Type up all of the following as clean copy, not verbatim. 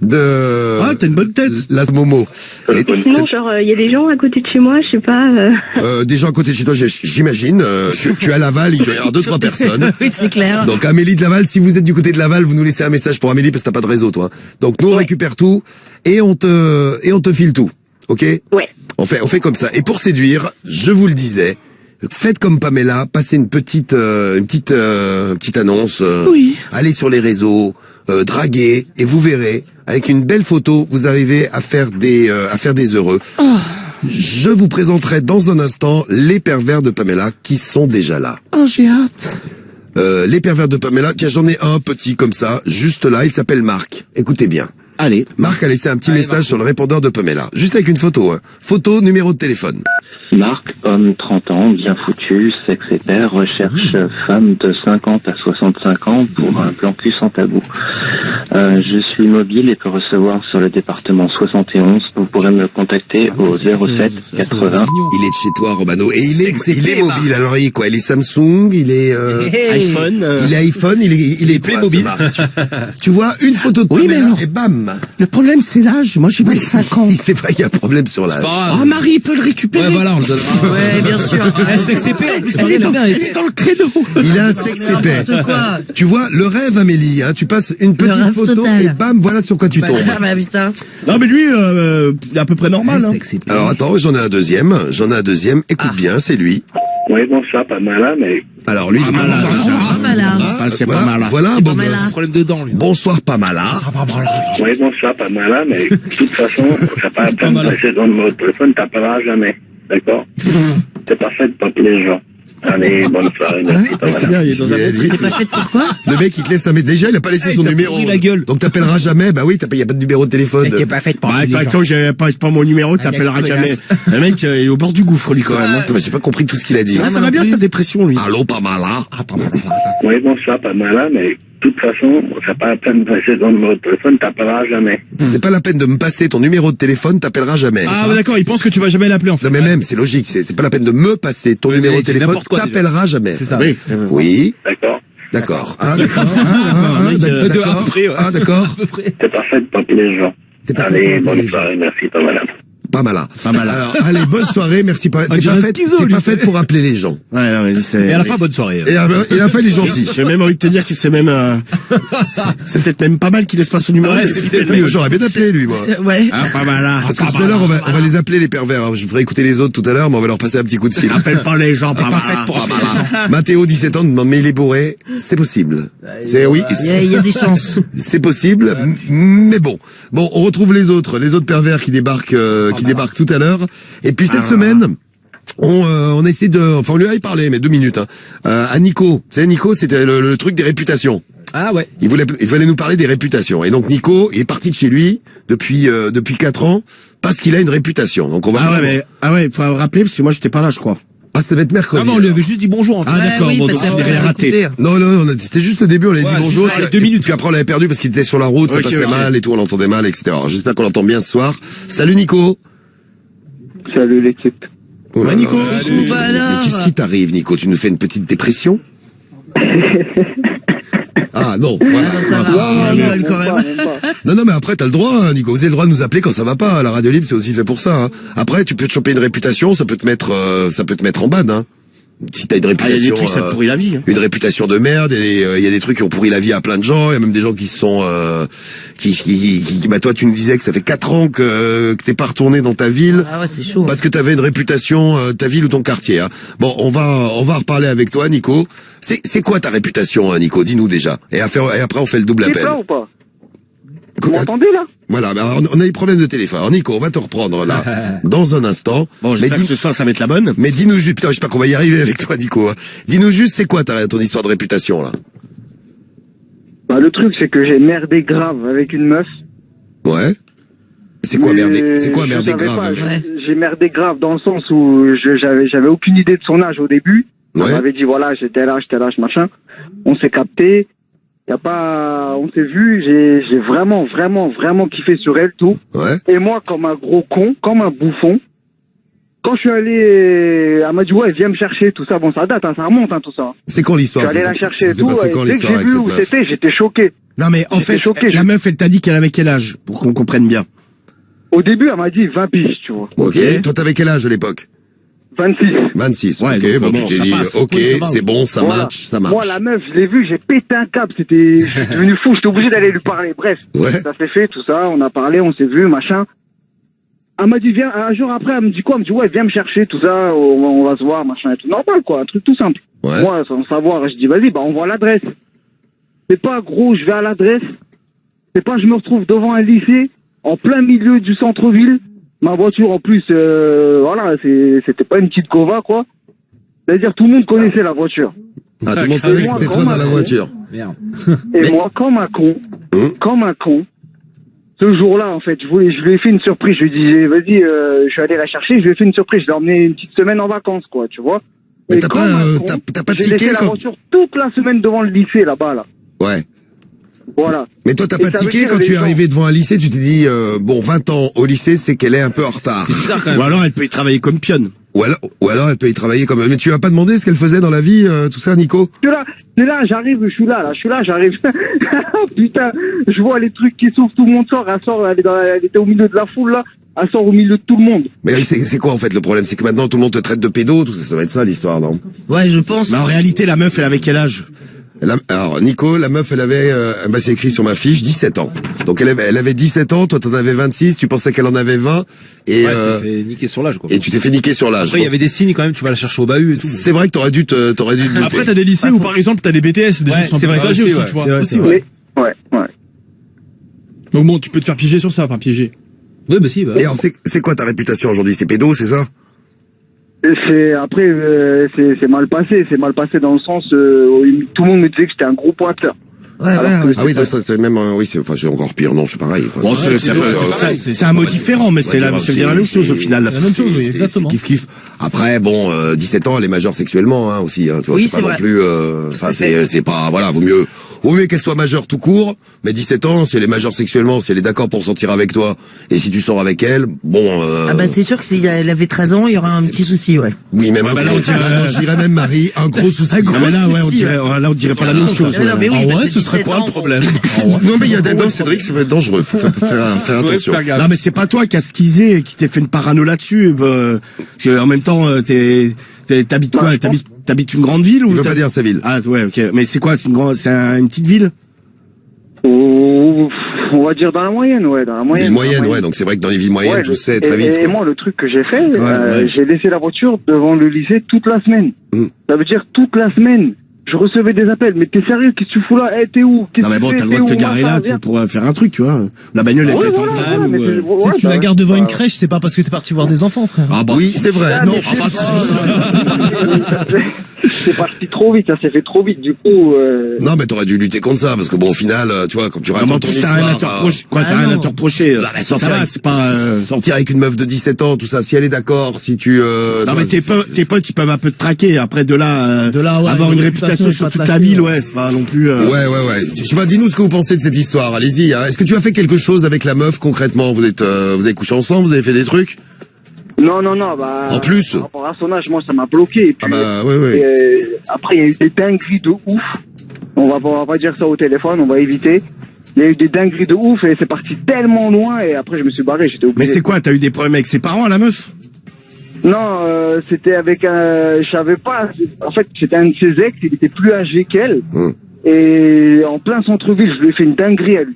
Ah, t'as une bonne tête. La Momo. Et sinon, genre, il y a des gens à côté de chez moi, je sais pas. Des gens à côté de chez toi, j'imagine. Tu es à Laval, il doit y avoir 2-3 personnes. Oui, c'est clair. Donc Amélie de Laval, si vous êtes du côté de Laval, vous nous laissez un message pour Amélie parce que t'as pas de réseau, toi. Donc nous on récupère tout et on te file tout. Ok? Ouais. On fait comme ça. Et pour séduire, je vous le disais, faites comme Pamela, passez une petite annonce. Oui. Allez sur les réseaux, draguez et vous verrez, avec une belle photo, vous arrivez à faire des heureux. Oh. Je vous présenterai dans un instant les pervers de Pamela qui sont déjà là. Oh, j'ai hâte. Les pervers de Pamela, tiens, j'en ai un petit comme ça, juste là, il s'appelle Marc. Écoutez bien. Allez. Marc a laissé un petit message sur le répondeur de Pamela, juste avec une photo, hein. Photo, numéro de téléphone. Marc, homme 30 ans, bien foutu, sexe et père, recherche femme de 50 à 65 ans pour un plan cul sans tabou. Je suis mobile et peux recevoir sur le département 71. Vous pourrez me contacter au 07 80. Il est de chez toi, Romano, et il est mobile. Alors il est quoi? Il est Samsung, il est iPhone. Il est iPhone, il est Playmobil. Tu vois une photo de Pamela et bam. Le problème, c'est l'âge. Moi, j'ai 25 ans. C'est vrai qu'il y a un problème sur l'âge. Oh, Marie peut le récupérer. Ouais, voilà, on le donnera. Ouais, bien sûr. SXCP, en plus, Elle est dans le créneau. Il a un sexe épais. Tu vois, le rêve, Amélie, hein, tu passes une petite photo total. et bam, voilà sur quoi tu tombes. Ah bah putain. Non, mais lui, il est à peu près normal. Hein. Alors attends, j'en ai un deuxième. Écoute bien, c'est lui. Oui, bon, ça, pas mal, mais... Alors lui, il est pas malade. C'est Voilà, pas mal. voilà, C'est bon, pas mal, hein. Problème de dents, lui. bonsoir Pamela. Oui, bon, ça, pas mal, mais de toute façon, ça pas la peine de passer dans le numéro de téléphone, t'appelleras jamais. D'accord? C'est pas fait de papier les gens. Allez, bonne soirée, merci, C'est bien, il est dans un bon trip. T'es pas faite pour quoi? Le mec, il te laisse un message. Déjà, il a pas laissé son t'as numéro. pourri la gueule. Donc t'appelleras jamais. Bah oui, il y a pas de numéro de téléphone. pas faite pour Bah, de toute façon, j'ai pas mon numéro, t'appelleras jamais. Le mec, il est au bord du gouffre, lui, quand même. Hein. Attends, mais j'ai pas compris tout ce qu'il a dit. Ah, ça va bien, sa dépression, lui. Allô, Pamela. Oui, bon, ça, pas mal, mais de toute façon, ça pas la peine de passer dans le numéro de téléphone, t'appelleras jamais. C'est pas la peine de me passer ton numéro de téléphone, t'appelleras jamais. Ah, ouais, d'accord, il pense que tu vas jamais l'appeler, en fait. Non mais même, c'est logique, c'est pas la peine de me passer ton Ouais, numéro mais de téléphone, n'importe quoi, t'appelleras jamais. C'est ça. Oui. Oui, D'accord? d'accord. Ah, d'accord. À peu près, ouais. Ah, d'accord. À peu près. C'est pas fait de papier les gens. T'es pas fait Allez, de papier bonne les gens. soirée, merci, pas mal. Pas mal. Pas mal. Alors, allez, bonne soirée, merci pas. On T'es dirait pas faite, schizo, t'es lui. pas faite pour appeler les gens. Ouais, non, mais c'est... Et à la fin, bonne soirée. Et à la fin, il est gentil. J'ai même envie de te dire que c'est même, c'est peut-être même pas mal qu'il laisse pas son numéro. Ouais, c'est peut-être mieux. J'aurais bien appelé lui, moi. Ouais. Ah, pas mal, là. Parce que tout à l'heure, on va les appeler les pervers. Je ferai écouter les autres tout à l'heure, mais on va leur passer un petit coup de fil. Appelle pas les gens, pas mal. Pas mal. Mathéo, 17 ans, demande, mais il est bourré. C'est possible. Oui, Il y a des chances. c'est possible, mais bon. Bon, on retrouve les autres pervers qui débarquent tout à l'heure. Et puis cette semaine, on essaie on lui a parlé, mais 2 minutes, hein. À Nico. Vous savez, Nico, c'était le truc des réputations. Ah, ouais. Il voulait nous parler des réputations. Et donc Nico est parti de chez lui depuis 4 ans parce qu'il a une réputation. Donc on va. Ah ouais, faut rappeler parce que moi j'étais pas là, je crois. Ah, ça devait être mercredi. Ah, non, on lui avait juste dit bonjour, en fait. Ah, d'accord, bon, donc parce que j'ai rien raté. Non, c'était juste le début, on avait dit bonjour. juste, ouais, 2 minutes. Puis après, on l'avait perdu parce qu'il était sur la route, ça Ok, passait ok. mal et tout, on l'entendait mal, etc. Alors, j'espère qu'on l'entend bien ce soir. Salut Nico. Salut l'équipe. Oh là Ouais, Nico. là, Salut. Bah alors. mais qu'est-ce qui t'arrive, Nico? Tu nous fais une petite dépression? Ah non, voilà. Ah non, ça va, on rigole quand même. Non, mais après, t'as le droit, hein, Nico. Vous avez le droit de nous appeler quand ça va pas. La radio libre, c'est aussi fait pour ça. Hein. Après, tu peux te choper une réputation, ça peut te mettre en bad, hein. Si t'as une Ah, il y a des réputation, trucs, ça te pourrit la vie. Hein. une réputation de merde, et il y a des trucs qui ont pourri la vie à plein de gens. Il y a même des gens qui sont, bah toi, tu nous disais que ça fait 4 ans que t'es pas retourné dans ta ville. Ah ouais, c'est chaud. Parce que t'avais une réputation, ta ville ou ton quartier. Hein. Bon, on va reparler avec toi, Nico. C'est quoi ta réputation, hein, Nico? Dis-nous déjà. Et après, on fait le double appel. ou pas? Vous m'entendez là? Voilà, bah, on a des problèmes de téléphone. Alors, Nico, on va te reprendre là, dans un instant. Bon, j'espère que ce soir ça va être la bonne. Mais dis-nous juste, putain, je sais pas qu'on va y arriver avec toi, Nico. Hein. Dis-nous juste, c'est quoi ton histoire de réputation là? Bah, le truc, c'est que j'ai merdé grave avec une meuf. Ouais. C'est quoi Mais merder? C'est quoi je merder savais grave? pas, Ouais. J'ai merdé grave dans le sens où j'avais aucune idée de son âge au début. Ouais. On m'avait dit, voilà, j'étais là, machin. On s'est capté. On s'est vu, j'ai vraiment kiffé sur elle, tout. Ouais. Et moi, comme un gros con, comme un bouffon, quand je suis allé, elle m'a dit, ouais, viens me chercher, tout ça. Bon, ça date, hein, ça remonte, hein, tout ça. C'est quand Je l'histoire? suis allé la chercher et C'est tout. passé Et quand dès que l'histoire j'ai avec vu cette où meuf? c'était, j'étais choqué. Non, mais en fait, J'étais choqué, la meuf, elle t'a dit qu'elle avait quel âge, pour qu'on comprenne bien. Au début, elle m'a dit 20 piges, tu vois. Ok. Toi, t'avais quel âge à l'époque? 26. 26. Ouais, ok, donc, bon, bon, tu ça t'es dit, passe. ok, Oui, ça va, c'est oui. bon, ça Voilà. match, ça marche. Moi, la meuf, je l'ai vue, j'ai pété un câble. Je suis devenu fou, j'étais obligé d'aller lui parler. Bref. Ouais. Ça s'est fait, tout ça, on a parlé, on s'est vu, machin. Elle m'a dit, viens, un jour après, elle me dit quoi? Elle me dit, ouais, viens me chercher, tout ça, on va se voir, machin et tout. Normal, quoi, un truc tout simple. Ouais. Moi, sans savoir, je dis, vas-y, bah, on voit l'adresse. C'est pas gros, je vais à l'adresse. C'est pas, je me retrouve devant un lycée, en plein milieu du centre-ville. Ma voiture, en plus, voilà, c'était pas une petite Cova, quoi. C'est-à-dire, tout le monde connaissait la voiture. Ah, tout le monde savait que moi, c'était quand toi dans ma- la voiture. Merde. Et moi, comme un con, ce jour-là, en fait, je lui ai fait une surprise. Je lui ai dit, vas-y, je suis allé la chercher, je lui ai fait une surprise. Je l'ai emmené une petite semaine en vacances, quoi, tu vois. Mais Et t'as comme pas, un con, t'as pas j'ai tiqué laissé la quand... voiture toute la semaine devant le lycée, là-bas, là. Ouais. Voilà. Mais toi, t'as Et pas ça veut tiqué dire quand les tu es gens- arrivé devant un lycée, tu t'es dit, bon, 20 ans au lycée, c'est qu'elle est un peu en retard. C'est bizarre quand même. Ou alors, elle peut y travailler comme pionne. Ou alors elle peut y travailler comme... Mais tu vas pas demander ce qu'elle faisait dans la vie, tout ça, Nico? C'est là, j'arrive, je suis là, j'arrive. Putain, je vois les trucs qui s'ouvrent, tout le monde sort, elle était au milieu de la foule, là, elle sort au milieu de tout le monde. Mais c'est quoi en fait le problème? C'est que maintenant tout le monde te traite de pédo, tout ça, ça va être ça l'histoire, non? Ouais, je pense. Mais en réalité, la meuf, elle avait quel âge? Alors Nico, la meuf, elle avait, bah c'est écrit sur ma fiche, 17 ans. Donc elle avait 17 ans, toi t'en avais 26, tu pensais qu'elle en avait 20, et Ouais, t'es fait niquer sur l'âge, quoi. et tu t'es fait niquer sur l'âge. Après, il y avait des signes quand même, tu vas la chercher au bahut et tout. C'est vrai que t'aurais dû te douter. Après, t'as des lycées où, par exemple, t'as des BTS, des gens Ouais, qui sont un c'est peu vrai, plus âgés aussi, aussi, ouais, tu vois. c'est vrai, Aussi, c'est ouais. vrai. Ouais. Donc bon, tu peux te faire piéger sur ça, enfin piéger. Oui, bah si, bah. Et alors c'est quoi ta réputation aujourd'hui? C'est pédo, c'est ça? C'est mal passé dans le sens où tout le monde me disait que j'étais un gros pointeur. Ouais, voilà, ouais. Ah oui, c'est même, oui, c'est encore pire, non, c'est pareil. Enfin, Bon, c'est un mot différent, mais c'est ça veut dire la même chose au final. C'est la même chose, oui, exactement. C'est kiff. Après, bon, 17 ans, elle est majeure sexuellement, hein, aussi, hein, tu vois, Oui, c'est c'est pas non vrai. plus, enfin, c'est pas, voilà, vaut mieux qu'elle soit majeure tout court, mais 17 ans, si elle est majeure sexuellement, si elle est d'accord pour sortir avec toi, et si tu sors avec elle, bon, Ah bah c'est sûr que si elle avait 13 ans, il y aura un petit souci, ouais. oui, même un bah là, gros, on dirait- non, je dirais même Marie, un gros souci. Ah, mais là, ouais, on souci, dirait, on dirait pas la même chose. Non, mais oui, Ah bah, ouais, c'est ce serait 17 quoi le ans. problème? Non, mais il y a des, non, Cédric, ça va être dangereux, faut faire attention. Non, mais c'est pas toi qui as skisé et qui t'es fait une parano là-dessus. Parce que en même temps, t'habites quoi? T'habites une grande ville ou Il veut pas dire sa ville. Ah ouais, ok. Mais c'est quoi? C'est une petite ville? On va dire dans la moyenne, ouais, dans la moyenne. Ville moyenne, ouais, donc c'est vrai que dans les villes moyennes, Ouais, tu sais très vite. Et moi, le truc que j'ai fait, ouais. j'ai laissé la voiture devant le lycée toute la semaine. Ça veut dire toute la semaine. Je recevais des appels. Mais t'es sérieux? Qu'est-ce que tu fous là? Eh, t'es où? Qu'est-ce Non mais que bon, tu t'as fais? le droit de te T'es où, garer là, machin, c'est viens. pour faire un truc, tu vois. La bagnole elle Ouais, peut être en voilà, panne mais ou. c'est- ouais, Si tu bah, la gardes devant bah, une crèche, c'est pas parce que t'es parti voir des enfants, frère. Ah bah Oui, c'est vrai. Ah, Non, mais enfin, c'est parti trop vite, ça s'est fait trop vite. Du coup, non, mais t'aurais dû lutter contre ça, parce que bon, au final, tu vois, quand tu Non, mais en racontes ton plus, t'as rien à te histoire, reprocher. Quoi, t'as Ah, rien à non. te reprocher. mais Ça sortir va, avec- c'est pas. sortir avec une meuf de 17 ans, tout ça, si elle est d'accord, si tu... Non mais tes potes ils peuvent un peu te traquer. Après de là, ouais, avoir une réputation et sur pas te toute la lâcher, ville, ouais. ouais, c'est pas non plus. Ouais. Je sais pas, dis-nous ce que vous pensez de cette histoire, allez-y. Hein. Est-ce que tu as fait quelque chose avec la meuf concrètement? Vous avez couché ensemble, vous avez fait des trucs? non, bah. En plus. Par rapport à son âge, moi, ça m'a bloqué. Et puis, Ah bah, ouais. après, il y a eu des dingueries de ouf. On va pas dire ça au téléphone, on va éviter. Il y a eu des dingueries de ouf et c'est parti tellement loin et après je me suis barré, j'étais obligé. Mais c'est quoi? T'as eu des problèmes avec ses parents, la meuf? Non, c'était avec un... Je savais pas. En fait, c'était un de ses ex, il était plus âgé qu'elle. Et en plein centre-ville, je lui ai fait une dinguerie à lui.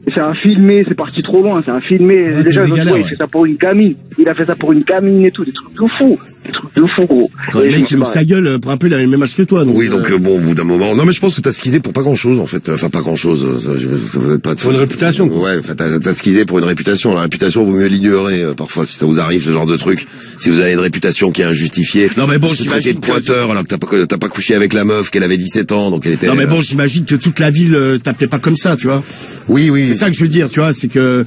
Et ça a filmé, c'est parti trop loin, ça a filmé. Ouais, Déjà, t'es l'autre galère, fois, il ouais. fait ça pour une gamine. Il a fait ça pour une gamine et tout, des trucs de fou. Des trucs de fou, gros. Quand le Et je me mec suis il ouvre barré. sa gueule, pour un peu il a le même âge que toi. Oui, donc bon, au bout d'un moment... Non, mais je pense que t'as skisé pour pas grand-chose, en fait. Enfin, pas grand-chose. Ça vous êtes pas... Pour une réputation, quoi. Ouais, enfin, t'as skisé pour une réputation. La réputation, vaut mieux l'ignorer, parfois, si ça vous arrive, ce genre de truc. Si vous avez une réputation qui est injustifiée. Non mais bon, Vous traitez j'imagine de pointeur, alors que t'as pas couché avec la meuf, qu'elle avait 17 ans, donc elle était... Non mais bon, j'imagine que toute la ville t'appelait pas comme ça, tu vois. Oui. C'est ça que je veux dire, tu vois, c'est que.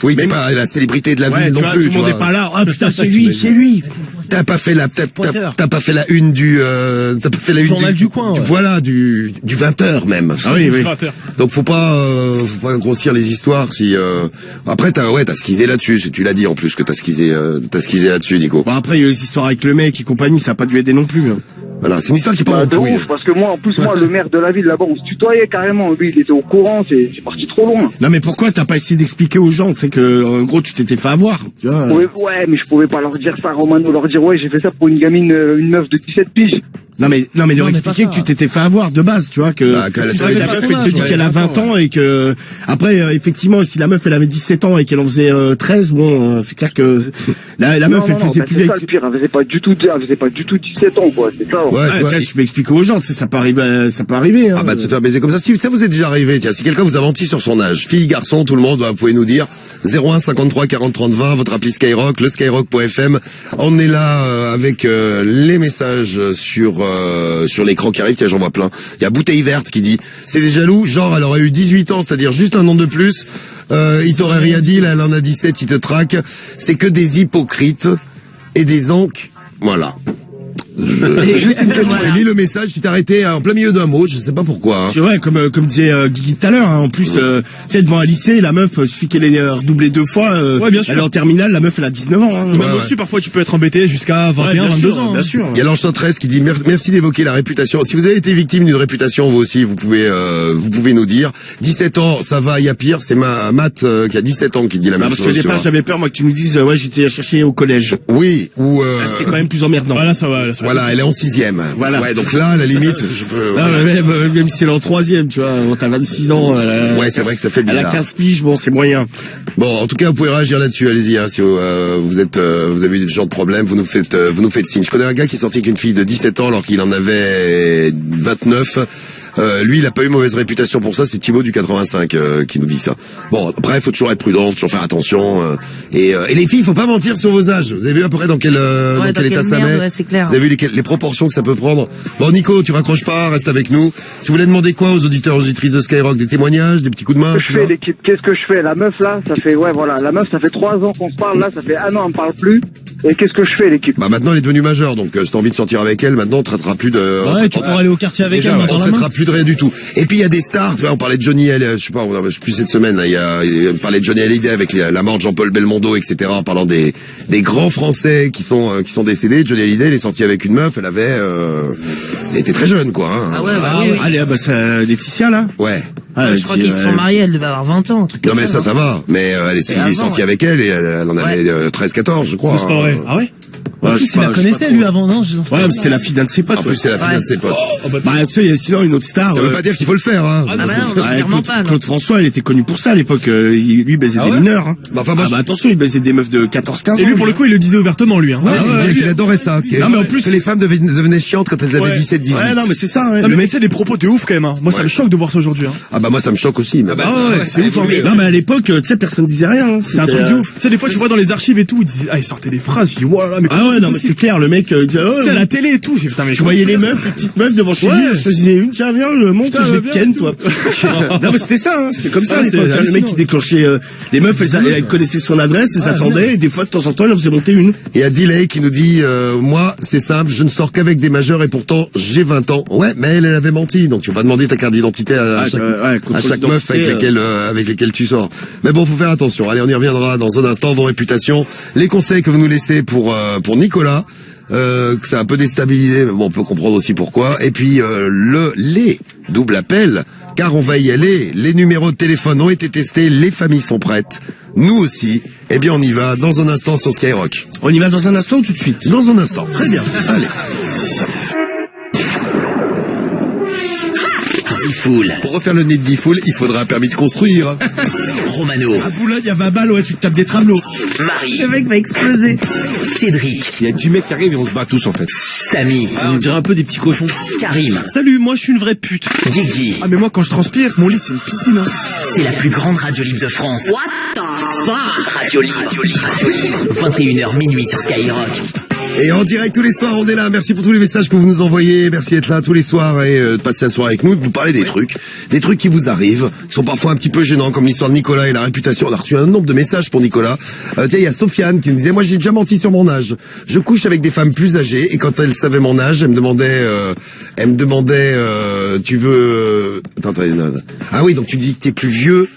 Oui, t'es même- pas la célébrité de la Ouais, ville tu non vois, plus, tout le monde tu est vois. pas là. Ah putain, c'est lui. T'as pas fait la une t'as pas fait la une Journal du coin, ouais. Voilà, du 20h même. Ah oui. Donc faut pas grossir les histoires si après t'as skisé là-dessus, tu l'as dit en plus que t'as skisé là-dessus, Nico. Bon après il y a eu les histoires avec le mec et compagnie, ça a pas dû aider non plus. Hein. Voilà, c'est une histoire qui part Bah, en de couille. ouf, parce que moi, en plus, le maire de la ville là-bas, on se tutoyait carrément. Lui, il était au courant, c'est parti trop loin. Non mais pourquoi t'as pas essayé d'expliquer aux gens, tu sais que en gros tu t'étais fait avoir, tu vois. Ouais, mais je pouvais pas leur dire ça, Romano, leur dire ouais, j'ai fait ça pour une gamine, une meuf de 17 piges. Non mais leur mais expliquer pas que ça. tu t'étais fait avoir de base, tu vois, que Bah, qu'elle a tu fait sais que la pas meuf son elle te dit âge, qu'elle a 20 ans et que après effectivement si la meuf elle avait 17 ans et qu'elle en faisait 13, bon c'est clair que la meuf elle faisait plus c'est vieille. ça le pire, elle faisait pas du tout 17 ans quoi, c'est ça. Ouais, tu vois, tu peux expliquer aux gens, tu sais ça peut arriver hein. Ah bah de se faire baiser comme ça. Si ça vous est déjà arrivé, tiens, si quelqu'un vous a menti sur son âge, fille, garçon, tout le monde, vous pouvez nous dire 01 53 40 30 20, votre appli Skyrock, le skyrock.fm. On est là avec les messages sur l'écran qui arrive. Tiens, j'en vois plein. Il y a Bouteille Verte qui dit c'est des jaloux, genre elle aurait eu 18 ans, c'est-à-dire juste un an de plus. Il t'aurait rien dit, là elle en a 17, il te traque. C'est que des hypocrites et des anques. Voilà. J'ai lu le message, tu t'es arrêté en plein milieu d'un mot, je sais pas pourquoi. Hein. C'est vrai, comme disait Guigui tout à l'heure, hein, en plus, tu sais, devant un lycée, la meuf, suffit qu'elle ait redoublé 2 fois, Ouais, bien sûr. elle est en terminale, la meuf, elle a 19 ans. Hein. Même au-dessus, parfois, tu peux être embêté jusqu'à 21, 22 ans. Bien hein. sûr. Il y a l'Enchantresse qui dit merci d'évoquer la réputation. Si vous avez été victime d'une réputation, vous aussi, vous pouvez nous dire. 17 ans, ça va, il y a pire. C'est Matt qui a 17 ans qui dit la même Parce chose. qu'au départ, j'avais peur, moi, que tu nous dises, ouais, j'étais cherché au collège. Oui, ou Là, c'était quand même plus emmerdant. Voilà, ça va. voilà, elle est en 6e. Voilà. Ouais, donc là, à la limite, je peux. Ah, mais même si elle est en 3e, tu vois, t'as 26 ans. Ouais, c'est vrai que ça fait Elle a bizarre. 15 piges, bon, c'est moyen. Bon, en tout cas, vous pouvez réagir là-dessus. Allez-y, hein, si vous avez eu ce genre de problème, vous nous faites signe. Je connais un gars qui est sorti avec une fille de 17 ans alors qu'il en avait 29. Lui, il a pas eu mauvaise réputation pour ça. C'est Thibaut du 85 qui nous dit ça. Bon, après, il faut toujours être prudent, faut toujours faire attention. Et les filles, il faut pas mentir sur vos âges. Vous avez vu à peu près dans quel état ça met. Ouais, c'est clair. Vous avez vu les proportions que ça peut prendre. Bon, Nico, tu raccroches pas, reste avec nous. Tu voulais demander quoi aux auditeurs, aux auditrices de Skyrock? Des témoignages, des petits coups de main? Qu'est-ce que je fais l'équipe? Qu'est-ce que je fais? La meuf là, ça fait la meuf ça fait 3 ans qu'on se parle, là ça fait 1 an elle me parle plus. Et qu'est-ce que je fais l'équipe? Bah maintenant elle est devenue majeure, donc si t'as envie de sortir avec elle, maintenant on traitera plus de. Ouais, tu pourras aller au quartier avec elle, main dans on la main. traitera plus de rien du tout. Et puis il y a des stars, tu vois, on parlait de Johnny Hallyday, je sais pas, je sais plus cette semaine, hein, on parlait de Johnny Hallyday avec la mort de Jean-Paul Belmondo, etc. En parlant des grands Français qui sont décédés. Johnny Hallyday, elle est sortie avec une meuf, elle était très jeune, quoi. Hein. Ah ouais, bah oui. Allez, bah, c'est Laetitia, là. Ouais. Ah, Je crois qu'ils se sont mariés, elle devait avoir 20 ans, un truc Non comme mais ça va. Mais il est avant, sorti ouais. avec elle et elle en avait 13-14, je crois. C'est pas vrai. Ah ouais? En plus, il la connaissait, lui, avant, non? Ouais, mais c'était la fille d'un de ses potes. En plus, c'est la fille d'un de ses potes. Bah, tu sais, il y a sinon une autre star. Ça veut pas dire qu'il faut le faire, hein. Ah bah non, clairement pas. non. Claude François, il était connu pour ça à l'époque. Lui baisait des mineurs. Hein. Bah, enfin, moi, Ah bah attention, il baisait des meufs de 14-15 ans. Et lui, pour le coup, il le disait ouvertement, lui. Hein. il adorait ça. Non, mais en plus, que les femmes devenaient chiantes quand elles avaient 17-18. Ouais, non, mais c'est ça. Ouais. Non, mais tu sais, des propos de ouf quand même. Hein. Moi, ça me choque de voir ça aujourd'hui. Hein. Ah bah moi ça me choque aussi. Mais C'est ouf. Non, mais à l'époque, tu sais, personne disait rien. Hein. C'est un truc de ouf. Tu sais, des fois, tu vois dans les archives et tout, ils sortaient des phrases. Je dis, voilà, mais Ah ouais, non, mais c'est clair, le mec, il disait, tu sais, à la télé et tout. Putain, mais je voyais les meufs, les petites meufs devant chez lui, je choisissais une, tiens, viens, monte, je vais te ken, toi. Non, mais c'était ça, hein, c'était comme ça à Ah, l'époque. c'est Hein, le mec qui déclenchait, les meufs, elles connaissaient son adresse, elles attendaient, et des fois, de temps en temps, elles en faisaient monter une. il y a Delay qui nous dit moi c'est simple, je ne sors qu'avec des majeurs et pourtant j'ai 20 ans. Ouais, mais elle avait menti, donc tu vas pas demander ta carte d'identité à chaque meuf avec lesquelles tu sors. Mais bon, faut faire attention. Allez, on y reviendra dans un instant. Vos réputations, les conseils que vous nous laissez pour Nicolas. Que c'est un peu déstabilisé, mais bon, on peut comprendre aussi pourquoi. Et puis les doubles appels, car on va y aller. Les numéros de téléphone ont été testés, les familles sont prêtes, nous aussi. Eh bien, on y va dans un instant sur Skyrock. On y va dans un instant ou tout de suite? Dans un instant. Très bien. Allez. Diffoul. Pour refaire le nez de Diffoul, il faudra un permis de construire. Romano. À Boulogne, il y a 20 balles, ouais, tu te tapes des travelots. Marie. Le mec va exploser. Cédric. Il y a 10 mecs qui arrivent et on se bat tous en fait. Samy. On dirait un peu des petits cochons. Karim. Salut, moi, je suis une vraie pute. Guigui. Ah, mais moi, quand je transpire, mon lit, c'est une piscine. Hein. C'est la plus grande radio libre de France. What the fuck? Radio libre. 21h minuit sur Skyrock. Et en direct tous les soirs, on est là. Merci pour tous les messages que vous nous envoyez. Merci d'être là tous les soirs et de passer la soirée avec nous, de nous parler des trucs qui vous arrivent, qui sont parfois un petit peu gênants, comme l'histoire de Nicolas et la réputation. On a reçu un nombre de messages pour Nicolas. Tiens, il y a Sofiane qui me disait, moi j'ai déjà menti sur mon âge. Je couche avec des femmes plus âgées et quand elle savait mon âge, elle me demandait, tu veux, attends, ah oui, donc tu dis que t'es plus vieux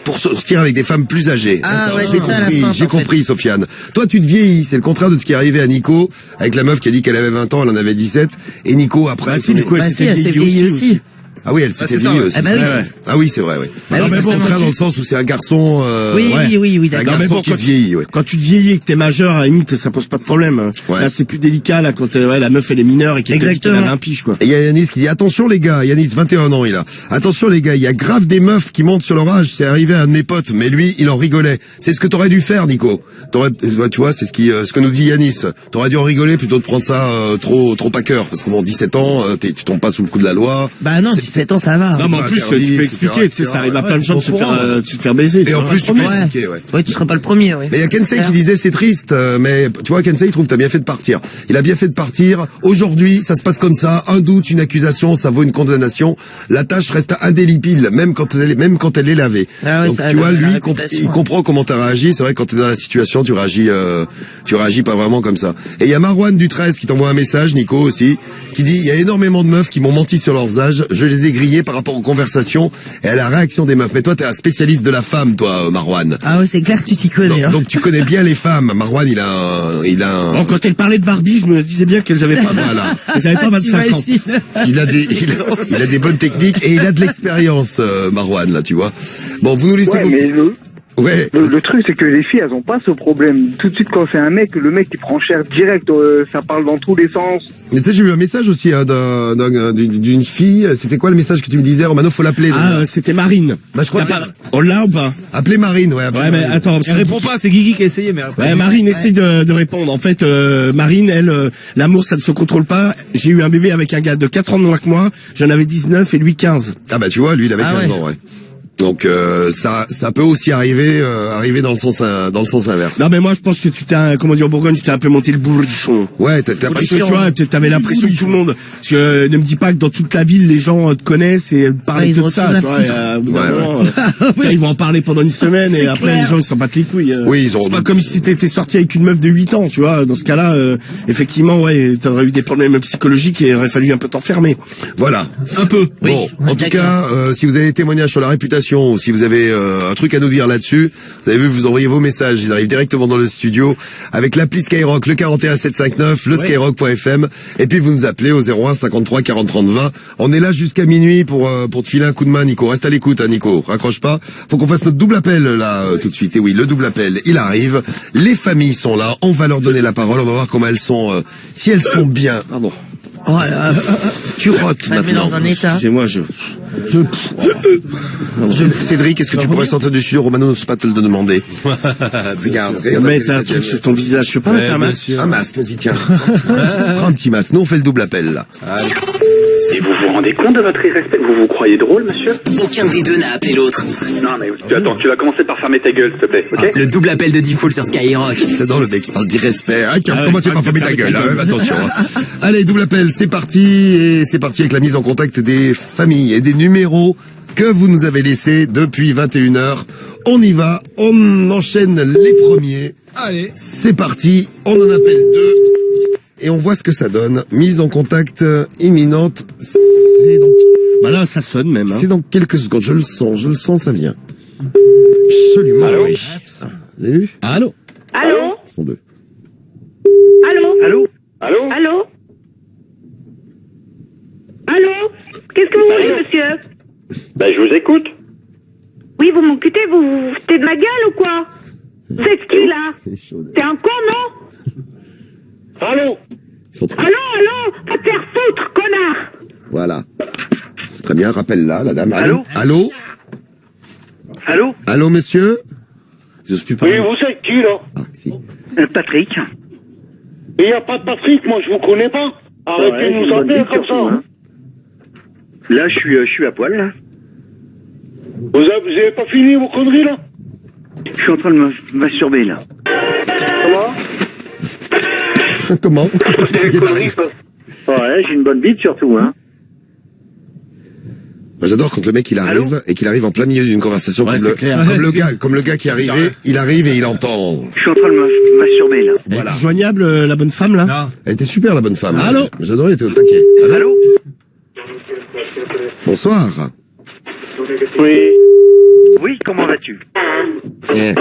pour sortir avec des femmes plus âgées. Ah, D'accord, ouais, j'ai c'est ça, la compris, feinte, j'ai en fait. compris, Sofiane. Toi, tu te vieillis. C'est le contraire de ce qui est arrivé à Nico, avec la meuf qui a dit qu'elle avait 20 ans, elle en avait 17. Et Nico, après... Bah si, du coup, Bah elle si, s'était elle s'est vieillie vieillie aussi. aussi. Ah oui, elle s'était c'est ça, vieillie ouais. aussi. Ah bah oui. Ah oui, c'est vrai, oui. Ah Non, oui, mais ça, bon, ça contraire marche. dans le sens où c'est un garçon... Oui, ouais. oui, C'est un d'accord. mais garçon bon, qui quand se vieillit, ouais. Quand tu te vieillis et que t'es majeur, à la limite, ça pose pas de problème. Ouais. Là, c'est plus délicat, là, quand la meuf, elle est mineure et qu'elle te dit qu'elle Exactement. a un piche, quoi. Et il y a Yanis qui dit, attention les gars, Yanis, 21 ans il a. Attention les gars, il y a grave des meufs qui montent sur leur âge, c'est arrivé à un de mes potes, mais lui, il en rigolait. C'est ce que t'aurais dû faire, Nico. Tu vois, c'est ce que nous dit Yanis. T'aurais dû en rigoler plutôt de prendre ça trop à cœur. Parce que bon, 17 ans, tu tombes pas sous le coup de la loi. Bah non, 17 ans, ça va. Non, mais en pas plus, interdit, tu peux etc., expliquer, tu sais, ça arrive à plein de gens de se faire baiser. Et en plus, tu peux Ouais. expliquer, ouais. Ouais, tu seras pas le premier, ouais. Mais il y a Kensei qui disait c'est triste, mais tu vois Kensei il trouve que t'as bien fait de partir. Il a bien fait de partir. Aujourd'hui, ça se passe comme ça. Un doute, une accusation, ça vaut une condamnation. La tâche reste indélébile, même quand elle est lavée. Ah ouais, Donc ça, tu vois, la lui, réputation, il ouais. comprend comment t'as réagi. C'est vrai que quand t'es dans la situation, tu réagis pas vraiment comme ça. Et il y a Marwan du 13 qui t'envoie un message, Nico aussi, qui dit il y a énormément de meufs qui m'ont menti sur leurs âges. Je les ai grillés par rapport aux conversations et à la réaction des meufs. Mais toi, t'es un spécialiste de la femme, toi, Marwan. Ah ouais, c'est clair que tu t'y connais, hein. Donc tu connais bien les femmes. Marwan, il a un... Bon, quand elle parlait de Barbie, je me disais bien qu'elles avaient pas, Voilà. elles avaient pas 25 ans. T'imagines Il a des bonnes techniques et il a de l'expérience, Marwan, là, tu vois. Bon, vous nous laissez... Ouais, mais Ouais. le truc, c'est que les filles, elles ont pas ce problème. Tout de suite, quand c'est un mec, le mec, il prend cher direct, ça parle dans tous les sens. Mais tu sais, j'ai eu un message aussi hein, d'une fille. C'était quoi le message que tu me disais, Romano? Faut l'appeler. Ah, c'était Marine. Bah, je crois que... On l'a ou pas? Appelez Marine, ouais. Ouais, mais attends. Elle répond pas, c'est Guigui qui a essayé, mais après. Ouais, Marine essaie de répondre. En fait, Marine, elle, l'amour, ça ne se contrôle pas. J'ai eu un bébé avec un gars de 4 ans de moins que moi. J'en avais 19 et lui 15. Ah bah tu vois, lui, il avait 15 Ah ouais. ans, ouais. Donc ça peut aussi arriver dans le sens inverse. Non, mais moi, je pense que tu t'es, comment dire, au Bourgogne, tu t'es un peu monté le bourrichon. Ouais, t'as pas Parce que tu vois, t'avais l'impression que tout le monde, parce que ne me dis pas que dans toute la ville, les gens te connaissent et parlent Ouais, ils que ont de ça, autre chose tu à vois. foutre. Et, au bout d'un Ouais, moment, tiens, ils vont en parler pendant une semaine et C'est après, clair. les gens, ils s'en battent les couilles. Oui, ils ont- C'est pas comme si t'étais sorti avec une meuf de 8 ans, tu vois. Dans ce cas-là, effectivement, ouais, t'aurais eu des problèmes psychologiques et il aurait fallu un peu t'enfermer. Voilà. Un peu. Oui, Bon, en tout d'accord. cas, si vous avez des témoignages sur la réputation ou si vous avez un truc à nous dire là-dessus, vous avez vu, vous envoyez vos messages, ils arrivent directement dans le studio avec l'appli Skyrock, le 41 759, le skyrock.fm, et puis vous nous appelez au 01 53 40 30 20. On est là jusqu'à minuit pour te filer un coup de main, Nico. Reste à l'écoute, hein, Nico. Raccroche pas. Faut qu'on fasse notre double appel là tout de suite. Et oui, le double appel, il arrive. Les familles sont là. On va leur donner la parole. On va voir comment elles sont, si elles sont bien. Pardon. Oh là là. Tu rotes Ça te met maintenant. dans un état. Excusez-moi, Cédric, est-ce que tu pourrais sortir du studio? Romano n'ose pas te le demander. Regarde. mettre un truc sur ton visage. Je peux pas mettre un masque? Un masque, vas-y, tiens. Prends un petit masque. Nous, on fait le double appel, là. Et vous vous rendez compte de votre irrespect? Vous vous croyez drôle, monsieur? Aucun des deux n'a appelé l'autre. Non, mais attends, tu vas commencer par fermer ta gueule, s'il te plaît, ok? Le double appel de Diffoul sur Skyrock. J'adore le mec qui parle d'irrespect. Hein, qui a Ah ouais, commencé par fermer ta gueule. Hein, attention. Hein. Allez, double appel, c'est parti. Et c'est parti avec la mise en contact des familles et des numéros que vous nous avez laissés depuis 21h. On y va. On enchaîne les premiers. Allez. C'est parti. On en appelle deux. Et on voit ce que ça donne. Mise en contact imminente. C'est dans, Bah là, ça sonne même. Hein. c'est dans quelques secondes. Je le sens, ça vient. Absolument, oui. Ah, vous avez vu? Allô? Allô? Ils sont deux. Allô? Allô? Allô? Allô? Allô? Qu'est-ce que vous voulez, monsieur? Ben, je vous écoute. Oui, vous m'écoutez, vous vous foutez de ma gueule ou quoi? Vous êtes qui, là? Elle est chaude. T'es un con, non? Allô? Ils sont trois. Allô? Va te faire foutre, connard! Voilà. Très bien, rappelle-la, la dame. Allô? Allô? Allô? Allô, monsieur? J'ose plus parler. Oui, vous êtes qui, là? Ah, si. Patrick. Il n'y a pas de Patrick, moi, je vous connais pas. Arrêtez de nous appeler comme ça. Hein. Là, je suis à poil, là. Vous avez pas fini vos conneries, là? Je suis en train de me masturber, là. Comment? Comment? C'est des conneries, ça. Ouais, j'ai une bonne bite, surtout, hein. Moi, j'adore quand le mec il arrive et qu'il arrive en plein milieu d'une conversation Ouais, comme, c'est clair. comme le gars qui est arrivé, il arrive et il entend. Je suis en train de me masturber, là. Elle est joignable, la bonne femme, là? Non. Elle était super la bonne femme. Allô? J'adorais, elle était au taquet. Allô? Bonsoir. Oui. Oui. comment vas-tu? Eh.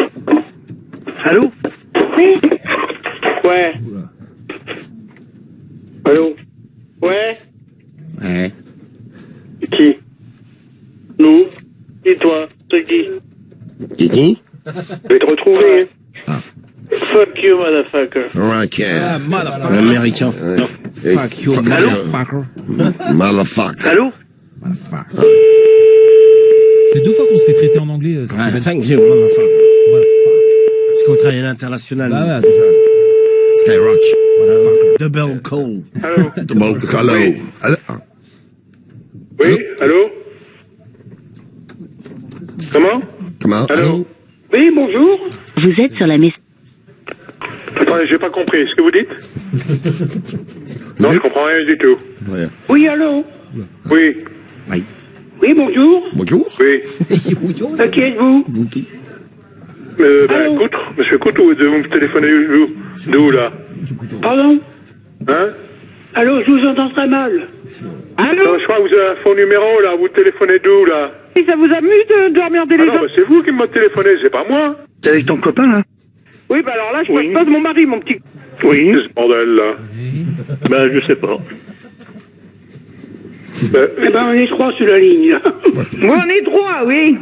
Allô? Ouais. Allô? Ouais? Ouais. Qui? Nous? Et toi? C'est qui? Kiki? Je vais te retrouver. Fuck you, motherfucker. Ok. Américain. Fuck you, motherfucker. Motherfucker. Allô? Ça fait 2 fois qu'on se fait traiter en anglais. Cette semaine. Thank you, motherfucker. Parce qu'on travaille à l'international. Bah ouais, c'est ça. Skyrock. Double call. Allô? Double call. Oui? Allô? Comment? Comment? Allô? Oui, bonjour. Vous êtes sur la messagerie. Attendez, j'ai pas compris. Ce que vous dites? Non, je comprends rien du tout. Ouais. Oui, allô? Oui. Oui. Oui, bonjour. Bonjour. Oui. Qui êtes-vous? Écoute, monsieur Couteau, vous me téléphonez d'où, là? Pardon? Hein? Allô, je vous entends très mal. Allô? Non, je crois que vous avez un faux numéro, là. Vous téléphonez d'où, là? Si ça vous amuse de emmerder les gens. C'est vous qui m'avez téléphoné, c'est pas moi. T'es avec ton copain, là? Oui, bah alors là, je passe pas de mon mari, mon petit. Oui. C'est ce bordel, là. Ben, je sais pas. Eh ben, on est 3 sur la ligne. Oui, on est 3, oui.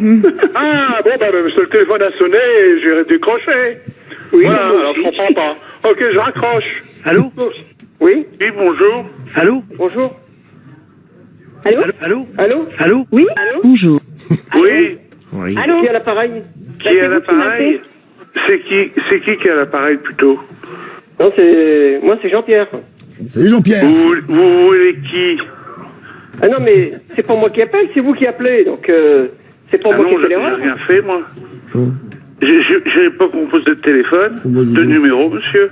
Ah, bon, ben, monsieur, le téléphone a sonné et j'ai décroché. Oui, voilà, alors je comprends pas. Ok, je raccroche. Allô? Oui? Oui, bonjour. Allô? Bonjour. Allô? Allô? Allô? Allô? Oui? Allô? Bonjour. Oui? Oui. Allô? Qui a l'appareil? Qui a l'appareil? C'est qui a l'appareil, plutôt? Non, moi, c'est Jean-Pierre. Salut Jean-Pierre. Vous voulez qui? Ah non, mais c'est pas moi qui appelle, c'est vous qui appelez, donc c'est pas moi qui fais l'erreur. J'ai rien fait, moi. J'ai pas composé de téléphone, de numéro, monsieur.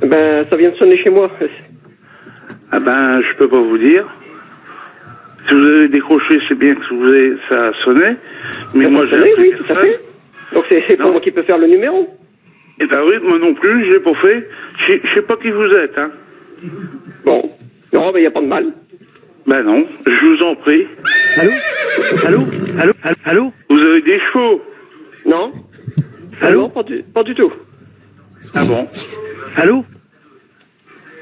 Ben, ça vient de sonner chez moi. Ah ben, je peux pas vous dire. Si vous avez décroché, c'est bien que ça a sonné. Mais moi, j'ai appris oui, tout à fait. Donc c'est pas moi qui peux faire le numéro. Eh ben oui, moi non plus, je l'ai pas fait. Je sais pas qui vous êtes, hein. Bon. Non, ben y a pas de mal. Ben non, je vous en prie. Allô? Allô? Allô? Allô? Vous avez des chevaux? Non. Allô? Non, pas du tout. Ah bon? Allô?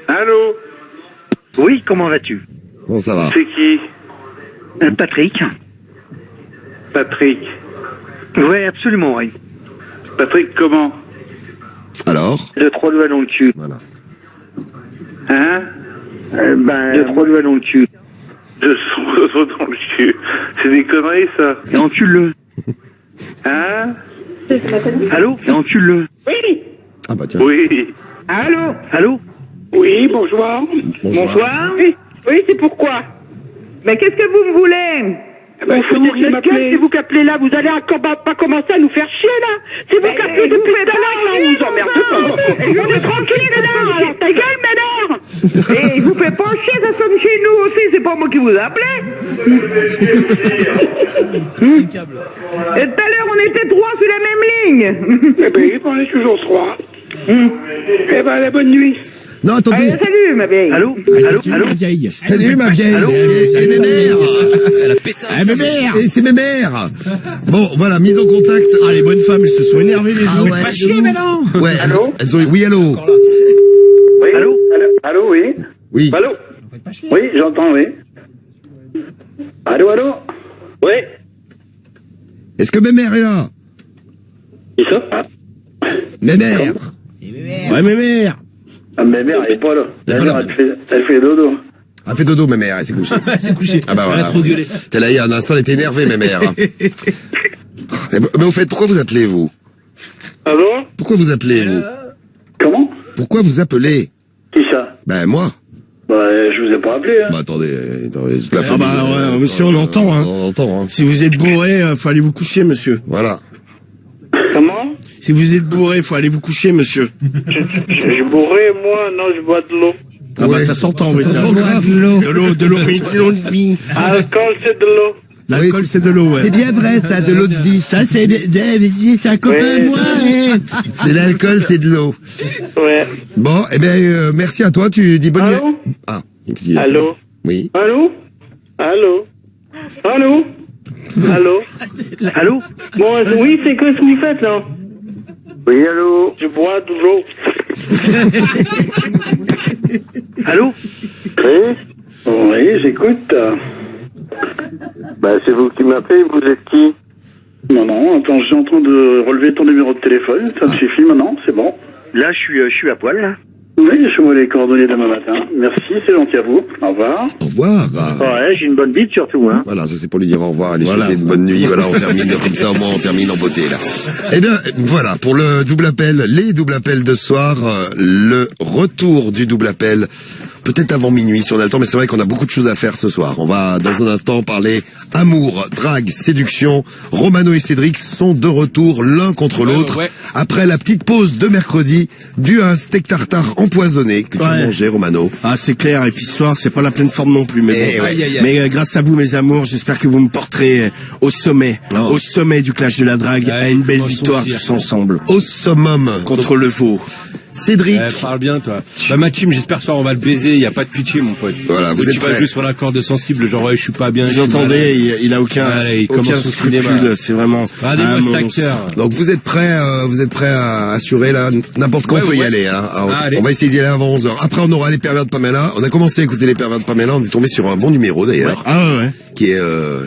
Allô? Oui, comment vas-tu? Bon, ça va. C'est qui? Patrick. Patrick. Ouais, absolument, oui. Patrick comment? Alors? De 3 doigts dans le cul. Voilà. Hein? De 3 doigts dans le cul. De son dans le cul. C'est des conneries, ça. Et encule-le. Hein? Allô? Et encule-le. Oui. Ah bah tiens. Oui. Allô? Allô? Oui, bonsoir. Bonsoir. Oui, c'est pourquoi? Mais qu'est-ce que vous me voulez? Ben, c'est vous qui m'appelez. C'est vous qui appelez là, vous allez pas commencer à nous faire chier là. C'est vous qui appelez depuis tout à l'heure là, on vous emmerde pas. Je suis tranquille maintenant, alors ta gueule maintenant. Et vous faites pas chier, ça sonne chez nous aussi, c'est pas moi qui vous appelez. Et tout à l'heure on était 3 sur la même ligne. Eh ben, on est toujours 3. Eh ben, la bonne nuit. Non, attendez. Allez, salut ma vieille. Allô? Allô? Allô? Ma vieille. Salut ma vieille. Allô? Et mes mères. Elle a pété un mes mères. Et c'est mes mères. Bon, voilà, mise en contact. Ah, les bonnes femmes, elles se sont énervées les Ah deux. ouais. Pas chier maintenant. Ouais, Allô? elles ont... Oui, allô? Oui. Allô? Allô, oui. Oui. Allô? Oui, j'entends, oui. Allô? Oui. Est-ce que mes mères est là? Qui ça? Mes mères. Ouais, mes mères. Ah, ma mère, elle est pas là. Elle est pas là. Elle fait dodo. Elle fait dodo, ma mère, elle s'est couchée. Elle s'est couchée. Ah bah Elle voilà. a trop gueulé. T'es là, il y a un instant, elle était énervée, ma mère. Mais au fait, pourquoi vous appelez, vous? Allô? Pourquoi vous appelez, vous? Comment? Pourquoi vous appelez? Qui ça? Ben, moi. Bah, je vous ai pas appelé, hein. Bah, attendez, toute la Ah famille. bah ouais, monsieur, on entend, hein. On entend, hein. Si vous êtes bourré, faut aller vous coucher, monsieur. Voilà. Comment? Si vous êtes bourré, faut aller vous coucher, monsieur. Je suis bourré, moi. Non, je bois de l'eau. Ah bah ça s'entend, oui, tiens. grave. De l'eau, mais de l'eau de vie. Alcool, c'est de l'eau. L'alcool, c'est de l'eau, ouais. C'est bien vrai, ça, de l'eau de vie. Ça, c'est un copain de moi, hein. C'est l'alcool, c'est de l'eau. Ouais. Bon, eh bien, merci à toi, tu dis bonne nuit. Allô? Ah, qu'est-ce qu'il y a? Allô? Oui. Allô? Allô? Allô? Allô? Allô? Bon, oui, c'est quoi ce que vous faites, là? Oui, allô? Je bois toujours. Allô? Oui? Oui, j'écoute. Bah, c'est vous qui m'appelez, vous êtes qui? Non, attends, je suis en train de relever ton numéro de téléphone, ça me suffit maintenant, c'est bon. Là, je suis à poil, là. Oui, je vois les coordonnées demain matin. Merci, c'est gentil à vous. Au revoir. Au revoir. Ouais, j'ai une bonne bite surtout, hein. Voilà, ça c'est pour lui dire au revoir, aller souhaiter une bonne nuit. Voilà, on termine comme ça, au moins on termine en beauté là. Eh bien, voilà, pour le double appel, les doubles appels de ce soir, le retour du double appel, peut-être avant minuit si on a le temps, mais c'est vrai qu'on a beaucoup de choses à faire ce soir. On va dans un instant parler amour, drague, séduction. Romano et Cédric sont de retour l'un contre l'autre. Après la petite pause de mercredi, dû à un steak tartare empoisonné que tu as mangé, Romano. Ah, c'est clair. Et puis ce soir, c'est pas la pleine forme non plus. Mais, mais grâce à vous, mes amours, j'espère que vous me porterez au sommet du clash de la drague, à une belle victoire tous ensemble. Au summum. Contre le veau. Cédric. Parle bien, toi. Bah, ma team, j'espère ce soir on va le baiser, y a pas de pitié, mon pote. Voilà, vous êtes tu vas prêts. jouer sur la corde sensible, genre, ouais, je suis pas bien. Vous entendez, il a aucun son scrupule, cinéma. c'est vraiment des un monstres monstre. acteurs. Donc vous êtes prêts à assurer là, n'importe quand on peut y aller. Hein. Alors, on va essayer d'y aller avant 11h. Après on aura les pervers de Pamela. On a commencé à écouter les pervers de Pamela, on est tombé sur un bon numéro d'ailleurs. Ouais. Qui est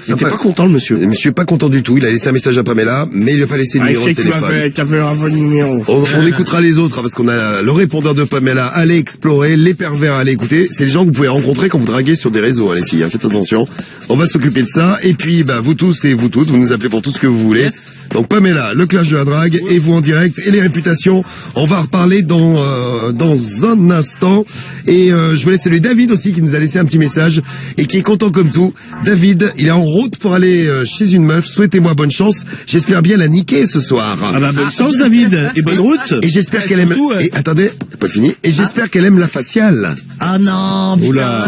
il était pas content le monsieur. Le monsieur est pas content du tout, il a laissé un message à Pamela, mais il a pas laissé le numéro de téléphone. On écoutera les autres hein, parce qu'on a le répondeur de Pamela, allez explorer, les pervers allez écouter, c'est les gens que vous pouvez rencontrer quand vous draguez sur des réseaux hein, les filles, hein, faites attention. On va s'occuper de ça et puis bah vous tous et vous toutes, vous nous appelez pour tout ce que vous voulez. Donc Pamela, le clash de la drague et vous en direct et les réputations, on va en reparler dans un instant et je voulais saluer David aussi qui nous a laissé un petit message et qui est content comme tout. David, il est en route pour aller chez une meuf, souhaitez-moi bonne chance, j'espère bien la niquer ce soir. Ah bah bonne chance David et bonne route. Et j'espère qu'elle aime et attendez, pas fini. Et j'espère qu'elle aime la faciale. Ah non, putain.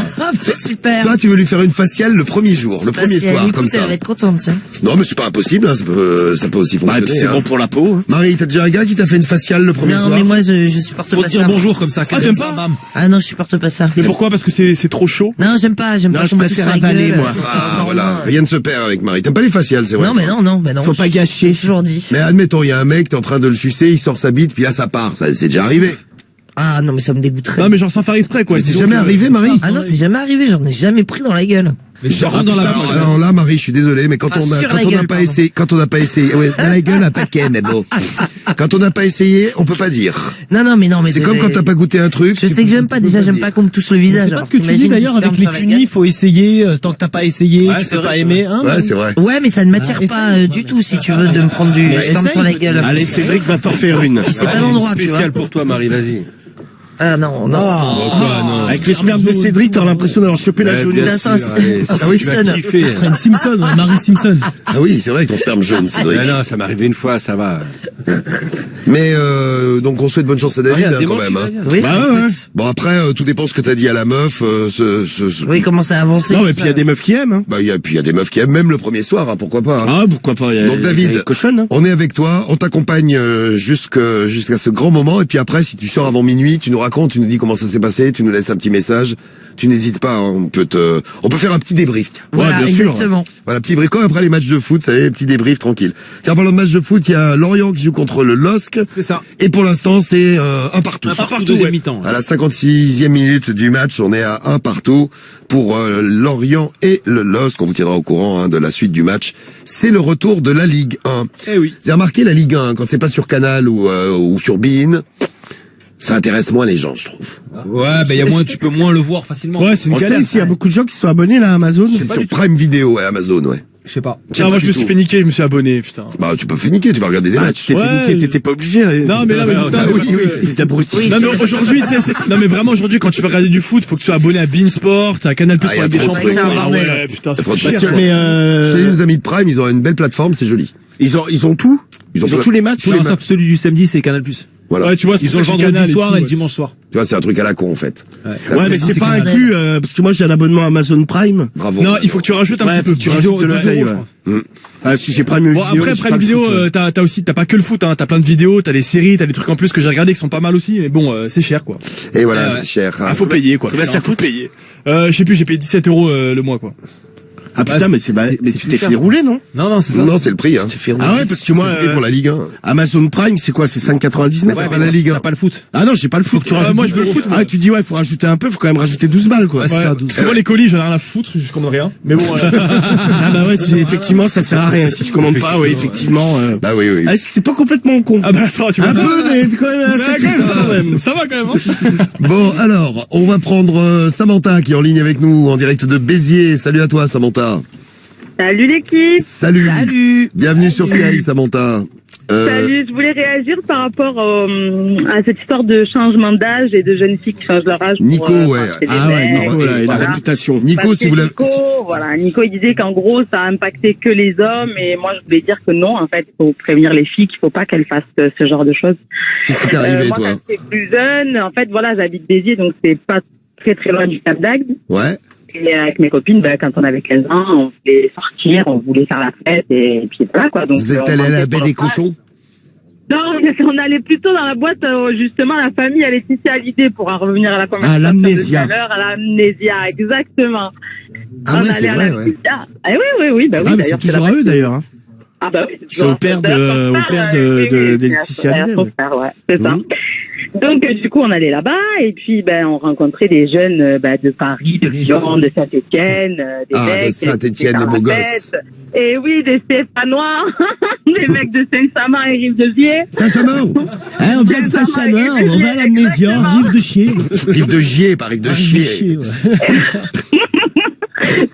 Super. Toi, tu veux lui faire une faciale le premier jour, le premier soir, comme ça. Elle va être contente, tiens. Non, mais c'est pas impossible, hein, ça peut aussi fonctionner. C'est bon pour la peau. Hein. Marie, t'as déjà un gars qui t'a fait une faciale le premier soir? Non, mais moi, je supporte pas ça. Pour dire bonjour comme ça. T'aimes pas? Ah non, je supporte pas ça. Mais pourquoi? Parce que c'est trop chaud? Non, j'aime pas. Non, je préfère avaler, moi. Ah, voilà. Rien ne se perd avec Marie. T'aimes pas les faciales, c'est vrai? Non, mais non. Faut pas gâcher. J'ai toujours dit. Mais admettons, il y a un mec, t'es en train de le sucer, il sort sa bite, puis là, ça part. Ça, c'est déjà arrivé. Ah non, mais ça me dégoûterait. Non, mais genre sans faire exprès, quoi. Mais c'est jamais arrivé, Marie? Ah non, c'est jamais arrivé. J'en ai jamais pris dans la gueule. Alors là, Marie, je suis désolé, mais quand on n'a pas essayé, ouais, dans la gueule un paquet, mais bon. Quand on n'a pas essayé, on peut pas dire. Non, mais c'est comme quand t'as pas goûté un truc. Je sais que j'aime pas, déjà, j'aime pas qu'on me touche le visage. C'est pas ce que tu dis d'ailleurs avec les tunis, faut essayer, tant que t'as pas essayé, tu peux pas aimer, hein. Ouais, c'est vrai. Ouais, mais ça ne m'attire pas du tout, si tu veux, de me prendre du sperme sur la gueule. Allez, Cédric va t'en faire une. C'est pas l'endroit, tu vois. Spécial pour toi, Marie, vas-y. Ah non. Avec le sperme de Cédric, t'auras l'impression d'avoir chopé la jaunisse. Ah oui, tu vas kiffer. Ça serait une Simpson, Marie Simpson. Ah oui, c'est vrai, ton sperme jaune, Cédric. Non, ça m'est arrivé une fois, ça va. Mais donc on souhaite bonne chance à David hein, quand même. Hein. Oui. Bon après, tout dépend ce que t'as dit à la meuf. Oui, comment ça a avancé. Non, mais puis il y a des meufs qui aiment. Hein. Bah il y a des meufs qui aiment même le premier soir, hein, pourquoi pas. Hein. Ah pourquoi pas. Donc David, cochonne, on est avec toi, on t'accompagne jusqu'à ce grand moment et puis après si tu sors avant minuit, tu nous racontes, tu nous dis comment ça s'est passé, tu nous laisses un petit message, tu n'hésites pas, hein, on peut faire un petit débrief. Tiens. Voilà, bien exactement. Sûr. Voilà, petit débrief comme après les matchs de foot, ça y est, petit débrief tranquille. Tiens, parlant de match de foot, il y a Lorient qui joue contre le LOSC. C'est ça. Et pour l'instant, c'est un partout. Un partout, deuxième mi-temps. À la 56e minute du match, on est à un partout pour Lorient et le LOSC. On vous tiendra au courant hein, de la suite du match. C'est le retour de la Ligue 1. Eh oui. Vous avez remarqué la Ligue 1 quand c'est pas sur Canal ou sur beIN, ça intéresse moins les gens, je trouve. Ouais, tu peux moins le voir facilement. Ouais, c'est une On sait galère. s'il y a beaucoup de gens qui sont abonnés là à Amazon. C'est sur Prime Video et Amazon, ouais. Je sais pas. Tiens, moi je me suis fait niquer, je me suis abonné, putain. Bah tu peux faire niquer, tu vas regarder des matchs. Tu t'es fait niquer, t'étais pas obligé. Non, mais là, putain, C'est abruti. Non, mais aujourd'hui, tu sais, non, mais vraiment, aujourd'hui, quand tu veux regarder du foot, faut que tu sois abonné à beIN-Sport, à Canal+, pour y a des trop de champions. trucs. Ah ouais, putain, c'est trop cher. Mais Chez nos amis de Prime, ils ont une belle plateforme, c'est joli. ils ont tout. Ils ont tous les matchs. Non, sauf celui du samedi, c'est Canal+. Voilà. Ouais, tu vois, Ils ont le vendredi soir et le dimanche soir. Tu vois, c'est un truc à la con en fait. Ouais, mais c'est pas inclus parce que moi j'ai un abonnement Amazon Prime. Bravo. Non, il faut que tu rajoutes un petit peu. Tu rajoutes de l'oseille. Ah, si j'ai Prime Video. Bon, après, Prime Video, t'as pas que le foot, hein. T'as plein de vidéos, t'as des séries, t'as des trucs en plus que j'ai regardé qui sont pas mal aussi. Mais bon, c'est cher, quoi. Et voilà, c'est cher. Ah, faut payer, quoi. Combien ça coûte? Faut payer. Je sais plus, j'ai payé 17 € le mois, quoi. Ah putain, mais tu t'es fait rouler, non? Non, c'est ça. Non, c'est le prix, hein. Ah ouais, parce que moi, pour la Ligue 1. Amazon Prime, c'est quoi? C'est 5,99? Ouais, pas la Ligue 1. T'as pas le foot. Ah non, j'ai pas le foot. Moi, je veux le foot. Ah, tu dis, ouais, faut rajouter un peu, faut quand même rajouter 12 balles, quoi. Ouais, parce que moi, les colis, j'en ai rien à foutre, je commande rien. Mais bon, ah bah ouais, effectivement, ça sert à rien. Si tu commandes pas, ouais, effectivement, Bah oui. Ah, c'est pas complètement con. ah bah attends, tu vois Un ça. peu, mais quand même assez Ça va quand même, hein. Bon, alors, on va prendre Samantha qui est en ligne avec nous, en direct de Béziers. Salut à toi, Samantha. Salut l'équipe. Salut. Bienvenue sur Sky, Samantha. Salut, je voulais réagir par rapport à cette histoire de changement d'âge et de jeunes filles qui changent leur âge. Nico, ouais. Ah ouais, Nico, là, et la réputation. Nico, si vous l'avez... Nico, il disait qu'en gros, ça a impacté que les hommes, et moi, je voulais dire que non, en fait, il faut prévenir les filles qu'il faut pas qu'elles fassent ce genre de choses. Qu'est-ce qui t'est arrivé, moi, toi? quand j'étais plus jeune, en fait, voilà, j'habite Béziers, donc c'est pas très très loin du Cap d'Agde. Ouais. Et avec mes copines, quand on avait 15 ans, on voulait sortir, on voulait faire la fête, et puis voilà, quoi. Donc, vous êtes allé à la baie des cochons? Non, on allait plutôt dans la boîte, justement, la famille, elle est ici à l'idée pour en revenir à la conversation. À l'amnésia. À l'amnésia, exactement. Ah ouais, c'est vrai, ouais. Ah oui, bah oui. Ah, mais c'est toujours à eux, d'ailleurs, hein. Ah bah oui, c'est au père de Laetitia Hallyday. Ouais, c'est ça. Donc du coup on allait là-bas et puis on rencontrait des jeunes de Paris, de Lyon, de Saint-Étienne, des mecs de Saint-Étienne, les beaux gosses. Et oui, des Stéphanois, des mecs de Saint-Chamond et Rive-de-Gier. Saint-Chamond. On vient de Saint-Chamond, on va à l'amnésia, Rive-de-Gier. Rive-de-Gier, pas Rive-de-Gier.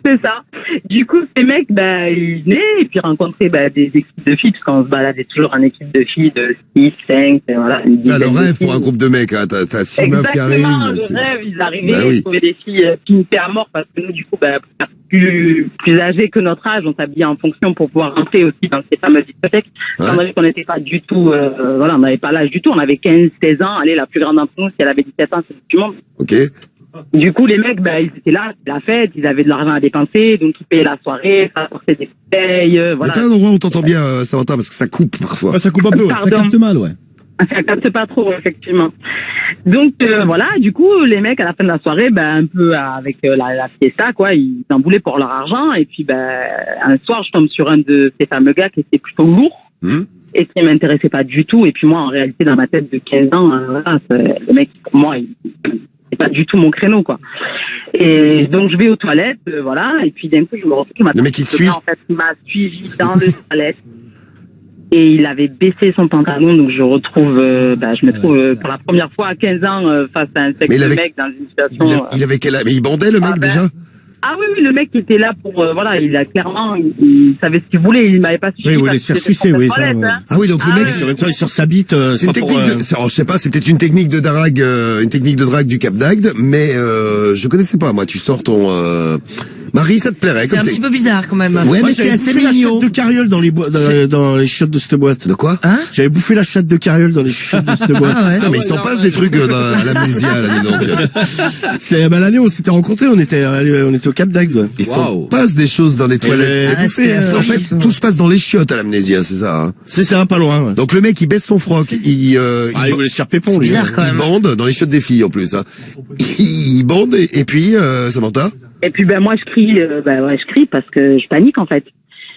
C'est ça. Du coup, ces mecs, ils venaient et puis rencontraient des équipes de filles, parce qu'on se baladait toujours en équipe de filles de 6, 5, voilà. T'as le rêve pour un groupe de mecs, hein. T'as 6 meufs qui arrivent. Exactement, le rêve, ils arrivaient, ils trouvaient des filles pimpées à mort, parce que nous, du coup, plus âgés que notre âge, on s'habillait en fonction pour pouvoir rentrer aussi dans ces fameuses discothèques. Étant donné qu'on n'était pas du tout, on n'avait pas l'âge du tout, on avait 15, 16 ans. Allez, la plus grande d'entre nous, si elle avait 17 ans, c'est du monde. Ok. Du coup, les mecs, ils étaient là, c'était la fête, ils avaient de l'argent à dépenser, donc ils payaient la soirée, ça sortait des bouteilles, voilà. Mais t'as un endroit où t'entends bien, Samantha, parce que ça coupe parfois. Ça coupe un peu, ouais. Ça capte mal, ouais. Ça capte pas trop, effectivement. Donc, voilà, du coup, les mecs, à la fin de la soirée, un peu avec la fiesta, quoi, ils en voulaient pour leur argent, et puis, un soir, je tombe sur un de ces fameux gars qui était plutôt lourd. Et qui m'intéressait pas du tout, et puis moi, en réalité, dans ma tête de 15 ans, le mec, pour moi, c'est pas du tout mon créneau, quoi. Et donc je vais aux toilettes, voilà, et puis d'un coup je me retrouve qu'il m'a suivi dans le toilette. Et il avait baissé son pantalon, donc je retrouve, je me trouve pour la première fois à 15 ans face à un sexe de mec dans une situation. Il avait quel âge? Mais il bandait le mec déjà? Ah oui, le mec qui était là pour, il a clairement, il savait ce qu'il voulait, il m'avait pas suffi. Oui, il voulait se faire sucer, oui, ça. Ah oui, donc le mec, en même temps, il sur sa bite, c'est une technique je sais pas, c'est peut-être une technique de drague du Cap d'Agde, mais, je connaissais pas, moi, tu sors ton, Marie, ça te plairait? C'est un petit peu bizarre quand même. Ouais, mais c'est assez mignon. La chatte de carriole dans les chiottes de cette boîte. De quoi? J'avais bouffé la chatte de carriole dans les chiottes de cette boîte. Ah mais il s'en passe des trucs à l'amnésia, là, dis donc. C'était l'année où on s'était rencontrés, on était au Cap d'Agde, ouais. Il s'en passe des choses dans les toilettes. En fait, tout se passe dans les chiottes à l'amnésia, c'est ça, hein. C'est ça, pas loin, ouais. Donc le mec, il baisse son froc, il voulait se faire pépon, lui. Il bande dans les chiottes des filles, en plus, hein. Il bande, et puis, Samantha? Et puis moi je crie parce que je panique en fait.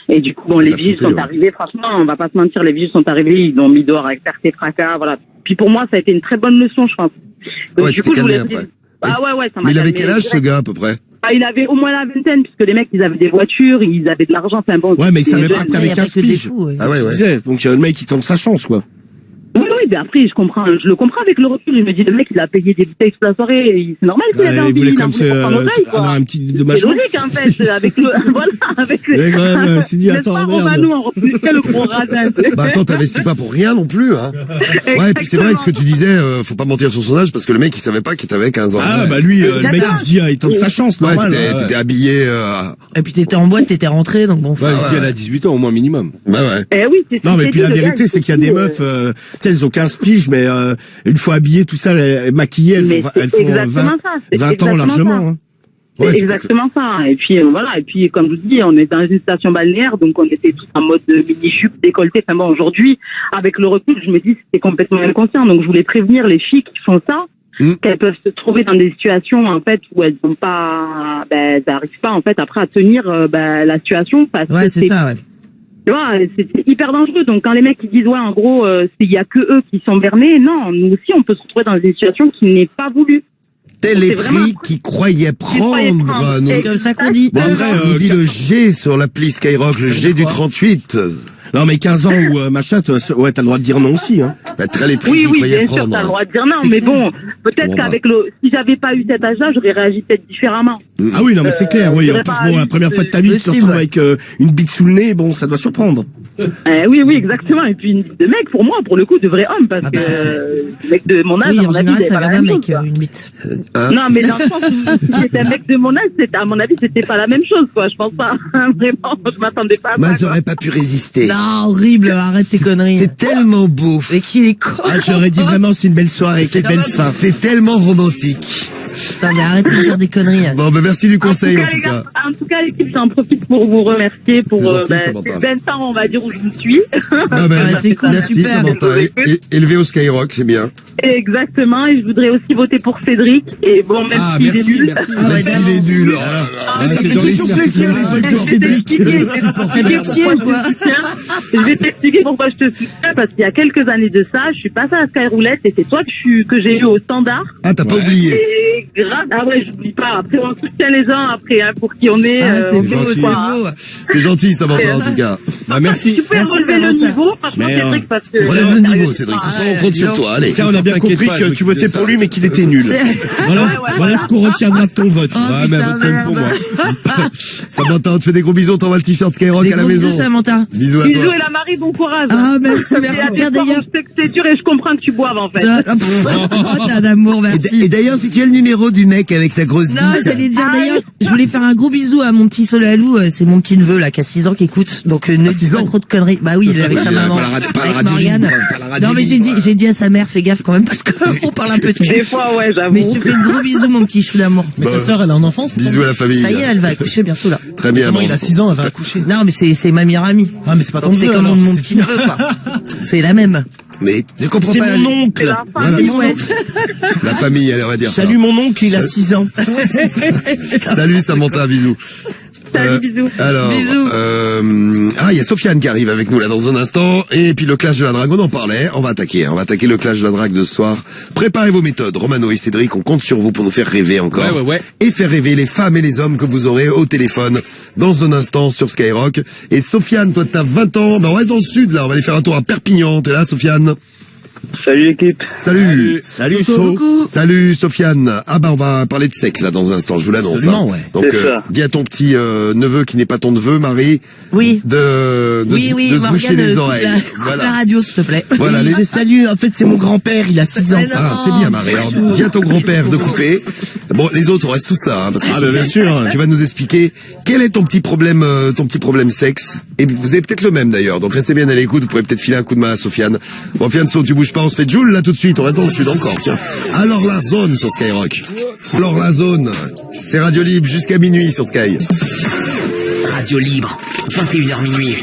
Et du coup les vigiles sont arrivés, franchement on va pas se mentir, les vigiles sont arrivés, ils l'ont mis dehors avec perte et fracas, voilà. Puis pour moi ça a été une très bonne leçon je pense. Donc du coup je voulais dire... ça m'a Mais il avait quel âge ce gars à peu près? Il avait au moins la vingtaine, puisque les mecs ils avaient des voitures, ils avaient de l'argent, c'est un bon. Ouais mais il savait pas que t'avais 15 piges. Ah ouais. Donc le mec il tente sa chance quoi. Oui, après, je le comprends avec le recul. Je me dis, le mec, il a payé des bouteilles toute la soirée, c'est normal qu'il avait envie. Il voulait comme ça avoir un petit dommagement. C'est logique, en fait, avec c'est dit, attends, merde. On repoussait le gros radin. Attends, t'investis pas pour rien non plus, hein. Ouais, et puis c'est vrai, ce que tu disais, faut pas mentir sur son âge, parce que le mec, il savait pas qu'il t'avait 15 ans. Ah, lui, le mec, il se dit, il tente sa chance, normal. T'étais habillé, Et puis t'étais en boîte, t'étais rentré, donc bon. Ouais, elle a 18 ans, au moins minimum. Bah ouais. Eh oui, c'est ça. Non, mais puis la vérité, c'est qu'il y a des meufs, tu sais, elles ont 15 piges, mais une fois habillées, tout ça, maquillées, elles font 20 ans largement. Hein. C'est exactement ça. Et puis voilà. Et puis comme je vous dis, on est dans une station balnéaire, donc on était tous en mode mini-jupe, décolleté. Enfin bon, aujourd'hui, avec le recul, je me dis que c'était complètement inconscient. Donc je voulais prévenir les filles qui font ça, qu'elles peuvent se trouver dans des situations en fait où elles n'ont pas, elles n'arrivent pas en fait après à tenir la situation parce que c'est ça. Ouais. Tu vois, c'est hyper dangereux. Donc quand les mecs qui disent en gros, il y a que eux qui sont bernés, non, nous aussi on peut se retrouver dans une situation qui n'est pas voulue. Tel les prix qui croyaient prendre. C'est comme ça qu'on dit. Bon, vrai, il dit le G sur l'appli Skyrock, le G du 38. Non, mais 15 ans ou machin, t'as le droit de dire non aussi, hein. Très les prix oui, qui croyaient bien prendre. sûr, t'as le droit de dire non, mais bon, peut-être qu'avec si j'avais pas eu cet âge-là, j'aurais réagi peut-être différemment. Ah oui, non, mais c'est clair, oui. En plus, bon, la première fois de ta vie, tu te retrouves avec une bite sous le nez, bon, ça doit surprendre. Oui, exactement. Et puis une bite de mec, pour moi, pour le coup, de vrai homme, parce que le mec de mon âge, oui, à mon avis, ça vient d'un mec, une bite. Non, mais dans le sens où si c'était un mec de mon âge, à mon avis, c'était pas la même chose, quoi. Je pense pas. Vraiment, je m'attendais pas à ça. Moi, j'aurais pas pu résister. Non, horrible, arrête tes conneries. C'est tellement beau. Et qu'il est con. Ah, j'aurais dit vraiment, c'est une belle soirée, c'est belle fin. C'est tellement romantique. Non, mais arrête de dire des conneries. Bon, merci du conseil, en tout cas. En tout cas, l'équipe, j'en profite pour vous remercier pour ces 20 ans, on va dire, où je vous suis. C'est cool, merci, super. Samantha. Élevé au Skyrock, c'est bien. Exactement, et je voudrais aussi voter pour Cédric. Et bon, même s'il est nul. Même s'il est nul. Ça fait toujours plaisir, les trucs de Cédric. Je vais t'expliquer pourquoi je te soutiens, parce qu'il y a quelques années de ça, je suis passée à la Skyroulette et c'est toi que j'ai eu au standard. Ah, t'as pas oublié. Ah ouais, j'oublie pas. Après, on soutient les uns après, pour qui on est. C'est beau, c'est beau. C'est gentil, Samantha, en tout cas. Merci. Tu peux relever le niveau, franchement, Cédric, parce que... Relève le niveau, Cédric. Ce soir, on compte sur toi. Allez. On a bien compris que tu votais pour lui, mais qu'il était nul. Voilà ce qu'on retiendra de ton vote. Ouais, mais vote même pour moi. Samantha, on te fait des gros bisous. On t'envoie le t-shirt Skyrock à la maison. Bisous, Samantha. Bisous à toi. Bisous et la Marie, bon courage. Ah, merci. Tiens, d'ailleurs. Je sais que c'est dur et je comprends que tu boives, en fait. T'as d'amour, merci. Et d'ailleurs, si tu as le numéro du mec avec sa grosse bite. Non, j'allais dire d'ailleurs, je voulais faire un gros bisou à mon petit Solalou, c'est mon petit neveu là qui a 6 ans qui écoute. Donc ne dis pas trop de conneries. Bah oui, il est avec sa maman. Avec Morgane. Non mais j'ai dit à sa mère, fais gaffe quand même parce qu'on parle un peu de cul. Des fois ouais, j'avoue. Mais je te fais de gros bisous mon petit chou d'amour. Mais sa sœur, elle a un enfant. Bisous à la famille. Ça y est, elle va accoucher bientôt là. Très bien. Il a 6 ans, elle va accoucher. Non mais c'est ma meilleure amie. Ah mais c'est pas ton C'est comme mon petit neveu quoi. C'est la même. Mais je comprends pas. C'est mon oncle. La famille, elle aurait dire ça. Salut mon oncle, il a 6 ans. Salut Samantha, bisous. Salut, bisous. Alors, il y a Sofiane qui arrive avec nous là dans un instant. Et puis le clash de la drague, on en parlait. On va attaquer le clash de la drague de ce soir. Préparez vos méthodes. Romano et Cédric, on compte sur vous pour nous faire rêver encore. Ouais. Et faire rêver les femmes et les hommes que vous aurez au téléphone dans un instant sur Skyrock. Et Sofiane, toi t'as 20 ans. Ben on reste dans le sud là. On va aller faire un tour à Perpignan. T'es là, Sofiane? Salut l'équipe. Salut Sofiane. Ah bah on va parler de sexe là dans un instant, je vous l'annonce. Absolument, ouais. Donc dis à ton petit neveu qui n'est pas ton neveu, Marie, Oui. de se boucher les oreilles. La radio s'il te plaît. Voilà, Je salue, en fait c'est mon grand-père, il a 6 ans. Ah, c'est bien Marie. Alors, dis à ton grand-père de couper. Bon, les autres, on reste tous là, hein, parce que bien sûr. tu vas nous expliquer quel est ton petit problème sexe. Et vous avez peut-être le même d'ailleurs. Donc restez bien à l'écoute, vous pourrez peut-être filer un coup de main à Sofiane. Bon, Fianso, tu bouges pas, on se fait Joule là tout de suite, on reste dans le sud encore, tiens. Alors la zone sur Skyrock. Alors la zone, c'est Radio Libre jusqu'à minuit sur Sky. Radio Libre, 21h minuit.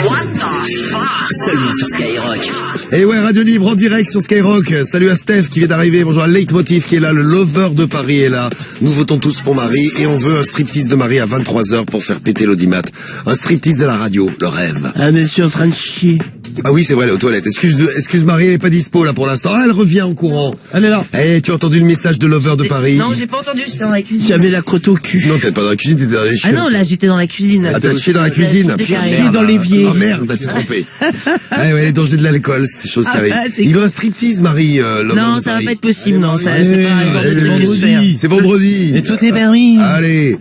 What the fuck? Seulement sur Skyrock. Et ouais, Radio Libre en direct sur Skyrock. Salut à Steph qui vient d'arriver. Bonjour à Leitmotiv qui est là. Le lover de Paris est là. Nous votons tous pour Marie et on veut un striptease de Marie à 23h pour faire péter l'audimat. Un striptease à la radio, le rêve. Ah mais je suis en train de chier. Ah oui, c'est vrai, elle est aux toilettes. Excuse Marie, elle est pas dispo là pour l'instant. Ah, elle revient en courant. Elle est là. Eh, tu as entendu le message de lover de Paris? Non, j'ai pas entendu, j'étais dans la cuisine. J'avais la crotte au cul. Non, t'es pas dans la cuisine, t'étais dans les chiottes. Ah non, là j'étais dans la cuisine. Ah, t'as chié dans la cuisine? J'ai chié dans l'évier. Oh merde, elle s'est trompée. Ah ouais, les dangers de l'alcool, c'est des choses qui arrivent. Il veut un striptease, Marie, non, ça va pas être possible, non, c'est pas un genre de truc que je fais. C'est vendredi. Et tout est permis. Allez,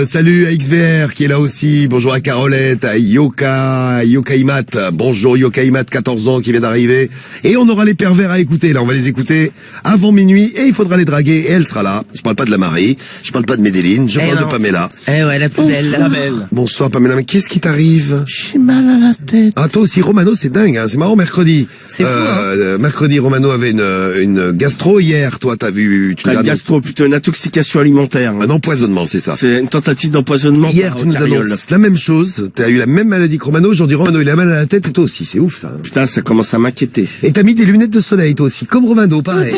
salut à XVR qui est là aussi. Bonjour à Carolette, à Yokaimat. Bonjour Yokaimat, 14 ans qui vient d'arriver. Et on aura les pervers à écouter. Là, on va les écouter avant minuit et il faudra les draguer. Et elle sera là. Je parle pas de la Marie, je parle pas de Médéline, je parle de Pamela. Eh ouais, la plus belle. La belle. Bonsoir Pamela, mais qu'est-ce qui t'arrive? J'ai mal à la tête. Ah, toi aussi, Romano, c'est dingue, hein. C'est marrant, mercredi. C'est fou, hein. Mercredi, Romano avait une gastro. Hier, toi, t'as vu, Une gastro, plutôt une intoxication alimentaire. Un empoisonnement, c'est ça. C'est une tentative d'empoisonnement. Hier, tu nous annonces la même chose. T'as eu la même maladie que Romano. Aujourd'hui, Romano, il a mal à la tête et toi aussi, c'est ouf ça. Putain, ça commence à m'inquiéter. Et t'as mis des lunettes de soleil toi aussi, comme Romano, pareil.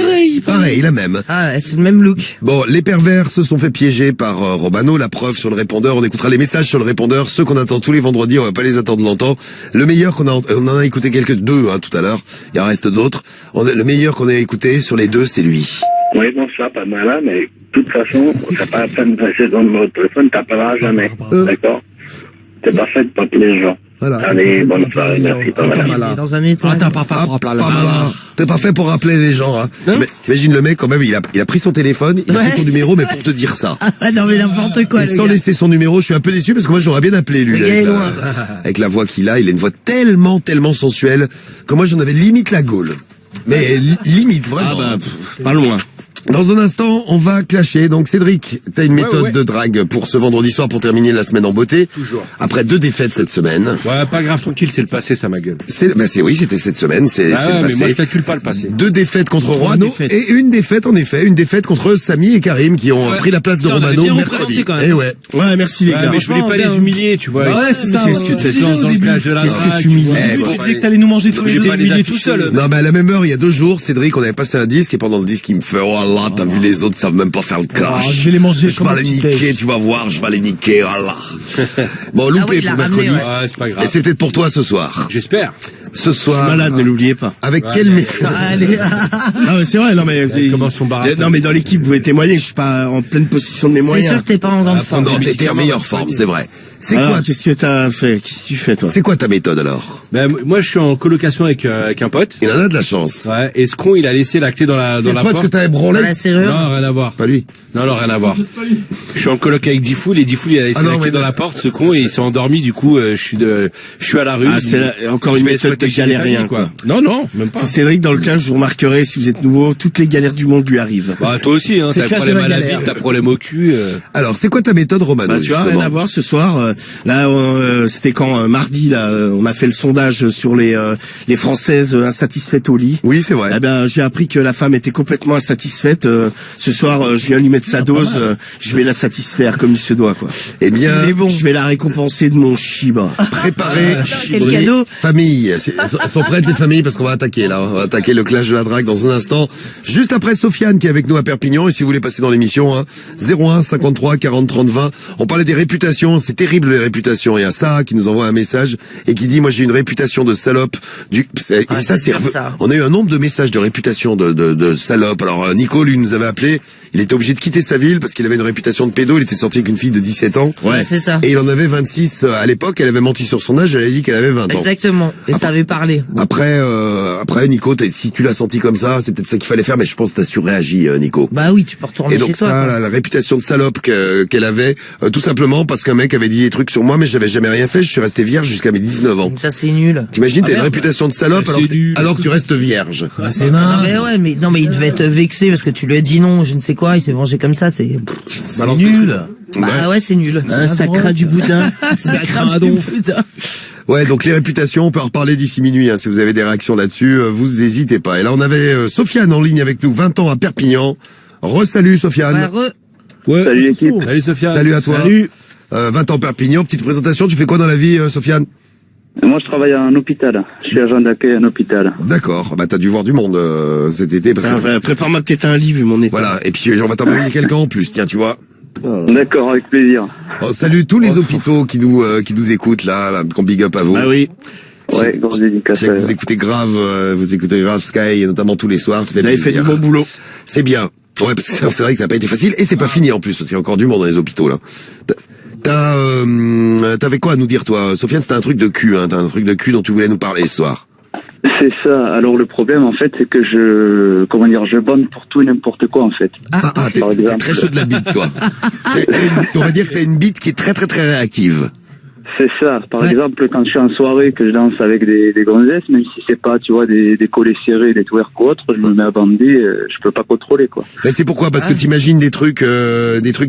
Pareil, la même. Ah, c'est le même look. Bon, les pervers se sont fait piéger par Romano, la preuve sur le répondeur. On écoutera les messages sur le répondeur, ceux qu'on attend tous les vendredis, on va pas les attendre longtemps. Le meilleur on en a écouté deux tout à l'heure, il en reste d'autres. Le meilleur qu'on a écouté sur les deux, c'est lui. Oui, bon, ça, pas mal, hein, mais de toute façon, t'as pas la peine de passer ton numéro de téléphone, t'appelleras jamais. D'accord? T'es pas fait de pas appeler les gens. Voilà. Allez, bonne soirée, merci, pas mal. Dans un état. T'es pas fait pour appeler les gens. T'es pas fait pour rappeler les gens, hein. T'imagines le mec, quand même, il a pris son téléphone, il a pris ton numéro, mais pour te dire ça. Ah, non, mais n'importe quoi, et sans laisser son numéro, je suis un peu déçu parce que moi, j'aurais bien appelé lui. Avec la voix qu'il a, il a une voix tellement sensuelle que moi, j'en avais limite la gaule. Mais limite, vraiment. Ah bah, pas loin. Dans un instant, on va clasher. Donc Cédric, t'as une méthode de drague pour ce vendredi soir pour terminer la semaine en beauté. Toujours. Après 2 défaites cette semaine. Ouais, pas grave, tranquille, c'est le passé, ça ma gueule. Oui, c'était cette semaine, c'est le passé. Mais moi je calcule pas le passé. 2 défaites contre Romano et une défaite en effet, une défaite contre Samy et Karim qui ont pris la place de Romano mercredi. Et ouais, merci les gars. Mais je voulais pas les humilier, tu vois. Ouais, c'est ça. Qu'est-ce que t'as dit dans le plage de la Qu'est-ce que tu humilies? Tu disais que t'allais nous manger tous les deux, humilier tout seul. Non, mais à la même heure, il y a 2 jours, Cédric, on avait passé un disque et pendant le disque, il me fait, oh là, t'as vu les autres savent même pas faire le cash. Je vais les manger. Je vais les niquer, tu vas voir, je vais les niquer, voilà. Bon, loupé pour mercredi. Ouais, c'est pas grave. Et c'est peut-être pour toi ce soir. J'espère. Ce soir. Je suis malade, ne l'oubliez pas. Avec quel message? Non, mais c'est vrai, non, mais dans l'équipe, vous pouvez témoigner, je suis pas en pleine possession de mes moyens. C'est sûr que t'es pas en grande forme. Non, t'étais en meilleure forme, c'est vrai. C'est quoi? Qu'est-ce que t'as fait? Qu'est-ce que tu fais, toi? C'est quoi ta méthode, alors? Ben, moi, je suis en colocation avec un pote. Il en a de la chance. Ouais. Et ce con, il a laissé la clé dans la porte. C'est le pote que t'as ébranlé? La serrure? Non, rien à voir. Pas lui. Non, rien à voir. Je suis en coloc avec Difool et Difool, il a laissé la clé dans la porte, ce con, et il s'est endormi, du coup, je suis à la rue. Ah, c'est encore une méthode de galérien, quoi. Non, même pas. Cédric, dans le clash, vous remarquerez, si vous êtes nouveau, toutes les galères du monde lui arrivent. Bah, toi aussi, hein, t'as un problème à la vie, t'as problème au cul. Alors, c'est quoi ta méthode, Romano? Bah, tu vois, rien à voir ce soir. Là, c'était quand mardi, là, on a fait le sondage sur les Françaises insatisfaites au lit. Oui, c'est vrai. Eh ben, j'ai appris que la femme était complètement insatisfaite. Ce soir, je viens lui mettre sa dose. Je vais la satisfaire comme il se doit, quoi. Eh bien, je vais la récompenser de mon Shiba. Préparez, quel cadeau. Famille. Elles sont prêtes les familles parce qu'on va attaquer là. On va attaquer le clash de la drague dans un instant. Juste après Sofiane qui est avec nous à Perpignan. Et si vous voulez passer dans l'émission, 01 53 40 30 20. On parlait des réputations. C'est terrible les réputations. Il y a ça qui nous envoie un message et qui dit moi j'ai une réputation de salope. Ça c'est on a eu un nombre de messages de réputation de salope. Alors Nico lui nous avait appelé. Il était obligé de quitter sa ville parce qu'il avait une réputation de pédo. Il était sorti avec une fille de 17 ans. Ouais, c'est ça. Et il en avait 26 à l'époque. Elle avait menti sur son âge. Elle avait dit qu'elle avait 20 ans. Exactement. Et ça avait parlé. Après, Nico, si tu l'as senti comme ça, c'est peut-être ça qu'il fallait faire. Mais je pense que t'as surréagi, Nico. Bah oui, tu peux retourner chez toi. Et donc la réputation de salope qu'elle avait, tout simplement parce qu'un mec avait dit des trucs sur moi, mais j'avais jamais rien fait. Je suis resté vierge jusqu'à mes 19 ans. Ça c'est nul. T'imagines, t'as une réputation de salope alors que tu restes vierge. C'est marrant. Non mais il devait être vexé parce que tu lui as dit non, je ne sais quoi. Il s'est vengé comme ça. C'est nul. Bah ouais, c'est nul. Ça craint du boudin. Ça craint du boudin. Ouais, donc les réputations, on peut en reparler d'ici minuit. Si vous avez des réactions là-dessus, vous hésitez pas. Et là, on avait Sofiane en ligne avec nous, 20 ans à Perpignan. Re-salut Sofiane. Ouais. Salut l'équipe. Salut Sofiane. Salut à toi. Salut. 20 ans Perpignan, petite présentation. Tu fais quoi dans la vie, Sofiane? Moi, je travaille à un hôpital. Je suis agent d'accueil à un hôpital. D'accord. Bah, t'as dû voir du monde cet été. Parce que... Prépare-moi peut-être un lit vu mon état. Voilà. Et puis, on va t'envoyer quelqu'un en plus. Tiens, tu vois. D'accord, avec plaisir. Salut tous les hôpitaux qui nous écoutent là, qu'on big up à vous. Ah oui. Ouais, grosse dédicace. Vous écoutez grave Sky, et notamment tous les sours. Vous avez fait du bon boulot. C'est bien. Ouais, parce que c'est vrai que ça n'a pas été facile et c'est pas fini en plus parce qu'il y a encore du monde dans les hôpitaux là. T'avais quoi à nous dire toi, Sofiane? C'était un truc de cul, hein. T'as un truc de cul dont tu voulais nous parler ce soir. C'est ça. Alors le problème en fait, c'est que je bande pour tout et n'importe quoi en fait. T'es très chaud de la bite toi. On va dire que t'as une bite qui est très très très réactive. C'est ça. Par exemple, quand je suis en soirée, que je danse avec des gonzesses, même si c'est pas, tu vois, des collets serrés, des twerk ou autres, je me mets à bander, je peux pas contrôler, quoi. Mais c'est pourquoi? Parce que t'imagines des trucs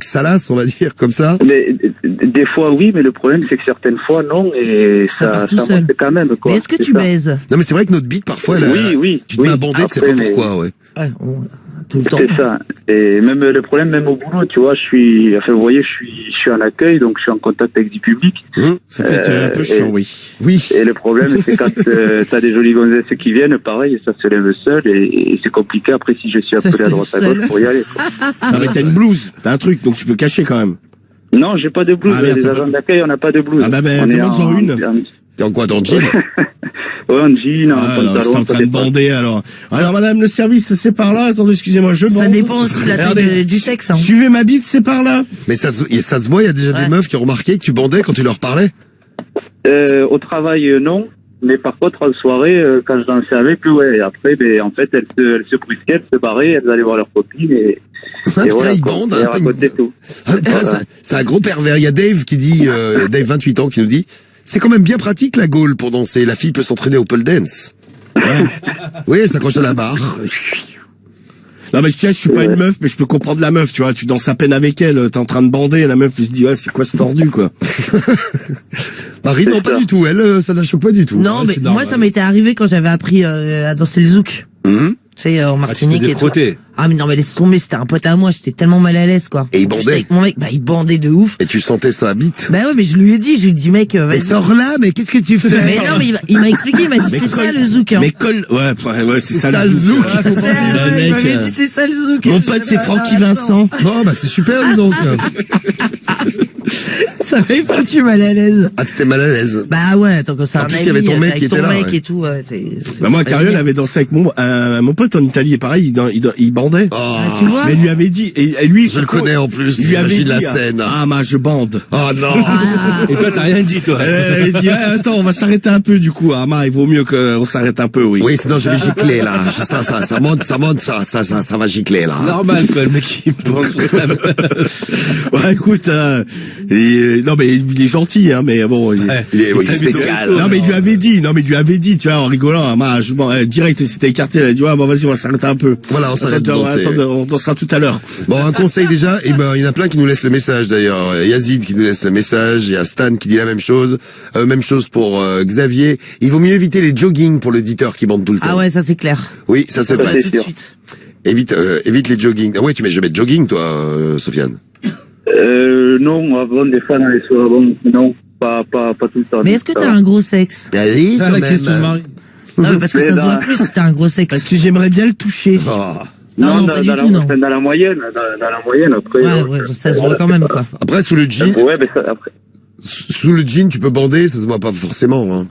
salaces, on va dire, comme ça? Mais, des fois, oui, mais le problème, c'est que certaines fois, non, et ça monte quand même, quoi. Mais est-ce que tu baises? Non, mais c'est vrai que notre bite, parfois, oui, tu te mets à bander, tu sais pas pourquoi, ouais. tout le temps. C'est ça. Et même le problème, même au boulot, tu vois, vous voyez, je suis en accueil, donc je suis en contact avec du public. Ça peut être un peu chiant, oui. Et le problème, c'est quand t'as des jolies gonzesses qui viennent, pareil, ça se lève seul, et c'est compliqué après si je suis appelé à droite à gauche pour y aller. Non, mais t'as une blouse, t'as un truc, donc tu peux cacher quand même. Non, j'ai pas de blouse. Les agents d'accueil, on n'a pas de blouse. Ah bah, demande-en une. T'es en quoi, dans le jean? Ouais, en jean, en pantalon. C'est en train de bander, alors. Alors, madame, le service, c'est par là. Attendez, excusez-moi, je bande. Ça dépend aussi de la taille du sexe, hein. Suivez ma bite, c'est par là. Mais ça se voit, il y a déjà des meufs qui ont remarqué que tu bandais quand tu leur parlais? Au travail, non. Mais par contre, en soirée, quand je dansais avec eux, ouais. Et après, en fait, elles se brusquaient, elles se barraient, elles allaient voir leurs copines et voilà, ils bandent. Elles racontaient tout. C'est un gros pervers. Il y a Dave qui dit, Dave 28 ans, qui nous dit, c'est quand même bien pratique la gaule pour danser. La fille peut s'entraîner au pole dance. Ouais. Oui, elle s'accroche à la barre. Non mais je suis pas une meuf, mais je peux comprendre la meuf, tu vois, tu danses à peine avec elle, t'es en train de bander, la meuf elle se dit c'est quoi ce tordu quoi. Marie non pas du tout, elle ça la choque pas du tout. Non mais moi ça m'était arrivé quand j'avais appris à danser le zouk. Tu sais, en Martinique et tout. Ah mais non mais laisse tomber, c'était un pote à moi, j'étais tellement mal à l'aise quoi. Et il bandait. Avec mon mec, il bandait de ouf. Et tu sentais sa bite. Bah ouais, mais je lui ai dit mec, vas-y. Mais sors là, mais qu'est-ce que tu fais? Mais non, mais il m'a expliqué, il m'a dit c'est ça le zouk. Hein. Mais ouais, c'est ça le zouk. Il m'avait dit c'est ça le zouk. Mon pote c'est Francky Vincent. Bon bah c'est super donc. Ça m'avait foutu mal à l'aise. Ah t'étais mal à l'aise. Bah ouais, tant que ça. En plus il y avait ton mec qui était là. Et tout. Bah moi Cariol avait dansé avec mon pote en Italie et pareil, il bandait. Tu vois. Mais il lui avait dit et lui je le connais en plus. Il lui avait dit la scène. Je bande. Oh non. Et toi t'as rien dit toi. Elle avait dit attends on va s'arrêter un peu du coup. Il vaut mieux qu'on s'arrête un peu oui. Oui sinon je vais gicler là. Ça monte ça va gicler là. Normal quoi le mec il pense sur la meuf. Ouais écoute non mais il est gentil hein mais bon il est spécial. Non mais il lui avait dit tu vois en rigolant direct il s'était écarté, il a dit bon vas-y on va s'arrêter un peu. Voilà on s'arrête de danser. On dansera tout à l'heure. Bon un conseil déjà il y en a plein qui nous laissent le message d'ailleurs. Yazid qui nous laisse le message, il y a Stan qui dit la même chose. Même chose pour Xavier. Il vaut mieux éviter les jogging pour l'auditeur qui bande tout le temps. Ah ouais ça c'est clair. Oui ça c'est vrai. Tout de suite. Évite les jogging. Ah ouais tu mets jamais de jogging toi Sofiane. Non, avant des fois dans les soirées, non, pas tout le temps. Mais est-ce que t'as un gros sexe? Oui, quand même. La question de Marie. Non, mais parce que ça se voit plus si t'as un gros sexe. Parce que j'aimerais bien le toucher. Non, pas du tout, non. Dans la moyenne, après. Ouais, ça se voit quand même, quoi. Après, sous le jean. Ouais, mais ça, après. Sous le jean, tu peux bander, ça se voit pas forcément, hein.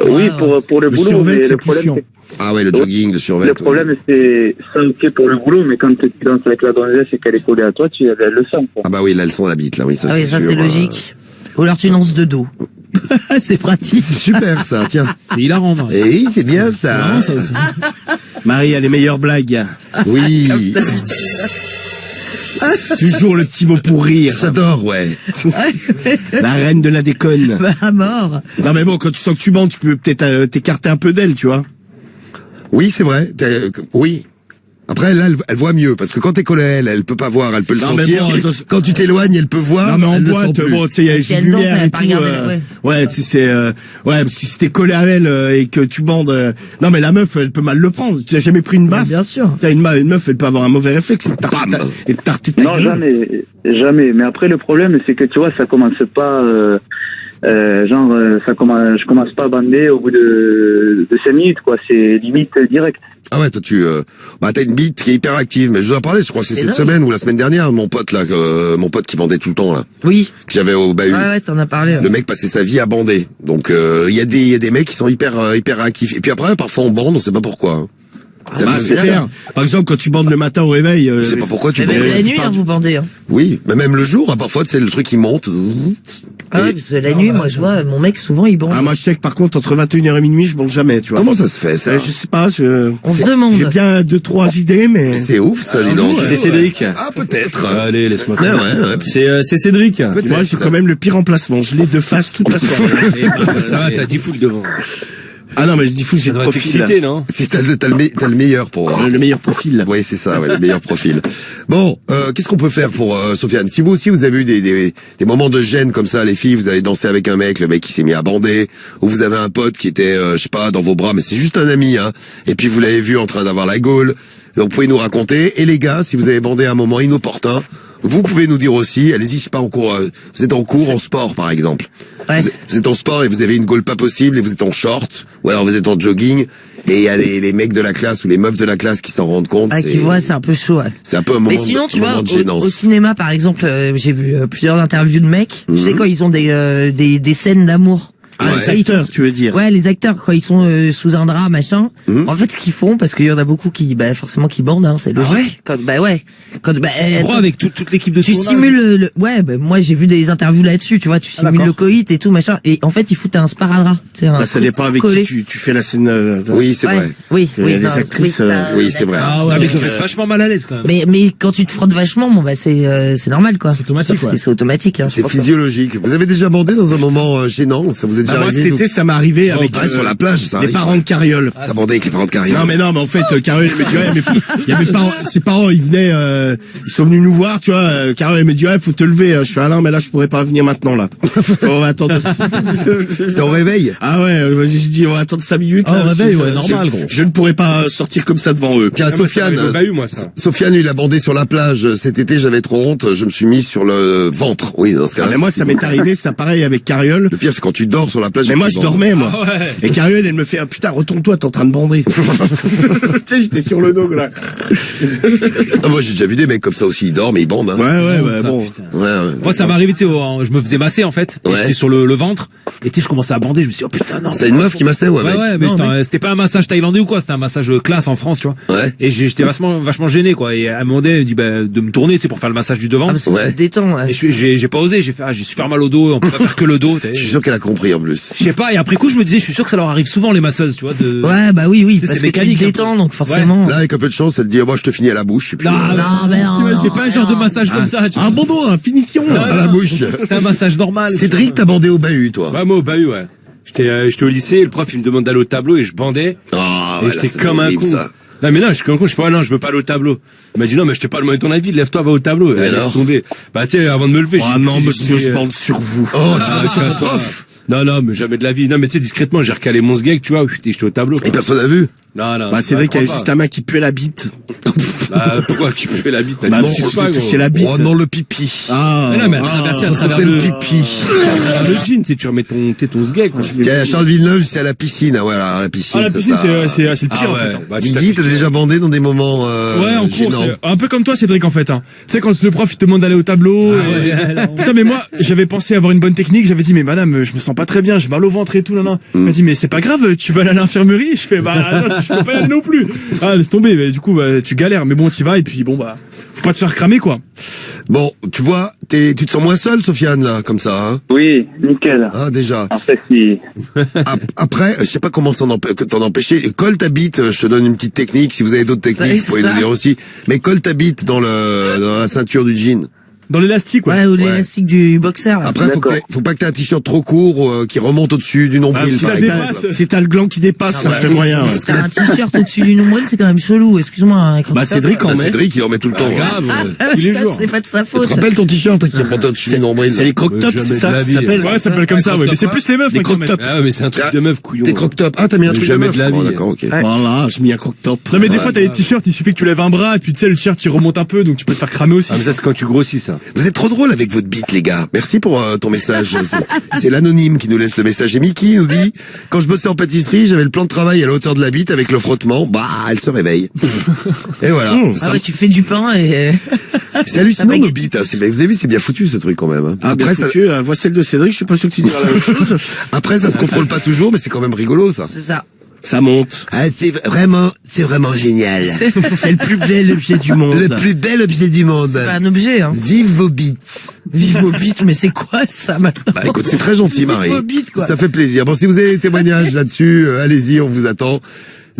Oui, pour le boulot, survêt, mais c'est le plus problème, chiant. Ah ouais, le jogging, le survêt. Le problème, c'est ça, ok, pour le boulot, mais quand tu danses avec la gonzesse et qu'elle est collée à toi, elle le sent, quoi. Ah bah oui, là, elles sont la bite, là, oui, ça, oui, ça, c'est logique. Ou alors tu danses de dos. C'est pratique. C'est super, ça, tiens. C'est hilarant, Marie. Et oui, c'est bien, ça. Ça aussi. Marie a les meilleures blagues. Oui. Toujours le petit mot pour rire. J'adore, ouais. La reine de la déconne. Bah, mort. Non mais bon, quand tu sens que tu bandes, tu peux peut-être t'écarter un peu d'elle, tu vois. Oui, c'est vrai. Oui. Après, là, elle voit mieux, parce que quand t'es collé à elle peut pas voir, elle peut le sentir. Bon, quand tu t'éloignes, elle peut voir. Non, mais en boîte, bon, tu sais, il y a si une lumière et tout. Ouais, tu sais, c'est, ouais, parce que si t'es collé à elle, et que tu bandes, non, mais la meuf, elle peut mal le prendre. Tu as jamais pris une baffe? Bien sûr. Tu as une meuf, elle peut avoir un mauvais réflexe et tarter ta gueule. Non, jamais. Mais après, le problème, c'est que tu vois, ça commence pas, je commence pas à bander au bout de 5 minutes, quoi. C'est limite direct. Ah ouais, toi t'as une bite qui est hyper active, mais je dois en parler, je crois que c'est cette semaine ou la semaine dernière, mon pote qui bandait tout le temps, là. Oui. Que j'avais au bahut. Ouais, t'en as parlé. Ouais. Le mec passait sa vie à bander. Donc, il y a des mecs qui sont hyper actifs. Et puis après, parfois on bande, on sait pas pourquoi. C'est clair. Par exemple, quand tu bandes le matin au réveil, je sais pas pourquoi tu bandes. La nuit, vous bandez, hein. Oui, mais même le jour, parfois, c'est le truc qui monte. Ah ouais, parce que la nuit, moi, je vois, mon mec, souvent, il bande. Ah, moi, je sais que par contre, entre 21h et minuit, je bande jamais, tu vois. Comment ça se fait, ça? Je sais pas, on se demande. J'ai bien 2-3 idées, mais. C'est ouf, ça, dis donc. C'est Cédric. Ah, peut-être. Allez, laisse-moi. Ouais. C'est Cédric. Moi, j'ai quand même le pire emplacement. Je l'ai de face toute la soirée. Ça va, t'as 10 foules devant. Ah non, mais je dis fou, j'ai le profil. Non si t'as le meilleur pour... le meilleur profil. Oui, c'est ça, ouais, le meilleur profil. Bon, qu'est-ce qu'on peut faire pour Sofiane? Si vous aussi, vous avez eu des moments de gêne comme ça, les filles, vous avez dansé avec un mec, le mec qui s'est mis à bander, ou vous avez un pote qui était, je sais pas, dans vos bras, mais c'est juste un ami, hein, et puis vous l'avez vu en train d'avoir la gaule, donc vous pouvez nous raconter. Et les gars, si vous avez bandé à un moment inopportun, vous pouvez nous dire aussi, allez-y, je sais pas, en cours, vous êtes en cours en sport, par exemple. Ouais. Vous êtes en sport et vous avez une gaule pas possible et vous êtes en short, ou alors vous êtes en jogging, et il y a les mecs de la classe ou les meufs de la classe qui s'en rendent compte. Ah, qui voient, c'est un peu chaud, ouais. C'est un peu un moment, mais sinon, tu vois, de gênance. au cinéma, par exemple, j'ai vu plusieurs interviews de mecs. Tu sais, quand ils ont des scènes d'amour. Ah, les acteurs, tu veux dire? Ouais, les acteurs, quand ils sont sous un drap, machin. En fait, ce qu'ils font, parce qu'il y en a beaucoup qui, forcément, qui bandent, hein, c'est logique. Pourquoi avec toute l'équipe de tu tournage? simules moi, j'ai vu des interviews là-dessus, tu vois, tu simules le coït et tout, machin. Et en fait, ils foutent un sparadrap. Ça dépend avec qui tu fais la scène. Oui, c'est vrai. Oui, les actrices. Oui, c'est vrai. Ah ouais, mais tu dois être vachement mal à l'aise quand même. Mais quand tu te frottes vachement, c'est normal, quoi. C'est automatique, ouais. C'est automatique, hein. C'est physiologique. Vous avez déjà bandé dans un moment gênant? Ça vous est déjà moi, arrivé? cet été, ça m'est arrivé avec sur la plage, ça les arrive. parents de Carriole. T'as bandé avec les parents de Carriole? Non, mais en fait, Carriole, il me dit, ouais, il y a mes parents, ses parents, ils venaient, ils sont venus nous voir, tu vois, Carriole, il me dit, ouais, faut te lever. Je fais, ah non, mais là, je pourrais pas venir maintenant, là. On va attendre. C'était au réveil? Ah ouais, j'ai dit, on va attendre 5 minutes. Ah, au réveil, ouais, normal, gros. Je ne pourrais pas sortir comme ça devant eux. Tiens, Sofiane, Sofiane, il a bandé sur la plage. Cet été, j'avais trop honte. Je me suis mis sur le ventre. Oui, dans ce cas-là. Mais moi, ça m'est arrivé, ça pareil avec Carriole. Le pire, c'est quand tu dors sur la plage. Mais moi, je dormais, moi. Ah ouais. Et Carriole, elle me fait, ah putain, retourne-toi, t'es en train de bander. Tu sais, j'étais sur le dos, là. Moi, j'ai déjà vu des mecs comme ça aussi, ils dorment et ils bandent, hein. Ouais, bon. Moi, ça m'est arrivé, tu sais, je me faisais masser, en fait. Ouais. J'étais sur le ventre. Et tu sais, je commençais à bander, je me suis dit, oh putain, non. C'est une meuf qui massait, ouais, mais c'était pas un massage thaïlandais ou quoi, c'était un massage classe en France, tu vois. Ouais. Et j'étais vachement gêné, quoi. Et à un moment donné, elle me dit, de me tourner, tu sais, pour faire le massage du devant. Ah, ouais. Détend, ouais. Et j'ai pas osé, j'ai fait, j'ai super mal au dos, on peut pas faire que le dos, je suis sûr qu'elle a compris, en plus. Je sais pas, et après coup, je me disais, je suis sûr que ça leur arrive souvent, les masseuses, tu vois, Ouais, bah oui, parce que tu te détends, donc forcément. Là, avec un peu de chance, elle te dit, moi, je te finis à la bouche, et puis. Non, mais non. C'est pas un genre de massage comme ça, tu vois. Un bon, finition. À la bouche. C'est un massage normal. Cédric, t'as bandé au bahut, toi? Ouais, moi, au bahut, ouais. J'étais au lycée, le prof, il me demande d'aller au tableau et je bandais. Et j'étais comme un con. Non, mais non, je suis comme un con, je fais, non, je veux pas aller au tableau. Il m'a dit, non, mais je t'ai pas demandé ton avis, lève-toi, va au tableau. Laisse tomber. Bah, tu sais, avant de me lever, non, monsieur, je bande sur vous. Oh, tu vas sur ton prof? Non, mais jamais de la vie. Non, mais tu sais, discrètement, j'ai recalé mon sgeg, tu vois, j'étais au tableau. Et personne n'a vu? Non. Bah, c'est vrai qu'il y avait juste ta main qui puait la bite. Bah, pourquoi qui puait la bite? Bah, non, tu touché la bite. Oh, non, le pipi. Ah. Mais non, mais à travers le pipi. Le jean, tu remets ton sgeg, quoi. Tiens, Charles Villeneuve, c'est à la piscine. Ah ouais, la piscine. Ah, la piscine, c'est le pire, en fait. Bah, Guigui, t'as déjà bandé dans des moments, ouais, en cours, un peu comme toi, Cédric, en fait, hein. Tu sais, quand le prof, il te demande d'aller au tableau. Putain, mais moi, j'avais pensé avoir une bonne technique, j'avais dit, mais madame, je me sens pas très bien, j'ai mal au ventre et tout, nan. Elle m'a dit, mais c'est pas grave, tu vas aller à l'infirmerie. Je fais, bah, non, je peux pas y aller non plus. Ah, laisse tomber, mais du coup, tu galères, mais bon, t'y vas, et puis bon, bah, faut pas te faire cramer, quoi. Bon, tu vois, tu te sens moins seul, Sofiane, là, comme ça, hein? Oui, nickel. Ah, déjà. En fait, si. Après, je sais pas comment t'en empêcher. Colle ta bite, je te donne une petite technique. Si vous avez d'autres techniques, vous pouvez nous dire aussi. Mais colle ta bite dans la ceinture du jean. Dans l'élastique, ouais. Ouais, ou l'élastique du boxer, là. Après, faut pas que t'aies un t-shirt trop court, qui remonte au-dessus du nombril. Si t'as le gland qui dépasse, ça fait moyen. Si t'as un t-shirt au-dessus du nombril, c'est quand même chelou. Excuse-moi. Bah, Cédric, quand même. Cédric, il en met tout le temps. Ça, c'est pas de sa faute. Tu te rappelles ton t-shirt qui remonte au-dessus du nombril? C'est les croc-tops, ça s'appelle. Ouais, ça s'appelle comme ça, ouais. Mais c'est plus les meufs, les croc-tops. Ah, mais c'est un truc de meuf, couillon. T'es croc-top. Ah, t'as mis un truc de meuf. D'accord, ok. Voilà, j'ai mis un croc-top. Non, mais des fois, t'as les t-shirts, il suffit que tu lèves un bras, et puis tu sais, le t-shirt, il remonte un peu, donc tu peux te faire cramer aussi. Ah, mais ça, c'est quand tu grossis, ça. Vous êtes trop drôle avec votre bite, les gars. Merci pour ton message. C'est l'anonyme qui nous laisse le message. Et Mickey nous dit, quand je bossais en pâtisserie, j'avais le plan de travail à la hauteur de la bite avec le frottement. Bah, elle se réveille. Et voilà. Ah ouais, tu fais du pain et... C'est hallucinant nos bites. Hein. Vous avez vu, c'est bien foutu ce truc quand même. Hein. Ah, après, bien foutu. Vois celle de Cédric, je suis pas sûr que tu diras la même chose. Après, ça se contrôle pas toujours, mais c'est quand même rigolo, ça. C'est ça. Ça monte. Ah, c'est vraiment génial. C'est le plus bel objet du monde. Le plus bel objet du monde. C'est pas un objet, hein. Vive vos bites. Vive vos bites, mais c'est quoi ça, maintenant? Bah, écoute, c'est très gentil, Marie. Vive vos bites, quoi. Ça fait plaisir. Bon, si vous avez des témoignages là-dessus, allez-y, on vous attend.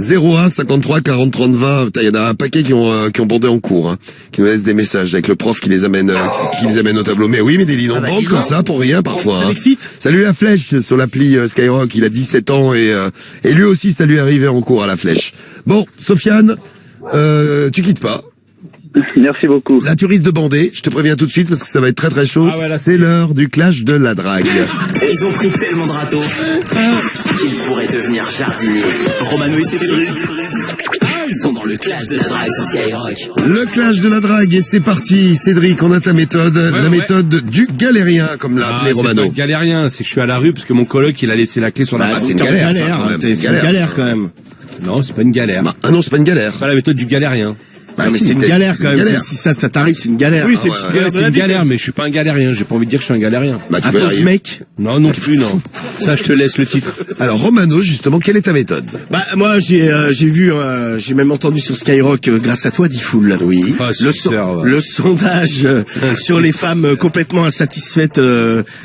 01 53 40 30 20. Il y en a un paquet qui ont bondé en cours, hein, qui nous laissent des messages avec le prof qui les amène au tableau. Mais oui, mais des lignes bande comme ça pour rien parfois. Hein. Salut la flèche sur l'appli Skyrock. Il a 17 ans et lui aussi ça lui est arrivé en cours à la flèche. Bon, Sofiane, tu quittes pas. Merci beaucoup. Là, tu risques de bander. Je te préviens tout de suite parce que ça va être très très chaud. C'est l'heure du clash de la drague. Ils ont pris tellement de râteaux qu'ils pourraient devenir jardiniers. Romano et Cédric sont dans le clash de la drague sur Skyrock. Le clash de la drague et c'est parti. Cédric, on a ta méthode, méthode du galérien comme l'a appelé Romano. C'est pas galérien, c'est que je suis à la rue parce que mon coloc il a laissé la clé sur la porte. C'est une galère, c'est une galère quand même. Non, c'est pas une galère. Non, c'est pas une galère. C'est pas la méthode du galérien. Ah, mais c'est une galère quand même. Si ça t'arrive, c'est une galère. Oui, c'est une galère, mais je suis pas un galérien. J'ai pas envie de dire que je suis un galérien. Athos, mec. Non plus, non. Ça, je te laisse le titre. Alors, Romano, justement, quelle est ta méthode? Moi, j'ai vu, j'ai même entendu sur Skyrock, grâce à toi, Diffoul. Oui. Le sondage sur les femmes complètement insatisfaites,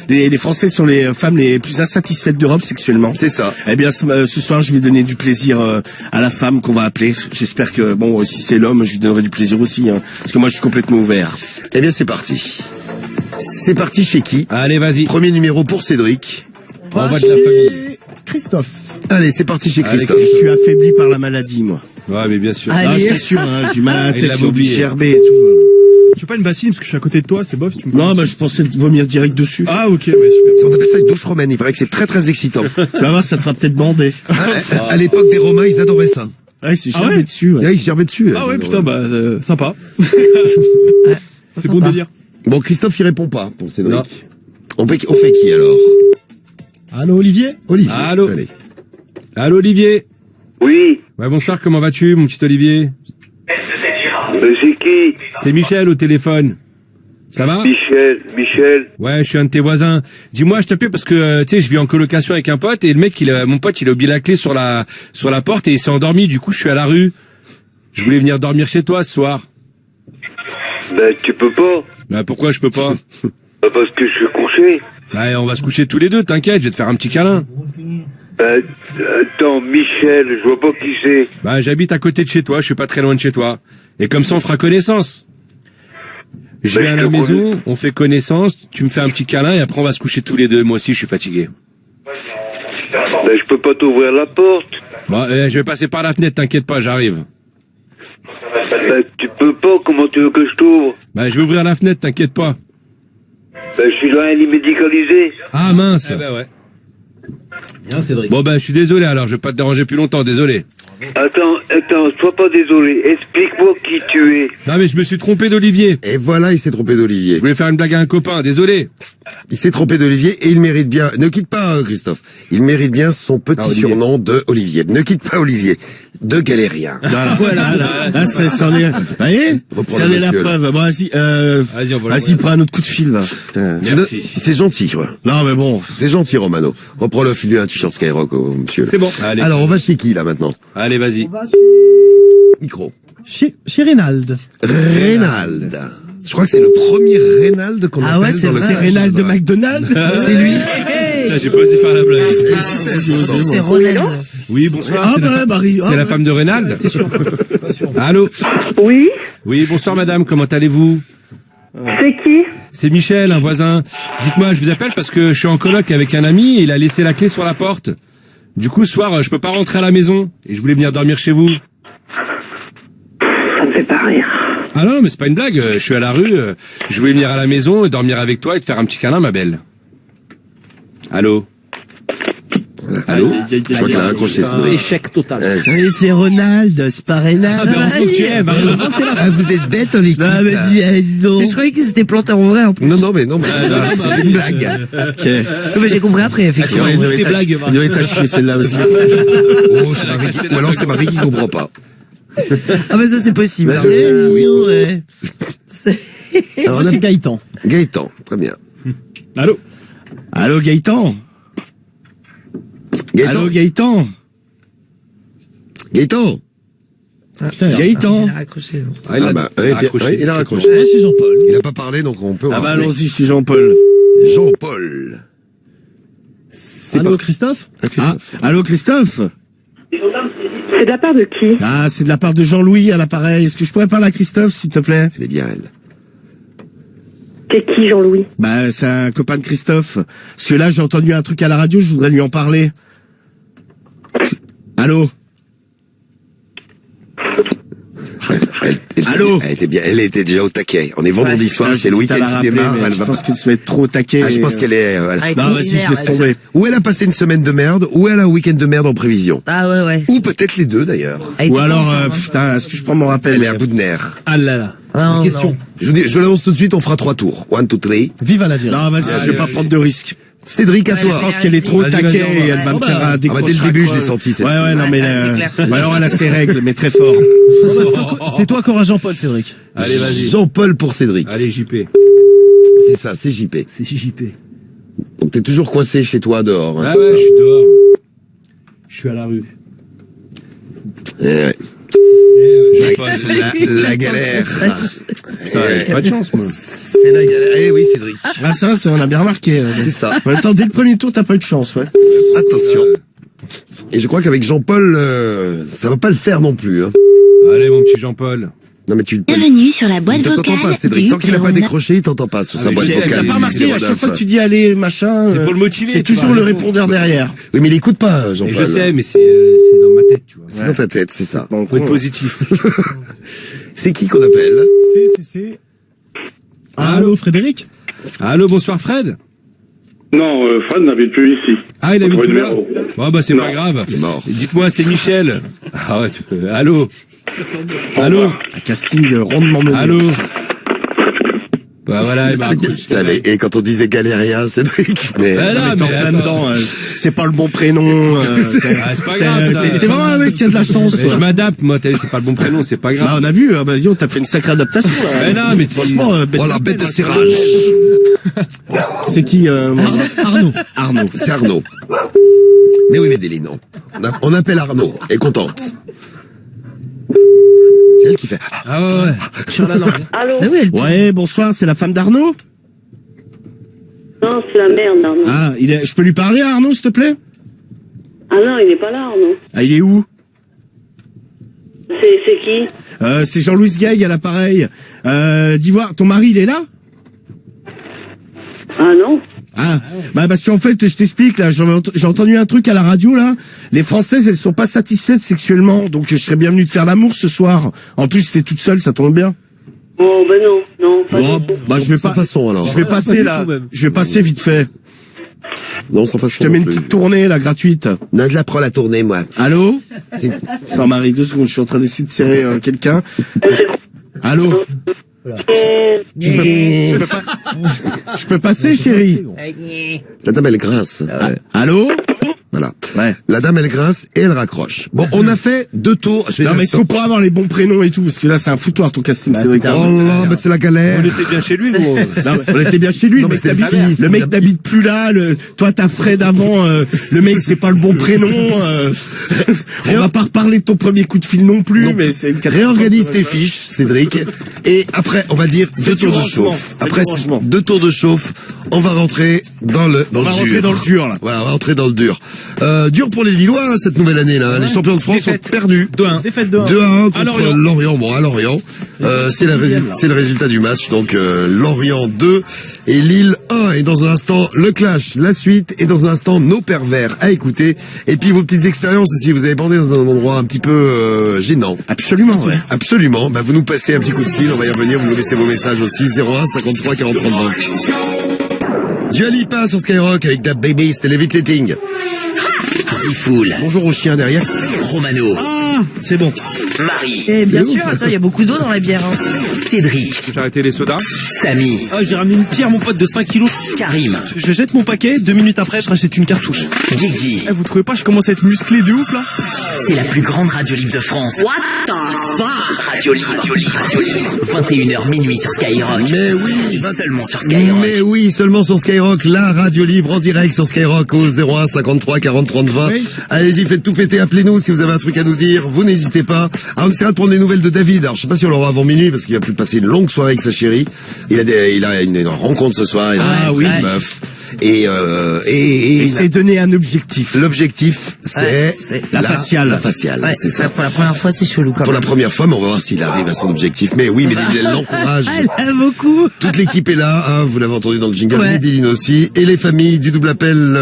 les Français sont les femmes les plus insatisfaites d'Europe sexuellement. C'est ça. Eh bien, ce soir, je vais donner du plaisir à la femme qu'on va appeler. J'espère que, si c'est l'homme, je lui donnerai du plaisir aussi, hein, parce que moi je suis complètement ouvert. Eh bien c'est parti. C'est parti chez qui? Allez, vas-y. Premier numéro pour Cédric. On va de la famille. Christophe. Allez, c'est parti chez Christophe. Je suis affaibli par la maladie, moi. Ouais, mais bien sûr. Ah, je t'assure, hein, j'ai mal à la tête, j'ai envie de gerber et tout. Tu veux pas une bassine parce que je suis à côté de toi, c'est bof. Tu me non, je pensais vomir direct dessus. Ah, ok, ouais, super. On appelle ça une douche romaine. Il paraît que c'est très très excitant. Tu vas voir, ça te fera peut-être bander. À l'époque des Romains, ils adoraient ça. Ah, il s'est gerbé dessus. Ouais. Il s'est gerbé dessus. Ah ouais, putain, sympa. C'est bon délire. Bon, Christophe, il répond pas pour Cédric. Non. On fait qui alors? Allô, Olivier? Allô. Allez. Allô, Olivier? Oui. Ouais, bonsoir, comment vas-tu, mon petit Olivier? C'est qui? C'est Michel au téléphone. Ça va? Michel. Ouais, je suis un de tes voisins. Dis-moi, je t'appelle parce que tu sais, je vis en colocation avec un pote et le mec, mon pote, il a oublié la clé sur la porte et il s'est endormi. Du coup, je suis à la rue. Je voulais venir dormir chez toi ce soir. Tu peux pas. Pourquoi je peux pas? Parce que je suis couché. Ouais, on va se coucher tous les deux, t'inquiète, je vais te faire un petit câlin. Attends, Michel, je vois pas qui c'est. J'habite à côté de chez toi, je suis pas très loin de chez toi. Et comme ça, on fera connaissance. Je vais à la maison, on fait connaissance, tu me fais un petit câlin et après on va se coucher tous les deux. Moi aussi, je suis fatigué. Je peux pas t'ouvrir la porte. Je vais passer par la fenêtre, t'inquiète pas, j'arrive. Tu peux pas, comment tu veux que je t'ouvre? Je vais ouvrir la fenêtre, t'inquiète pas. Je suis dans un lit médicalisé. Ah mince. Ouais. Bien, Cédric. Bon je suis désolé alors, je vais pas te déranger plus longtemps, désolé. Attends, sois pas désolé. Explique-moi qui tu es. Non mais je me suis trompé d'Olivier. Et voilà, il s'est trompé d'Olivier. Je voulais faire une blague à un copain, désolé. Il s'est trompé d'Olivier et il mérite bien. Ne quitte pas Christophe. Il mérite bien son petit surnom de Olivier. Ne quitte pas Olivier. De galérien. Voilà. Là, c'en est. Vous voyez? Ça en est la preuve. Bon, vas-y, prends un autre coup de fil, là. Merci. C'est gentil, quoi. Non, mais bon. C'est gentil, Romano. Reprends le fil, lui, un t-shirt Skyrock, monsieur. C'est bon. Allez. Alors, on va chez qui, là, maintenant? Allez, vas-y. On va chez... Micro. Chez Reynald. Reynald. Je crois que c'est le premier Reynald qu'on appelle dans le... C'est Reynald de McDonald's. C'est lui. J'ai pas osé faire la blague. C'est Ronald. Oui, bonsoir. C'est la femme de Reynald. T'es sûr? Allô? Oui, Oui, bonsoir madame, comment allez-vous? c'est qui? C'est Michel, un voisin. Dites-moi, je vous appelle parce que je suis en coloc avec un ami et il a laissé la clé sur la porte. Du coup, ce soir, je peux pas rentrer à la maison et je voulais venir dormir chez vous. Ça me fait pas rire. Ah non, mais c'est pas une blague, je suis à la rue, je voulais venir à la maison et dormir avec toi et te faire un petit câlin, ma belle. Allô? Allô? Je crois qu'il a raccroché ça. Échec total. C'est Ronald, c'est pas Reynald. Vous êtes bête, Olivier. Non, mais dis donc. Je croyais qu'ils s'étaient plantés en vrai, en plus. Non, mais c'est une blague. Ok. J'ai compris après, effectivement. Il devait être à chier, celle-là aussi. Ou alors c'est Marie qui comprend pas. Ah, mais ça, c'est possible. Ouais. Alors, on a Gaëtan. Gaëtan, très bien. Allô? Allô, Gaëtan. Allô, Gaëtan. Gaëtan. Gaëtan. Il a raccroché. Il a raccroché. C'est Jean-Paul. Il a pas parlé, donc on peut... allons-y, c'est Jean-Paul. Jean-Paul. Allô, Christophe? Allô, Christophe? C'est de la part de qui? Ah, c'est de la part de Jean-Louis à l'appareil. Est-ce que je pourrais parler à Christophe, s'il te plaît? Elle est bien, elle. C'est qui, Jean-Louis? Bah, c'est un copain de Christophe. Parce que là, j'ai entendu un truc à la radio, je voudrais lui en parler. Allô? Allô? Elle était déjà au taquet. On est vendredi soir, c'est le week-end qui démarre. Je pense qu'elle se fait trop au taquet. Je pense qu'elle est... Non, vas-y, je laisse tomber. Ou elle a passé une semaine de merde, ou elle a un week-end de merde en prévision. Ah ouais. Ou peut-être les deux, d'ailleurs. Ou alors, putain, est-ce que je prends mon rappel? Elle est à bout de nerfs. Ah là là. Non, question. non. Je vous dis, je l'annonce tout de suite, on fera 3 tours. 1, 2, 3. Vive à la directe. Non, vas-y, je vais pas prendre de risques. Cédric, à toi. Je pense qu'elle est trop au taquet et elle va me faire un décrochage. Dès le début, je l'ai senti. Ouais, non, mais alors elle a ses règles, mais très fort. C'est toi qui auras Jean-Paul, Cédric. Allez, vas-y. Jean-Paul pour Cédric. Allez, JP. C'est ça, c'est JP. C'est JP. Donc t'es toujours coincé chez toi dehors. Ah ouais, je suis dehors. Je suis à la rue. Ouais. La galère. Pas de chance, moi. C'est la galère. Eh oui, Cédric. Ah, ça, on a bien remarqué. C'est ça. En même temps, dès le premier tour, t'as pas eu de chance, ouais. Attention. Et je crois qu'avec Jean-Paul, ça va pas le faire non plus. Hein. Allez, mon petit Jean-Paul. Non mais tu Bienvenue sur la boîte ne t'entends pas, Cédric. Tant qu'il a pas décroché, il t'entend pas sur sa boîte vocale. T'as pas remarqué, à chaque fois que tu dis allez, machin, c'est pour le motiver. C'est toujours le répondeur derrière. Oui, mais il écoute pas, Jean-Paul. Je sais, mais c'est dans ma tête, tu vois. C'est dans ta tête, c'est ça. Bon, faut être positif. C'est qui qu'on appelle? C'est. Allô, Frédéric? Allô, bonsoir Fred. Non, Fred n'habite plus ici. Ah, il habite plus là. Bon, bah, c'est pas grave. Il est mort. Dites-moi, c'est Michel. Arrête. Allô. Allô. Un casting rondement mené. Allô. Bah voilà, et quand on disait Galéria, Cédric, mais t'es en plein dedans, c'est pas le bon prénom. C'est pas grave. T'es vraiment un mec qui a de la chance. Je m'adapte, moi. C'est pas le bon prénom, c'est pas grave. Bah, on a vu, bah dis, t'as fait une sacrée adaptation. Mais non, mais franchement, la bête de serrage. C'est qui Arnaud. Arnaud, c'est Arnaud. Mais oui, mais Déline, non. On appelle Arnaud, et contente. C'est elle qui fait. Ah ouais. Sur la langue. Allô? Ouais, bonsoir, c'est la femme d'Arnaud? Non, c'est la mère d'Arnaud. Ah, je peux lui parler à Arnaud, s'il te plaît? Ah non, il est pas là, Arnaud. Ah, il est où? C'est qui? C'est Jean-Louis Gaille à l'appareil. Dis voir, ton mari, il est là? Ah non. Ah, bah parce qu'en fait, je t'explique là, j'ai entendu un truc à la radio là. Les Françaises, elles sont pas satisfaites sexuellement, donc je serais bien venu te faire l'amour ce soir. En plus, t'es toute seule, ça tombe bien. Oh ben non, pas Bon, du tout. bah je vais pas. Sans façon alors. Je vais passer là. Je vais passer vite fait. Non, sans façon. Je te mets une petite tournée là, gratuite. Non, je la prends la tournée, moi. Allô? Attends, Marie, 2 secondes, je suis en train d'essayer de serrer quelqu'un. Allô? Je peux passer, chérie. La dame, elle grince. Allô? Voilà. Ouais. La dame, elle grince et elle raccroche. Bon, on a fait 2 tours. Non, mais est-ce qu'on pourra avoir les bons prénoms et tout? Parce que là, c'est un foutoir, ton casting. Oh là, bah c'est la galère. On était bien chez lui, gros. On était bien chez lui. Non, le mec n'habite plus là. Toi, t'as Fred avant. Le mec, c'est pas le bon prénom. On va pas reparler de ton premier coup de fil non plus, mais c'est une réorganise tes fiches, Cédric. Et après, on va dire 2 tours de chauffe. Après 2 tours de chauffe, on va rentrer dans le dur. On va rentrer dans le dur, là. Voilà, on va rentrer dans le dur. Dur pour les Lillois, hein, cette nouvelle année, là. Les champions de France ont perdu. 2-1. Défaite 2-1 contre Lorient. Bon, à Lorient. C'est le résultat du match. Donc, Lorient 2 et Lille 1. Et dans un instant, le clash, la suite. Et dans un instant, nos pervers à écouter. Et puis, vos petites expériences aussi. Vous avez bandé dans un endroit un petit peu gênant. Absolument, ouais. Absolument. Bah, vous nous passez un petit coup de fil. On va y revenir. Vous nous laissez vos messages aussi. 01 53 40 30 20. Dua Lipa sur Skyrock avec Da Baby. C'était Levitating. Foule. Bonjour au chien derrière. Romano. Ah, c'est bon. Marie. Eh bien sûr, attends, il y a beaucoup d'eau dans la bière. Hein. Cédric. J'ai arrêté les sodas. Samy. Ah, j'ai ramené une pierre, mon pote, de 5 kilos. Karim. Je jette mon paquet, 2 minutes après, je rachète une cartouche. Guigui. Eh, vous trouvez pas, je commence à être musclé de ouf, là? C'est la plus grande radio libre de France. What the fuck? Radio libre. 21h minuit sur Skyrock. Mais oui. Seulement sur Skyrock. Mais oui, seulement sur Skyrock, la radio libre en direct sur Skyrock au 01 53 40 30 20. Oui. Allez-y, faites tout péter, appelez-nous si vous avez un truc à nous dire, vous n'hésitez pas. Alors, on essaiera de prendre des nouvelles de David. Alors, je sais pas si on l'aura avant minuit parce qu'il va plus passer une longue soirée avec sa chérie. Il a une rencontre ce soir, il a une meuf. Et c'est donner un objectif. L'objectif, c'est la faciale. La faciale, ouais, c'est ça. Pour la première fois, c'est chelou quand Pour même. la première fois, mais on va voir s'il arrive à son objectif. Mais oui, mais elle l'encourage. Elle aime beaucoup. Toute l'équipe est là, hein, vous l'avez entendu dans le jingle, Ouais. Didine aussi, et les familles du double appel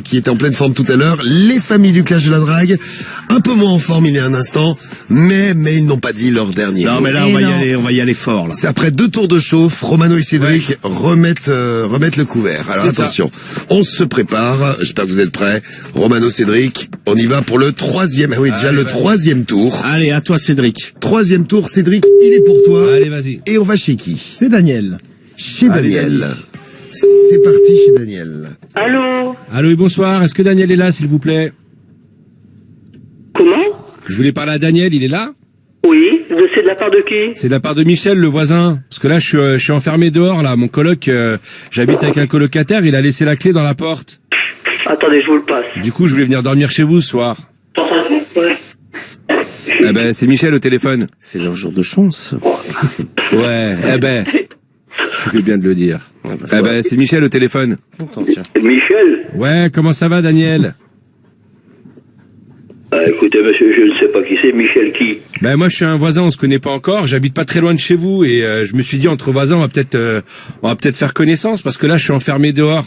qui étaient en pleine forme tout à l'heure, les familles du clash de la drague, un peu moins en forme il y a un instant, mais ils n'ont pas dit leur dernier Non, mot. mais là, on va y aller fort, là. C'est après 2 tours de chauffe, Romano et Cédric remettent le couvert. Alors attention, on se prépare, j'espère que vous êtes prêts. Romano, Cédric, on y va pour le 3e, ah oui, déjà le 3e tour. Allez, à toi, Cédric. 3e tour, Cédric, il est pour toi. Allez, vas-y. Et on va chez qui? C'est Daniel. Chez Allez, Daniel. C'est parti chez Daniel. Allô? Allô et bonsoir. Est-ce que Daniel est là, s'il vous plaît? Comment? Je voulais parler à Daniel, il est là? Oui, c'est de la part de qui? C'est de la part de Michel, le voisin. Parce que là, je suis enfermé dehors, là. Mon coloc, j'habite avec un colocataire, il a laissé la clé dans la porte. Attendez, je vous le passe. Du coup, je voulais venir dormir chez vous ce soir. Ouais. Eh ben, c'est Michel au téléphone. C'est leur jour de chance. Ouais, eh ben, je fais bien de le dire. Eh ben, c'est Michel au téléphone. Michel? Ouais, comment ça va, Daniel? Écoutez, monsieur, je ne sais pas qui c'est. Michel qui? Ben, moi, je suis un voisin, on se connaît pas encore. J'habite pas très loin de chez vous et je me suis dit, entre voisins, on va peut-être faire connaissance parce que là, je suis enfermé dehors.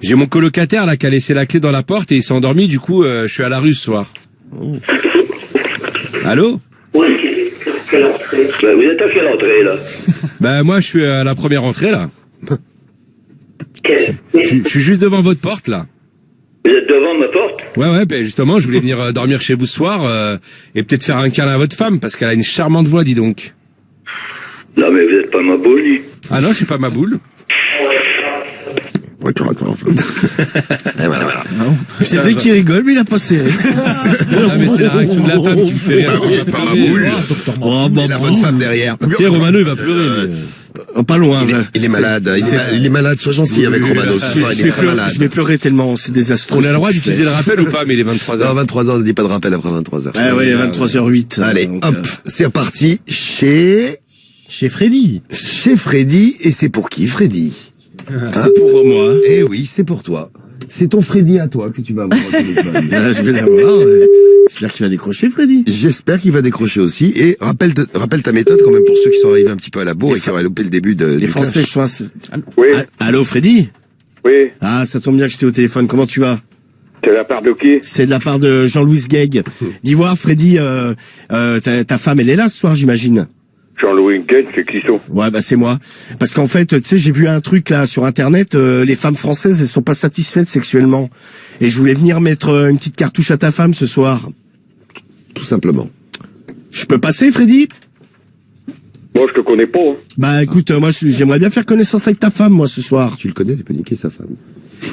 J'ai mon colocataire, là, qui a laissé la clé dans la porte et il s'est endormi. Du coup, je suis à la rue ce soir. Allô? Oui. Vous êtes à quelle entrée, là? Ben, moi, je suis à la première entrée, là. Je suis juste devant votre porte, là. Vous êtes devant ma porte? Ouais, ben justement, je voulais venir dormir chez vous ce soir et peut-être faire un câlin à votre femme parce qu'elle a une charmante voix, dis donc. Non, mais vous êtes pas ma boule, lui. Ah non, je suis pas ma boule. Ouais, tu racontes, enfin. Et voilà. Cédric qui rigole, mais il a passé. Non, mais c'est la réaction de la femme qui me fait rire. C'est pas ma boule. Oh, bon, la bonne femme derrière. Tu sais, Romano, il va pleurer. Pas loin. Il est malade. Il est malade. Sois gentil avec Romano. Ce soir, il est très malade. Je vais pleurer tellement, c'est désastreux. On a le droit d'utiliser le rappel ou pas, mais il est 23h. Non, 23h, on ne dit pas de rappel après 23h. Ah ouais, 23h08. Allez, hop, c'est reparti chez Freddy. Chez Freddy, et c'est pour qui, Freddy? C'est pour moi. Eh oui, c'est pour toi. C'est ton Freddy à toi que tu vas avoir au téléphone. Je vais l'avoir. J'espère qu'il va décrocher, Freddy. J'espère qu'il va décrocher aussi. Et rappelle ta méthode quand même pour ceux qui sont arrivés un petit peu à la bourre et qui auraient loupé le début de. Les Français clash. sont. Oui. Allô, Freddy? Oui. Ah, ça tombe bien que j'étais au téléphone. Comment tu vas? C'est de la part de qui? C'est de la part de Jean-Louis Guègue. Dis voir, Freddy, ta femme, elle est là ce soir, j'imagine. Jean-Louis Guègue, c'est qui ça? Ouais, bah c'est moi. Parce qu'en fait, tu sais, j'ai vu un truc là sur Internet, les femmes françaises, elles sont pas satisfaites sexuellement. Et je voulais venir mettre une petite cartouche à ta femme ce soir. Tout simplement. Je peux passer, Freddy? Moi, je te connais pas. Hein. Bah écoute, moi j'aimerais bien faire connaissance avec ta femme, moi, ce soir. Tu le connais, tu peux niquer sa femme.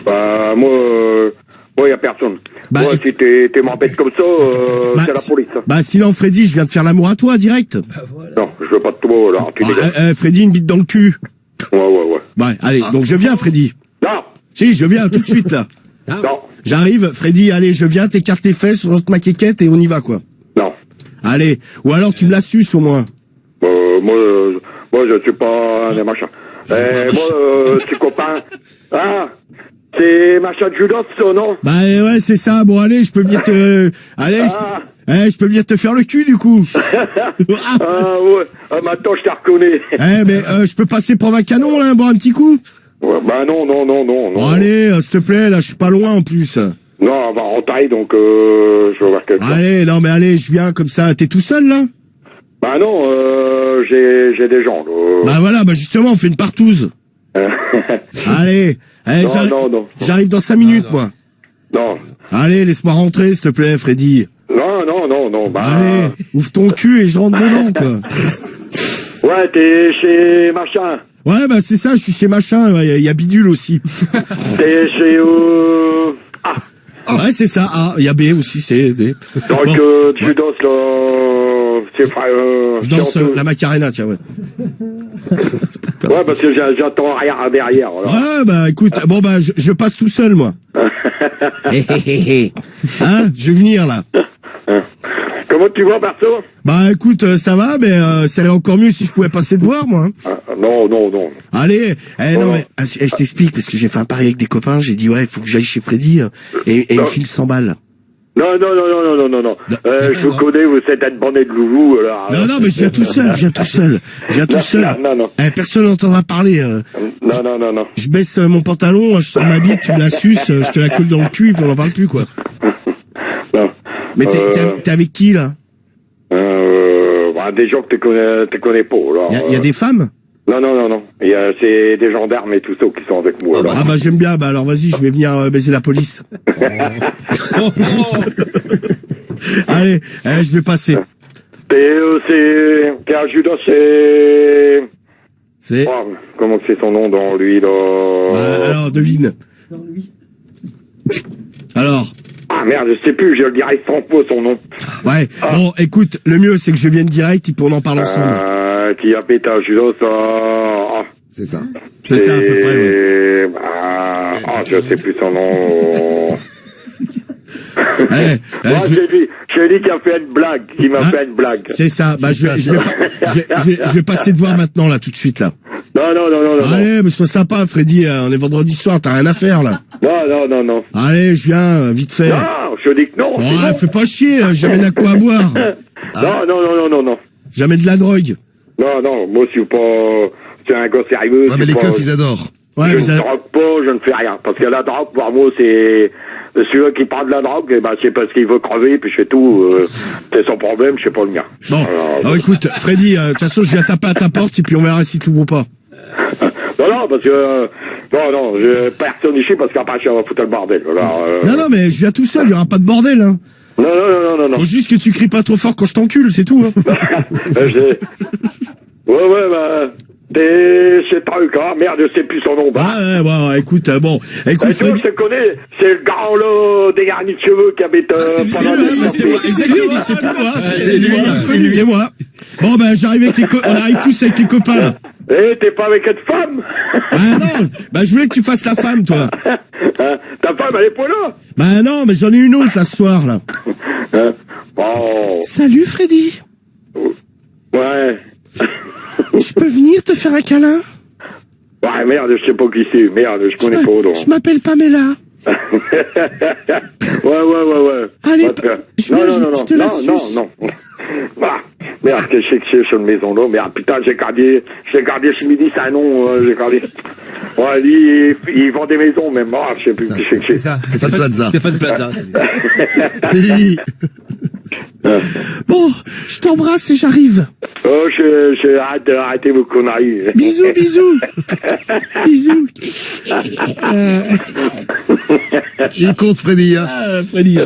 Bah, moi, y a personne. Bah, moi, si t'es m'embête comme ça, c'est la police. Hein. Bah sinon, Freddy, je viens de faire l'amour à toi, direct. Non, je veux pas de toi, là. Tu dégages. Freddy, une bite dans le cul. Ouais. Bah allez, donc je viens, Freddy. Non. Si, je viens tout de suite, là. Non. J'arrive, Freddy, allez, je viens, t'écartes tes fesses, rentre ma quéquette et on y va, quoi. Non. Allez, ou alors tu me la suces au moins. Moi, je suis pas un machin. Moi, c'est copain. Ah, c'est machin de Judas, ça, non? Bah ouais, c'est ça. Bon, allez, je peux venir te... Allez, je peux venir te faire le cul, du coup. Ah ouais, maintenant, je t'ai reconnu. Mais je peux passer prendre un canon, là, boire un petit coup? Ouais, bah non. Bon, allez, s'il te plaît, là, je suis pas loin, en plus. Non, on va en taille, donc je vais voir quelqu'un. Allez, non, mais allez, je viens comme ça. T'es tout seul, là? Bah non, j'ai des gens, là. Bah voilà, bah justement, on fait une partouze. Allez, non. J'arrive dans 5 minutes, moi. Non. Allez, laisse-moi rentrer, s'il te plaît, Freddy. Non, bah... Allez, ouvre ton cul et je rentre dedans, quoi. Ouais, t'es chez machin. Ouais, bah c'est ça, je suis chez machin, il y a Bidule aussi. T'es chez... Ouais, c'est ça, il y a B aussi, c'est D. Donc, tu danses, là... je danse la Macarena, tiens, ouais. Ouais, parce que j'attends rien derrière. Alors. Ouais, bah écoute, bon bah je passe tout seul, moi. Hein, je vais venir, là. Comment tu vas, Barto? Bah écoute, ça va, mais ça irait encore mieux si je pouvais passer te voir, moi. Non. Allez, non mais je t'explique, parce que j'ai fait un pari avec des copains, j'ai dit ouais, il faut que j'aille chez Freddy et il me file 100 balles. Non. Je vous connais, vous êtes un bandit de loulou, alors. Non, mais je viens tout seul. Non. Personne n'entendra parler. Non. Je baisse mon pantalon, je sors ma bite, tu me la suces, je te la colle dans le cul, et puis on en parle plus, quoi. Non. Mais t'es avec qui, là? Des gens que tu connais pas, là. Il y a des femmes? Non. C'est des gendarmes et tout ça qui sont avec moi, là. Ah bah j'aime bien, bah alors vas-y, je vais venir baiser la police. Allez, je vais passer. T'es un Judas, c'est... Oh, comment c'est son nom dans lui, là? Alors, devine. Alors? Ah merde, je sais plus, je le dirai sans fois son nom. Ouais, bon, écoute, le mieux c'est que je vienne direct et puis on en parle ensemble. Qui a pété un Judas, ça... C'est ça. C'est ça, à peu près, ouais. Je sais plus son nom. J'ai dit qu'il a fait une blague, qu'il m'a fait une blague. C'est ça, bah je vais passer te voir maintenant, là, tout de suite, là. Non. Allez, mais sois sympa, Freddy, on est vendredi soir, t'as rien à faire, là. Non. Allez, je viens, vite fait. Non, je dis que non. Ouais, fais pas chier, j'amène à quoi à boire. Non. J'amène de la drogue. Non, moi, je suis pas... C'est un gars sérieux. Ouais, mais les keufs, ils adorent. Ouais, je ne drogue pas, je ne fais rien. Parce que la drogue, pour moi, c'est... Celui qui parle de la drogue, c'est parce qu'il veut crever, puis je fais tout. C'est son problème, c'est pas le mien. Bon, alors, écoute, Freddy, de toute façon, je viens taper à ta porte, et puis on verra si tu ouvres pas. Non, parce que... Non, personne ici, parce qu'après, je vais foutre le bordel. Alors, Non, mais je viens tout seul, il y aura pas de bordel, hein. Non. Faut juste que tu cries pas trop fort quand je t'encule, c'est tout, hein. Ouais, bah... C'est un gars, merde, je sais plus son nom. Ouais, écoute, bon. Écoute, Freddy... Je te connais, c'est le grand, là, dégarni de cheveux qui habite c'est moi, exactement, c'est plus moi. C'est moi. Bon, ben, on arrive tous avec les copains, là. T'es pas avec une femme? Non, je voulais que tu fasses la femme, toi. Ta femme, elle est pas là? Non, mais j'en ai une autre, là, ce soir, là. Bon. Salut, Freddy. Ouais. Je peux venir te faire un câlin? Ouais, merde, je sais pas qui c'est. Merde, je connais pas, donc. Je m'appelle Pamela. Ouais. Allez, je te la suce. Non. Ah, merde, que je sais que c'est sur une maison, là. Merde, putain, j'ai gardé ce midi, c'est un nom, j'ai gardé. Ouais, lui, il vend des maisons, même. Je sais plus qui c'est que c'est. Stéphane Plaza. C'est lui. Bon, je t'embrasse et j'arrive. Oh, j'ai hâte d'arrêter vos conneries. Bisous. Il est con, ce Freddy, hein. Freddy.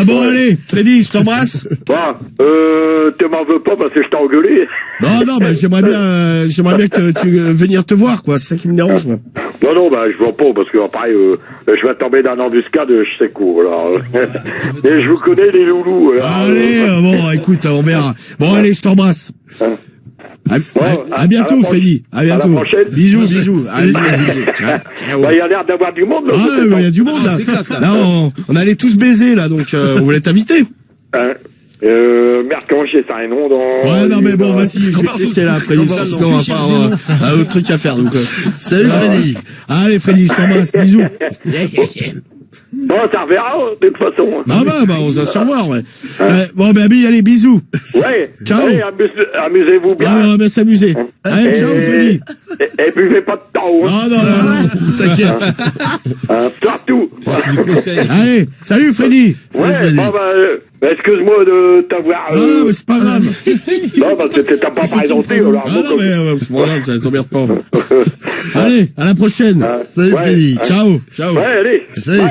Bon, allez, Freddy, je t'embrasse. Tu m'en veux pas parce que je t'ai engueulé. Non, j'aimerais bien que tu venir te voir, quoi. C'est ça qui me dérange, moi. Non, je vois pas parce que après, je vais tomber dans l'embuscade, je sais quoi, alors. Et je vous connais, les loulous. Allez, bon, écoute, on verra. Bon, allez, je t'embrasse. À bientôt, Freddy. À bientôt. À la prochaine. Bisous. Allez, ciao. Il y a l'air d'avoir du monde, là. Il y a du monde, là. Là, on allait tous baiser, là, donc on voulait t'inviter. Merde, comment j'ai ça un nom dans... Ouais, non, mais bon, vas-y, je vais te laisser là, Freddy. Sinon, on va pas autre truc à faire, donc. Salut, Freddy. Allez, Freddy, je t'embrasse. Bisous. Bon, ça reverra, de toute façon. On va se revoir, ouais. Bon, allez, bisous. Ouais. Ciao. Allez, amusez-vous bien. On va s'amuser. Allez, ciao, Freddy. Et buvez pas de temps, hein. Non, t'inquiète. Surtout. Allez, salut, Freddy. Ouais, excuse-moi de t'avoir... Non, mais c'est pas grave. Non, parce que t'as pas présenté, alors... Non, mais c'est pas grave, ça t'emmerde pas. Allez, à la prochaine. Salut, Freddy. Ciao. Ouais, allez. Salut.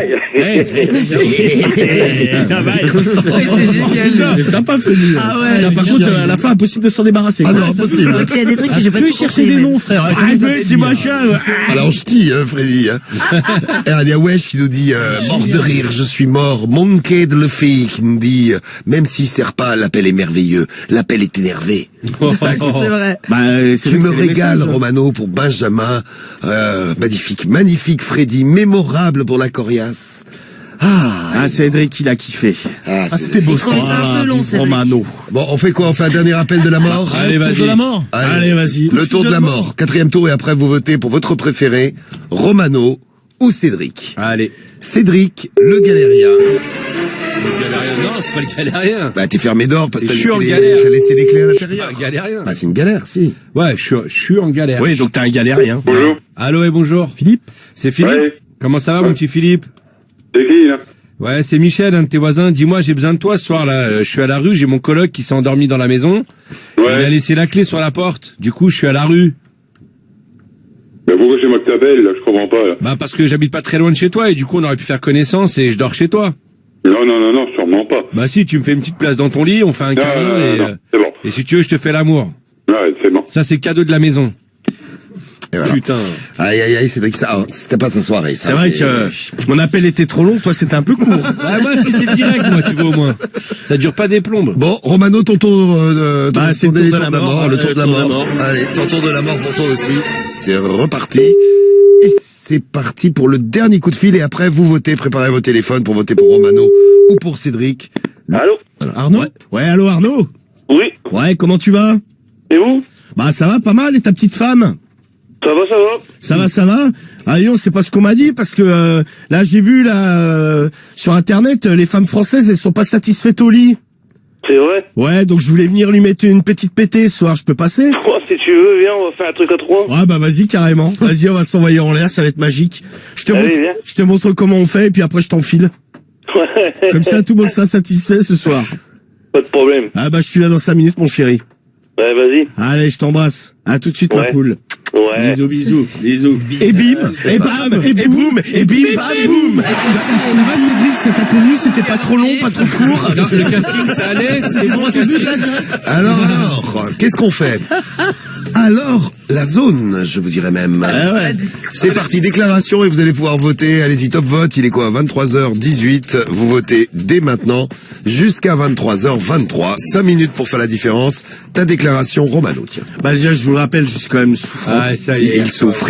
C'est sympa, Freddy. Ah ouais. Par contre, à la fin, impossible de s'en débarrasser. Ah non, impossible. Il y a des trucs que j'ai pas Tu chercher des noms, frère. C'est machin. Alors, je dis, Freddy. Et il y a Wesh qui nous dit, mort de rire, je suis mort. Monkey de le fille qui nous dit, même s'il sert pas, l'appel est merveilleux. L'appel est énervé. C'est vrai. Tu me régales, Romano, pour Benjamin. Magnifique Freddy, mémorable pour la coriace. Ah, Cédric, il a kiffé. C'était beau. Je trouvais ça un peu long, Cédric. Romano. Bon, on fait quoi? On fait un dernier appel de la mort? Allez, vas-y. Tour de la mort. Allez, vas-y. Le tour de la mort. 4e tour et après vous votez pour votre préféré, Romano ou Cédric. Allez. Cédric, le galérien. Le galérien, non, c'est pas le galérien. Bah, t'es fermé d'or parce que Je suis en galère. t'as laissé les clés à Je suis l'intérieur. pas un galérien. Bah, c'est une galère, si. Ouais, je suis en galère. Oui, donc t'es un galérien. Bonjour. Allô et bonjour. Philippe. C'est Philippe. Ouais. Comment ça va, mon petit Philippe? C'est qui, là? Ouais, c'est Michel, un de tes voisins. Dis-moi, j'ai besoin de toi ce soir, là. Je suis à la rue, j'ai mon coloc qui s'est endormi dans la maison. Ouais. Il a laissé la clé sur la porte. Du coup, je suis à la rue. Mais pourquoi c'est moi que t'appelles, là? Je comprends pas, là. Bah, parce que j'habite pas très loin de chez toi et du coup, on aurait pu faire connaissance et je dors chez toi. Non, sûrement pas. Bah si, tu me fais une petite place dans ton lit, on fait un câlin et, non, c'est bon. et si tu veux, je te fais l'amour. Ouais, c'est bon. Ça, c'est cadeau de la maison. Et voilà. Putain. Aïe, Cédric, ça, c'était pas ta soirée, ça. C'est vrai que mon appel était trop long, toi c'était un peu court. Ouais, moi, si c'est direct, moi, tu vois, au moins. Ça dure pas des plombes. Bon, Romano, ton tour, c'est le tour de la mort, le tour de la mort. Allez, ton tour de la mort pour toi aussi. C'est reparti. Et c'est parti pour le dernier coup de fil et après vous votez, préparez vos téléphones pour voter pour Romano ou pour Cédric. Allô? Arnaud? Ouais, allô Arnaud? Oui. Ouais, comment tu vas? Et vous? Bah ça va pas mal, et ta petite femme? Ça va. Ça va. Ah non, c'est pas ce qu'on m'a dit parce que là j'ai vu là sur internet les femmes françaises elles sont pas satisfaites au lit. C'est vrai? Ouais, donc je voulais venir lui mettre une petite pétée ce soir, je peux passer? Oh, si tu veux, viens, on va faire un truc à 3. Ouais, bah vas-y carrément. Vas-y, on va s'envoyer en l'air, ça va être magique. Je Allez, viens. te montre comment on fait et puis après je t'enfile. Ouais. Comme ça tout le monde sera satisfait ce soir. Pas de problème. Ah bah je suis là dans 5 minutes mon chéri. Ouais, vas-y. Allez, je t'embrasse. À tout de suite ma Ouais. poule. Ouais. Bisous. Et bim, et bam, et boum, et bim, bam, boum. Ça va Cédric, ça t'a connu, c'était pas trop long, pas trop court. Non, le casting, ça allait, c'était bon, le casting. Alors, qu'est-ce qu'on fait? Alors, la zone, je vous dirais même. ouais. C'est parti, déclaration et vous allez pouvoir voter. Allez-y, top vote, il est quoi? 23h18. Vous votez dès maintenant jusqu'à 23h23. 5 minutes pour faire la différence. Ta déclaration, Romano, tiens. Bah déjà, je vous le rappelle, je suis quand même souffrant. Ah, ça y est. Il souffre.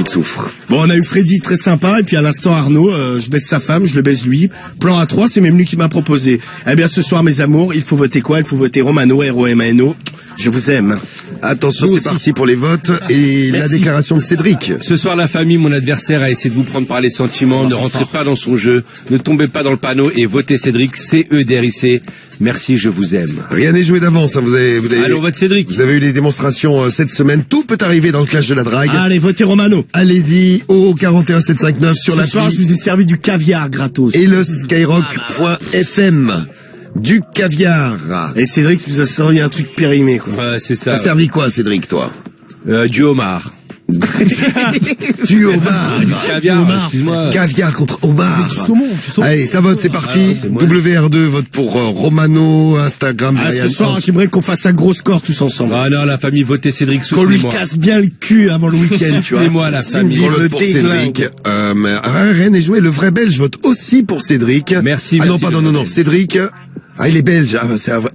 Bon, on a eu Freddy très sympa, et puis à l'instant Arnaud, je baisse sa femme, je le baise lui. Plan A3, c'est même lui qui m'a proposé. Eh bien, ce soir, mes amours, il faut voter quoi? Il faut voter Romano, R-O-M-A-N-O. Je vous aime. Attention, c'est parti pour les votes et la déclaration de Cédric. Ce soir, la famille, mon adversaire, a essayé de vous prendre par les sentiments. Ne rentrez pas dans son jeu. Ne tombez pas dans le panneau et votez Cédric, C-E-D-R-I-C. Merci, je vous aime. Rien n'est joué d'avance, hein. Vous avez Allez, on vote Cédric. Vous avez eu des démonstrations cette semaine. Tout peut arriver dans le clash de la drague. Allez, votez Romano. Allez-y au 41759 sur Ce la soir, je vous ai servi du caviar gratos. et le skyrock.fm. Du caviar. Et Cédric nous a servi un truc périmé, quoi. Ouais, c'est ça. T'as servi quoi, Cédric, toi? Du homard. Du homard. Du caviar, excuse-moi. Caviar contre homard. Du saumon. Allez, ça vote, c'est parti. c'est moi. WR2 vote pour Romano, Instagram, Ah, Brian ce soir, Hoff. j'aimerais qu'on fasse un gros score tous ensemble. Ah non, la famille, votez Cédric, Qu'on lui soutenez-moi. casse bien le cul avant le week-end, tu vois. Soutenez-moi, la famille. Il On le vote pour déglingue. Cédric. Rien n'est joué. Le vrai belge vote aussi pour Cédric. Merci, Ah non, merci, pardon, le non, vrai non. belge. Cédric. Ah, il est belge. Ah,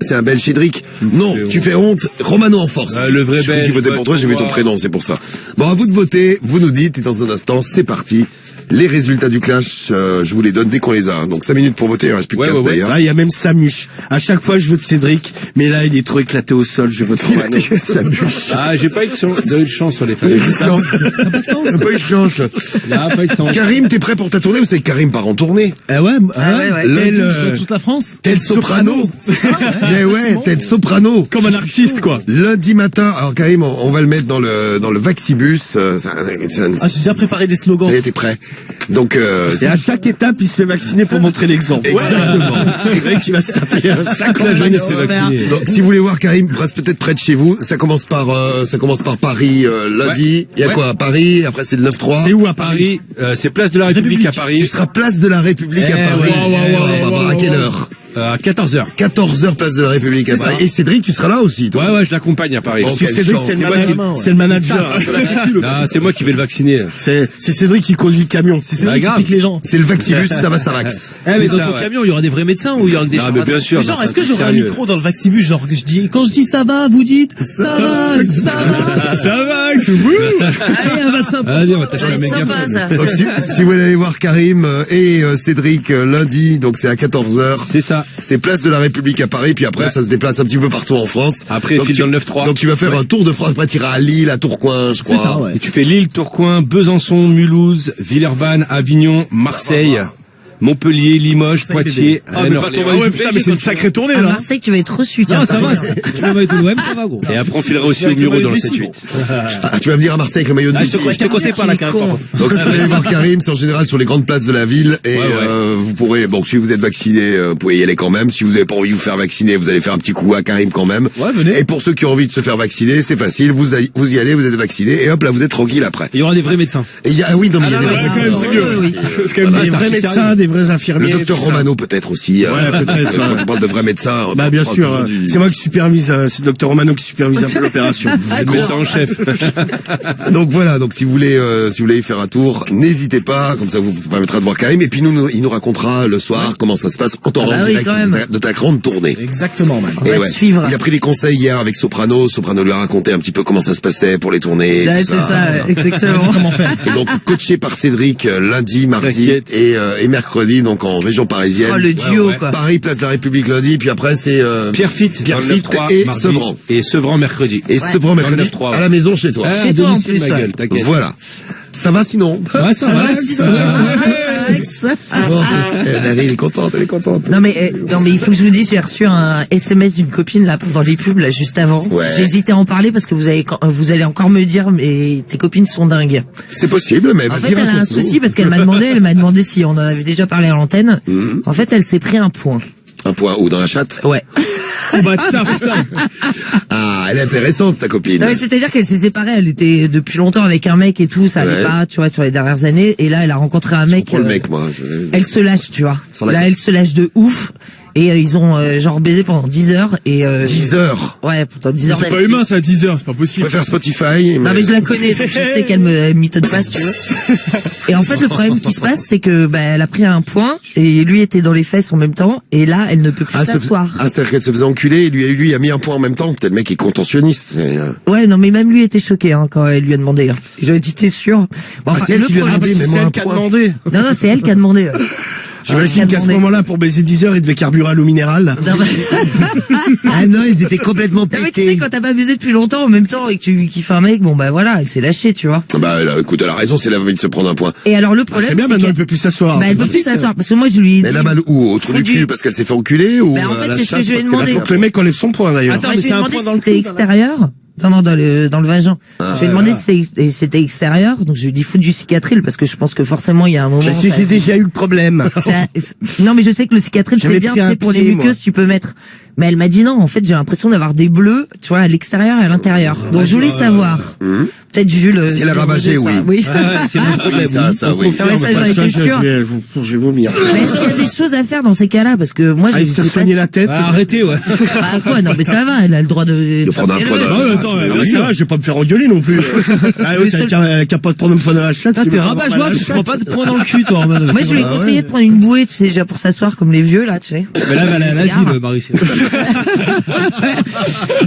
c'est un belge, Cédric. Non, tu fais honte. Romano en force. Le vrai Je crois belge. qu'il votait pour toi, j'ai vu ton vote prénom, c'est pour ça. Bon, à vous de voter. Vous nous dites, et dans un instant, c'est parti. Les résultats du clash, je vous les donne dès qu'on les a. hein. Donc 5 minutes pour voter, il reste plus que 4 d'ailleurs. Ah, il y a même Samuche. À chaque fois, je vote Cédric, mais là, il est trop éclaté au sol, je vote Romano. Ah, j'ai pas eu de chance sur les familles. T'as pas eu de chance. Là, pas eu de chance. Karim, t'es prêt pour ta tournée ou c'est Karim part en tournée? Eh ouais, Lundi, toute la France. Tel soprano. Mais ouais, tel soprano. Comme un artiste, quoi. Lundi matin, alors Karim, on va le mettre dans le Vaxibus. Ah, j'ai déjà préparé des slogans. Ça y est, t'es prêt. Donc, Et à chaque étape, il se fait vacciner pour montrer l'exemple. exactement. Le mec, il va se taper un sac La en jeunesse vaccin. est vaccinée. Donc, si vous voulez voir Karim, reste peut-être près de chez vous. Ça commence par Paris lundi. Il y a quoi à Paris? Après, c'est le 9-3. C'est où à Paris? Paris, c'est place de la République à Paris. Tu seras place de la République à Paris. À quelle heure? À 14h. 14h, place de la République à Paris. Et Cédric, tu seras là aussi, toi. Ouais, je l'accompagne à Paris. Cédric, c'est le manager. Ah, c'est moi qui vais le vacciner. C'est Cédric qui conduit le camion. C'est Cédric qui pique les gens. C'est le Vaxibus, ça va, ça vax. Mais dans ton camion, il y aura des vrais médecins ou il y aura que des gens? Bien sûr. Genre, est-ce que j'aurai un micro dans le Vaxibus, genre, quand je dis ça va, vous dites, ça va, ça va. Ça va, allez, un 25. Vas-y, on va t'acheter le mégaphone. Donc, si vous voulez aller voir Karim et Cédric lundi, donc c'est à 14h. C'est ça. C'est place de la République à Paris, puis après ça se déplace un petit peu partout en France. Après, file dans le 9-3. Donc tu vas faire un tour de France, après tu iras à Lille, à Tourcoing, je crois. C'est ça, ouais. Et tu fais Lille, Tourcoing, Besançon, Mulhouse, Villeurbanne, Avignon, Marseille, Montpellier, Limoges, Poitiers, Rennes, Orléans. Putain, mais c'est une sacrée tournée, À là. Marseille, tu vas être reçu, tiens. Non, ça va. Si tu vas mettre l'OM, ça va, gros. Et après, on filera aussi au Muro dans le 7-8. Ah, tu vas venir à Marseille avec le maillot de Messi. Je te conseille pas la carte. Donc si vous allez voir Karim, c'est en général sur les grandes places de la ville et vous pourrez, bon, si vous êtes vacciné, vous pouvez y aller quand même. Si vous n'avez pas envie de vous faire vacciner, vous allez faire un petit coup à Karim quand même. Ouais, venez. Et pour ceux qui ont envie de se faire vacciner, c'est facile, vous y allez, vous êtes vacciné et hop là vous êtes tranquille après. Il y aura des vrais médecins. Et il y a, oui, non mais il y a des vrais médecins. C'est mieux. C'est quand même Des vrais médecins, des vrais infirmiers. Le docteur Romano peut-être aussi. Ouais, peut-être. Quand on parle de vrais médecins. Bah bien sûr, c'est moi qui supervise, c'est le docteur Romano qui supervise un peu l'opération. Le médecin en chef. Donc voilà, donc si vous voulez y faire un tour, n'hésitez pas, comme ça vous permettra de voir Karim et puis il nous racontera le soir comment ça se passe en temps direct de ta grande tournée. Exactement, man. Et va te suivre. Il a pris des conseils hier avec Soprano lui a raconté un petit peu comment ça se passait pour les tournées. Ouais, c'est ça, exactement. Comment faire. Et donc coaché par Cédric lundi, mardi et mercredi, donc en région parisienne. Oh, le duo, quoi. Paris, place de la République lundi, puis après c'est Pierrefitte et Sevran. Et Sevran mercredi. Et Sevran mercredi à la maison chez toi. Chez toi, en plus. T'inquiète. Voilà. Ça va sinon? Ouais, ça va. Elle est contente, Non mais il faut que je vous dise, j'ai reçu un SMS d'une copine là pendant les pubs là juste avant. Ouais. J'hésitais à en parler parce que vous allez encore me dire mais tes copines sont dingues. C'est possible, mais En vas-y. fait, elle a un souci parce qu'elle m'a demandé si on en avait déjà parlé à l'antenne. En fait, elle s'est pris un point. Un point où dans la chatte? Ouais. Oh bâtard, putain. Ah, elle est intéressante ta copine. Non, mais c'est-à-dire qu'elle s'est séparée, elle était depuis longtemps avec un mec et tout, ça allait pas, tu vois, sur les dernières années. Et là, elle a rencontré un mec. Le mec, moi. Elle se lâche, tu vois. Là, elle se lâche de ouf. Et ils ont genre baisé pendant 10 heures et 10 heures. Ouais, pendant 10 heures. C'est pas humain ça à 10 heures, c'est pas possible. On va faire Spotify. Non mais je la connais, donc je sais qu'elle me mitonne pas si tu veux. Et en fait le problème qui se passe c'est que elle a pris un point et lui était dans les fesses en même temps et là elle ne peut plus s'asseoir. Ah, c'est-à-dire qu'elle se faisait enculer et lui a mis un point en même temps. Peut-être le mec est contentionniste. Ouais, non mais même lui était choqué quand elle lui a demandé. J'avais dit t'es sûr. Bon, c'est elle qui lui a demandé, mais moi un point. Non, c'est elle qui a demandé. J'imagine qu'à ce moment-là, pour baiser 10 heures, il devait carburer à l'eau minérale. Ah non, ils étaient complètement pétés. Non, mais tu sais, quand t'as pas baisé depuis longtemps en même temps et que tu kiffes un mec, bon voilà, elle s'est lâchée, tu vois. Bah là, écoute, elle a raison, c'est la envie de se prendre un point. Et alors le problème, c'est bien, maintenant elle peut plus s'asseoir. Elle peut plus s'asseoir parce que moi je lui ai dit. Mais la balle où? Au trou du cul parce qu'elle s'est fait enculer ou? En fait, c'est ce que je lui ai demandé. Faut que le mec enlève son point d'ailleurs. Attends, mais je lui ai demandé si c'était extérieur. Non, dans le vagin. Je lui ai demandé si c'était extérieur, donc je lui ai dit foutre du cicatril parce que je pense que forcément il y a un moment. J'ai déjà eu le problème. Non, mais je sais que le cicatril c'est bien, c'est pour les muqueuses tu peux mettre. Mais elle m'a dit non, en fait j'ai l'impression d'avoir des bleus, tu vois, à l'extérieur et à l'intérieur. Donc je voulais savoir. Peut-être Jules. Si elle a ravagé, oui. Oui. C'est mon problème. Ça, oui. Ça, j'en étais sûre. Je vais vomir. Mais est-ce qu'il y a des choses à faire dans ces cas-là? Parce que moi, j'ai se soigner la tête. Arrêtez, ouais. Bah quoi? Non, mais ça va, elle a le droit de prendre un point Attends, ça va, je vais pas me faire engueuler non plus. Ah oui, elle a pas de prendre un point dans la chatte. T'es rabat-joie, tu prends pas de point dans le cul, toi, Roman. Moi, je lui ai conseillé de prendre une bouée, tu sais, déjà pour s'asseoir comme les vieux, là, tu sais. Mais là, elle a l'asile, Marie.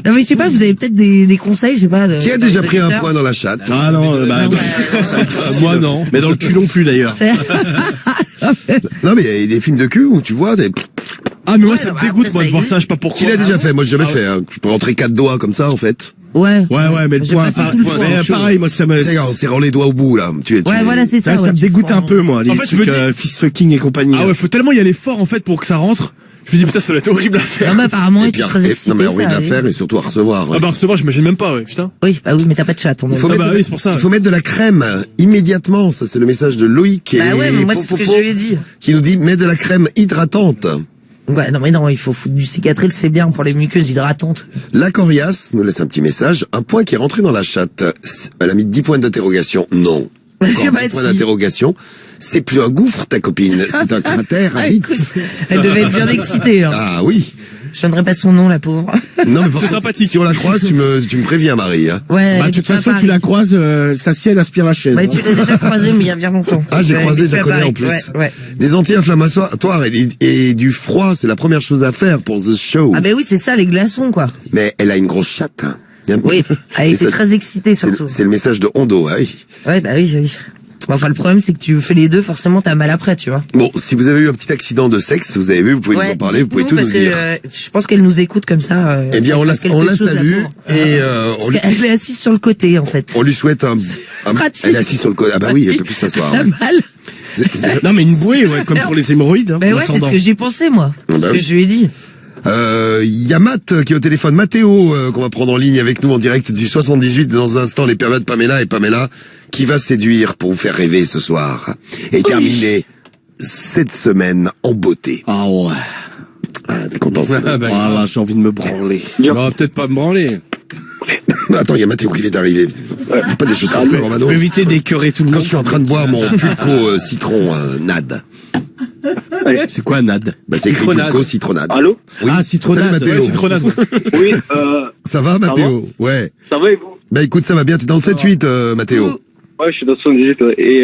Non, mais je sais pas, vous avez peut-être des conseils, je sais pas. Qui a déjà pris un point dans la chatte? Ah non, moi non. Mais dans le cul non plus d'ailleurs. Non, mais il y a des films de cul où tu vois des... Ah, mais moi, ça me dégoûte, moi, de voir ça, je sais pas pourquoi. Qui l'a déjà fait? Moi, j'ai jamais fait, hein. Tu peux rentrer 4 doigts comme ça, en fait. Ouais, mais le point, pareil, moi, ça me... Regarde, on serrant les doigts au bout, là. Ouais, voilà, c'est ça. Ça me dégoûte un peu, moi, les En fait, je me trucs, fist fucking et compagnie. Ah ouais, faut tellement y aller fort, en fait, pour que ça rentre. Je me dis, putain, ça va être horrible à faire. Non, mais apparemment, Et il puis, est très excité. non, mais horrible à faire et surtout à recevoir. Ah bah, recevoir, j'imagine même pas, ouais, putain. Oui, bah oui, mais t'as pas de chat, on Il faut mettre c'est pour ça. Il faut mettre de la crème immédiatement. Ça, c'est le message de Loïc. Bah ouais, mais moi, c'est ce que je lui ai dit. Qui nous dit, mets de la crème hydratante. Ouais, non, mais non, il faut foutre du cicatril, c'est bien pour les muqueuses hydratantes. La Coriace nous laisse un petit message. Un point qui est rentré dans la chatte. Elle a mis 10 points d'interrogation. Non. Encore 10 points d'interrogation. c'est plus un gouffre, ta copine, c'est un cratère à vite. Elle devait être bien excitée. Hein. Ah oui. Je donnerai pas son nom, la pauvre. Non, mais c'est sympathique. Si on la croise, tu me préviens, Marie. Hein. Ouais. Bah, de toute façon, tu la croises, Sassier, elle aspire la chaise. Ouais, tu l'as déjà croisée, mais il y a bien longtemps. Ah, j'ai croisé, je la connais en plus. Ouais. Des anti-inflammatoires et du froid, c'est la première chose à faire pour The Show. Ah, ben oui, c'est ça, les glaçons, quoi. Mais elle a une grosse chatte, hein. Oui, elle était très excitée, surtout. C'est le message de Hondo, hein, oui. Ouais, bah oui. Enfin, le problème, c'est que tu fais les deux, forcément, t'as mal après, tu vois. Bon, si vous avez eu un petit accident de sexe, vous avez vu, vous pouvez nous en parler, vous pouvez tout nous dire. Je pense qu'elle nous écoute comme ça. Eh bien, on la salue, et elle est assise sur le côté, en fait. On lui souhaite un pratique. Elle est assise sur le côté. Ah bah oui, elle peut plus s'asseoir. Elle a mal. Non, mais une bouée, ouais, comme pour les hémorroïdes. Hein, ouais, c'est ce que j'ai pensé, moi. C'est ce que je lui ai dit. Y a Matt qui est au téléphone, Mathéo, qu'on va prendre en ligne avec nous en direct du 78. Dans un instant, les pervers de Pamela et Pamela, qui va séduire pour vous faire rêver ce soir. Et terminer cette semaine en beauté. Ah ouais. Ah, t'es content, ça? Ah là, j'ai envie de me branler. Non, peut-être pas me branler. Attends, il y a Mathéo qui vient d'arriver. C'est pas des choses comme ça, Romano. Pour éviter d'écœurer tout le monde. Quand je suis en train de boire mon pulco citron NAD. C'est quoi NAD? Bah c'est écrit pulco citronade. Allô? Oui. Ah, citronade. Salut, Mathéo. Ouais, citronade. Oui, ça va, Mathéo? Ouais. Ça va et vous? Bah écoute, ça va bien. T'es dans le 7-8, Mathéo. Ouais, je suis dans le 78, ouais. Et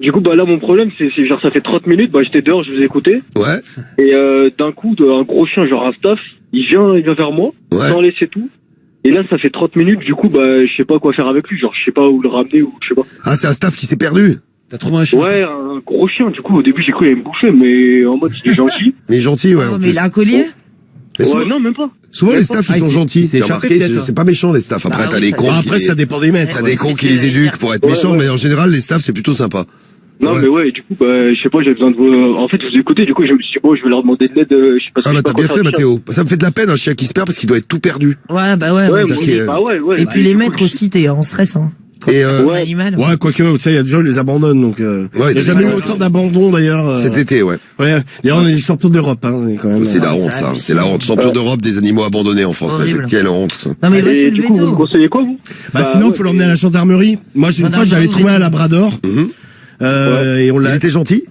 du coup, bah là, mon problème, c'est genre, ça fait 30 minutes, bah j'étais dehors, je vous ai écouté. Ouais. Et d'un coup, un gros chien, genre un staff, il vient vers moi, sans laisser tout. Et là, ça fait 30 minutes, du coup, bah, je sais pas quoi faire avec lui, genre, je sais pas où le ramener ou je sais pas. Ah, c'est un staff qui s'est perdu. T'as trouvé un chien? Ouais, un gros chien, du coup, au début, j'ai cru qu'il allait me bouffer, mais en mode, il est gentil. Mais gentil, ouais. Oh, mais il a un collier? Mais souvent, non, même pas. Souvent, les staffs, ils sont gentils. C'est c'est pas méchant, les staffs. Après, t'as des cons. Après, ça dépend des maîtres. T'as des cons qui les éduquent pour être méchants, mais en général, les staffs, c'est plutôt sympa. Non, mais ouais, du coup, bah, je sais pas, j'ai besoin de vous, en fait, je vous ai écouté, du coup, je me suis dit, bon, je vais leur demander de l'aide, je sais pas si Ah, bah, t'as bien fait, Mathéo. Ça me fait de la peine, un chien qui se perd parce qu'il doit être tout perdu. Ouais, bah ouais. Ouais. Et puis les maîtres aussi, t'es en stress, hein. Et ouais, quoique, tu sais, il y a des gens, ils les abandonnent, donc, il y a jamais eu autant d'abandon, d'ailleurs. Cet été, ouais. Ouais. D'ailleurs, on est les champions d'Europe, hein, quand même. C'est la honte, ça. C'est la honte. Champion d'Europe des animaux abandonnés en France. Quelle honte, ça. Non, mais et du coup, vous me conseillez quoi, vous? Bah, sinon, faut l'emmener à la gendarmerie. Moi, une fois, j'avais trouvé un labrador. Et on l'a. Il était gentil?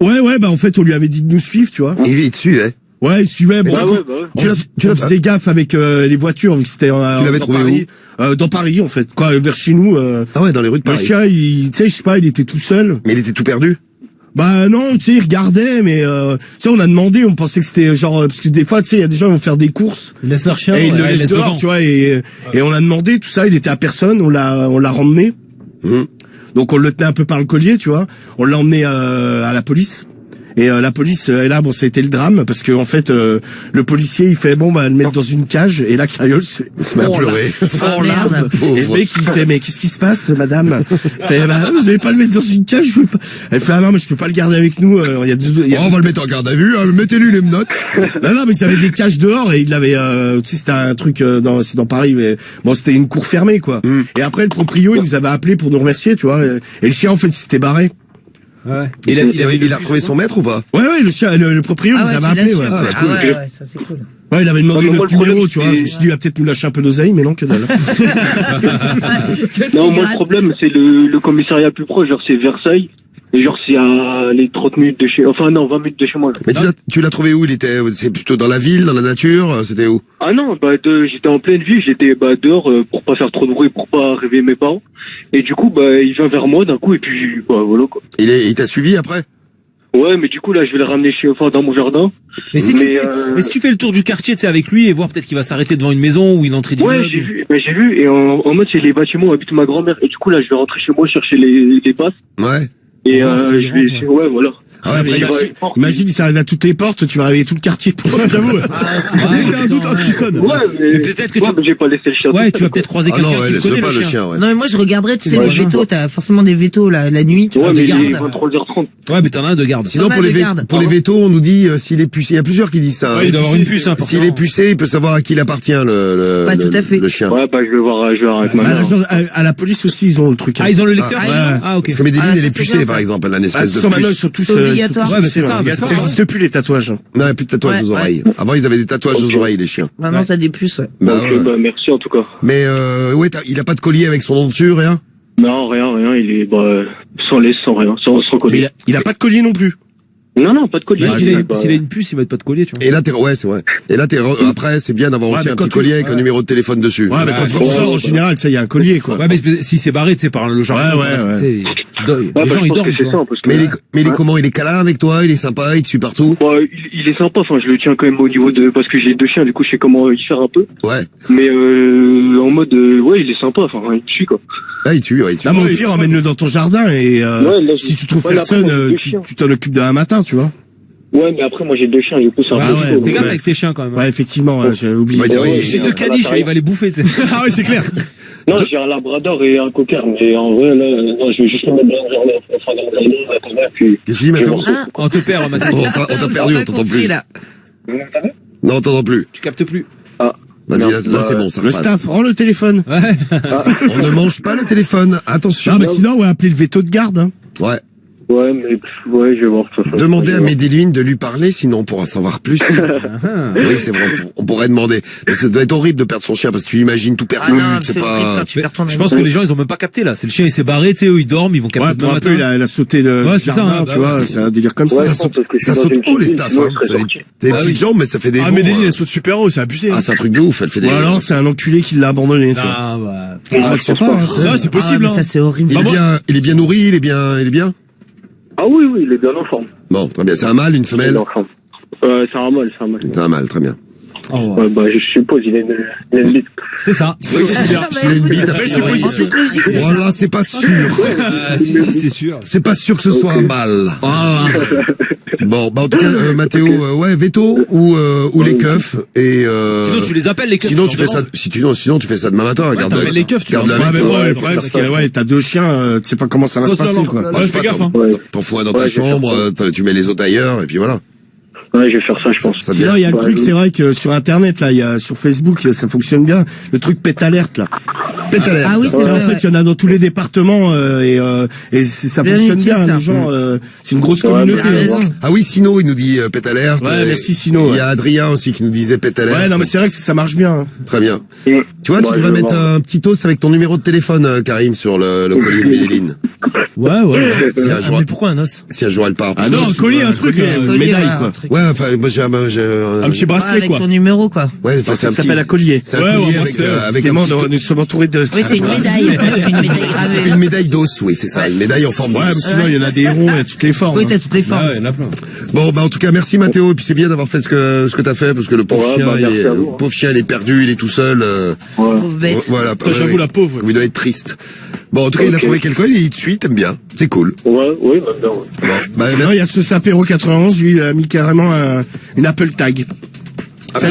Ouais, bah, en fait, on lui avait dit de nous suivre, tu vois. Il est dessus, hein. Ouais, il suivait. Bon, tu faisais gaffe avec les voitures, vu que c'était. Tu l'avais trouvé où? Dans Paris, en fait. Quoi, vers chez nous. Ah ouais, dans les rues de Paris. Le chien, tu sais, je sais pas, il était tout seul. Mais il était tout perdu? Bah non, tu sais, il regardait, mais tu sais, on a demandé, on pensait que c'était genre parce que des fois, tu sais, il y a des gens qui vont faire des courses. Ils laissent leur chien. Et ils le laissent dehors, tu vois. Et on a demandé tout ça, il était à personne, on l'a ramené. Donc on le tenait un peu par le collier, tu vois. On l'a emmené à la police. Et la police, et là, bon, c'était le drame, parce que en fait, le policier, il fait, bon, bah, le mettre dans une cage, et là, Cariole se met à pleurer. Oh, merde. Et le mec, il fait, mais qu'est-ce qui se passe, madame? Il fait, bah, vous allez pas le mettre dans une cage, je peux pas. Elle fait, ah non, mais je peux pas le garder avec nous, il y a on va le mettre en garde à vue, mettez-lui les menottes. Non, mais il y avait des cages dehors, et il avait, tu sais, c'était un truc, c'est dans Paris, mais bon, c'était une cour fermée, quoi. Et après, le proprio, il nous avait appelé pour nous remercier, tu vois, et le chien, en fait, il s'était barré. Ouais. Il a retrouvé son maître ou pas? Ouais, le chien, le proprio nous avait appelé, ouais. Ouais, ça c'est cool. Ouais, il avait demandé notre numéro, tu vois. Je me suis dit, il va peut-être nous lâcher un peu d'oseille, mais non, que dalle. Non, moi, le problème, c'est le commissariat plus proche, genre, c'est Versailles. Et genre, c'est à les 30 minutes de chez, enfin, non, 20 minutes de chez moi. Mais tu l'as trouvé où? C'est plutôt dans la ville, dans la nature? C'était où? Ah non, bah, j'étais en pleine ville, j'étais, dehors, pour pas faire trop de bruit, pour pas réveiller mes parents. Et du coup, il vient vers moi d'un coup, et puis, voilà, quoi. Il t'a suivi après? Ouais, mais du coup, là, je vais le ramener dans mon jardin. Mais si tu fais le tour du quartier, tu sais, avec lui, et voir peut-être qu'il va s'arrêter devant une maison ou une entrée d'immeuble. Ouais, j'ai vu, et en mode, c'est les bâtiments où habite ma grand-mère. Et du coup, là, je vais rentrer chez moi chercher les passes. Ouais. Et je vais, ouais, voilà. Ah ouais, imagine, ça arrive à toutes les portes, tu vas réveiller tout le quartier pour j'avoue. Ah, c'est vrai. T'as un doute, tu sonnes. Ouais, mais peut-être que j'ai pas laissé le chien. Ouais, tu vas peut-être croiser quelqu'un qui connaît le chien. Ouais. Non, mais moi, je regarderais, tu sais, les vétos, t'as forcément des vétos, la nuit, tu vois, des gardes. 23h30. Ouais, mais t'en as un de garde. Sinon, pour les vétos, on nous dit, s'il est pucé, il y a plusieurs qui disent ça. Ouais, il doit avoir une puce, hein, s'il est pucé, il peut savoir à qui il appartient, le chien. Ouais, je vais voir avec ma mère. À la police aussi, ils ont le truc. Ah, ils ont le lecteur? Ah, ok. Parce que Medellin, elle est pucée, par exemple, elle a une espèce de puce. Maintenant, ils sont tous, obligatoire. Ouais, mais c'est ça, ça n'existe plus, les tatouages. Non, il n'y a plus de tatouages aux oreilles. Avant, ils avaient des tatouages aux oreilles, les chiens. Maintenant, t'as des puces, ouais. Ok, merci en tout cas. Mais, ouais, il a pas de collier avec son nom dessus, rien? Non, rien, il est, sans laisse, sans rien, sans collier. Mais il a pas de collier non plus. Non, pas de collier. S'il a une puce, il va être pas de collier, tu vois. Et là, c'est vrai. Et là, après, c'est bien d'avoir aussi un petit collier avec un numéro de téléphone dessus. Ouais, mais quand on sort, en général, ça, il y a un collier, quoi. Ouais, mais si c'est barré, tu sais, par le jardin. Ouais. Les gens, ils dorment, tu vois. Mais il est comment? Il est câlin avec toi? Il est sympa? Il te suit partout? Il est sympa, enfin, je le tiens quand même au niveau parce que j'ai 2 chiens, du coup, je sais comment y faire un peu. Ouais. Mais, en mode, il est sympa, enfin, il me suit, quoi. Ah, il tue. Là, mais au pire, emmène-le dans ton jardin et, si tu trouves personne, tu t'en occupes d'un matin, tu vois. Ouais, mais après, moi, j'ai 2 chiens, du coup, c'est un peu fais gaffe avec tes chiens, quand même. Ouais, effectivement, j'ai oublié. J'ai 2 caniches, il va les bouffer, tu sais. Ah ouais, c'est clair. Non, j'ai un labrador et un cocker, mais en vrai, là, non, je vais juste me mettre dans le jardin, puis... Qu'est-ce que tu dis, maintenant? On te perd, Mathieu. On t'a perdu, on t'entend plus. Non, on t'entend plus. Tu captes plus. Vas-y, là, c'est bon, ça Le staff, rends le téléphone. Ouais. On ne mange pas le téléphone. Attention. Ah, mais sinon, on va appeler le veto de garde, hein. Ouais. Ouais, mais je vais voir. Demandez à Medellin de lui parler, sinon on pourra savoir plus. Oui, c'est vrai, on pourrait demander. Mais ça doit être horrible de perdre son chien, parce que tu imagines tout perdu, c'est pas... Je pense que les gens, ils ont même pas capté, là. C'est le chien, il s'est barré, tu sais, eux, ils dorment, ils vont capter demain matin. Il a sauté le jardin, tu vois, c'est un délire comme ça. Ça saute haut, les staffs, hein. T'as des petites jambes, mais ça fait des... Ah, Medellin, elle saute super haut, c'est abusé. Ah, c'est un truc de ouf, elle fait des... Ou alors, c'est un enculé qui l'a abandonné, tu vois. Ah, bah... Je sais pas, non, c'est possible, Ça, c'est horrible. Il est bien nourri, il est bien? Ah oui, il est bien en forme. Bon, très bien. C'est un mâle, une femelle? C'est un mâle. C'est un mâle, très bien. Ouais, je suppose, il a une bite. C'est ça. S'il a une bite, voilà, c'est pas sûr. C'est sûr. C'est pas sûr que ce soit un mâle. Bon, en tout cas, Mathéo, veto ou les keufs et sinon tu les appelles les keufs. Sinon tu fais ça. Sinon tu fais ça demain matin. Garde les keufs. Garde la. Mais bon, le problème c'est que t'as 2 chiens, tu sais pas comment ça va se passer, quoi. Fais gaffe. T'en fous un dans ta chambre, tu mets les autres ailleurs et puis voilà. Ouais, je vais faire ça, je pense. Sinon, il y a le truc, c'est vrai que sur Internet, là, il y a, sur Facebook, ça fonctionne bien. Le truc pète alerte, là. Pète alerte. Ah oui, c'est vrai. En fait, il y en a dans tous les départements, et ça fonctionne bien. Les gens, c'est une grosse communauté. Ah oui, Sino, il nous dit pète alerte. Ouais, merci Sino. Il y a Adrien aussi qui nous disait pète alerte. Ouais, non, mais c'est vrai que ça marche bien. Très bien. Tu vois, tu devrais mettre un petit os avec ton numéro de téléphone, Karim, sur le collier de Medellin. Ouais. Mais pourquoi un os? Si un jour elle part. Ah non, un collier, un truc, une médaille, quoi. Ouais, enfin, moi j'ai un petit bracelet, avec quoi. Ton numéro, quoi. Ouais, enfin, ça s'appelle un collier. C'est un collier avec un petit... Nous sommes entourés de... Oui, c'est une médaille. C'est une médaille gravée. Une médaille d'os, oui, c'est ça. Une médaille en forme d'os. Ouais, mais sinon, il y en a des ronds, il y a toutes les formes. Oui, t'as toutes les formes. Ouais, il y en a plein. Bon, en tout cas, merci Mathéo. Et puis c'est bien d'avoir fait ce que t'as fait, parce que le pauvre chien, il est perdu, il est tout seul. Pauvre bête. Voilà. J'avoue, la pauvre. Il doit être triste. Bon, en tout cas, il a trouvé quelqu'un, il te suit, t'aimes bien. C'est cool. Ouais, bien. Bon, non, il y a ce Sapero 91, lui, il a mis carrément une Apple Tag. C'est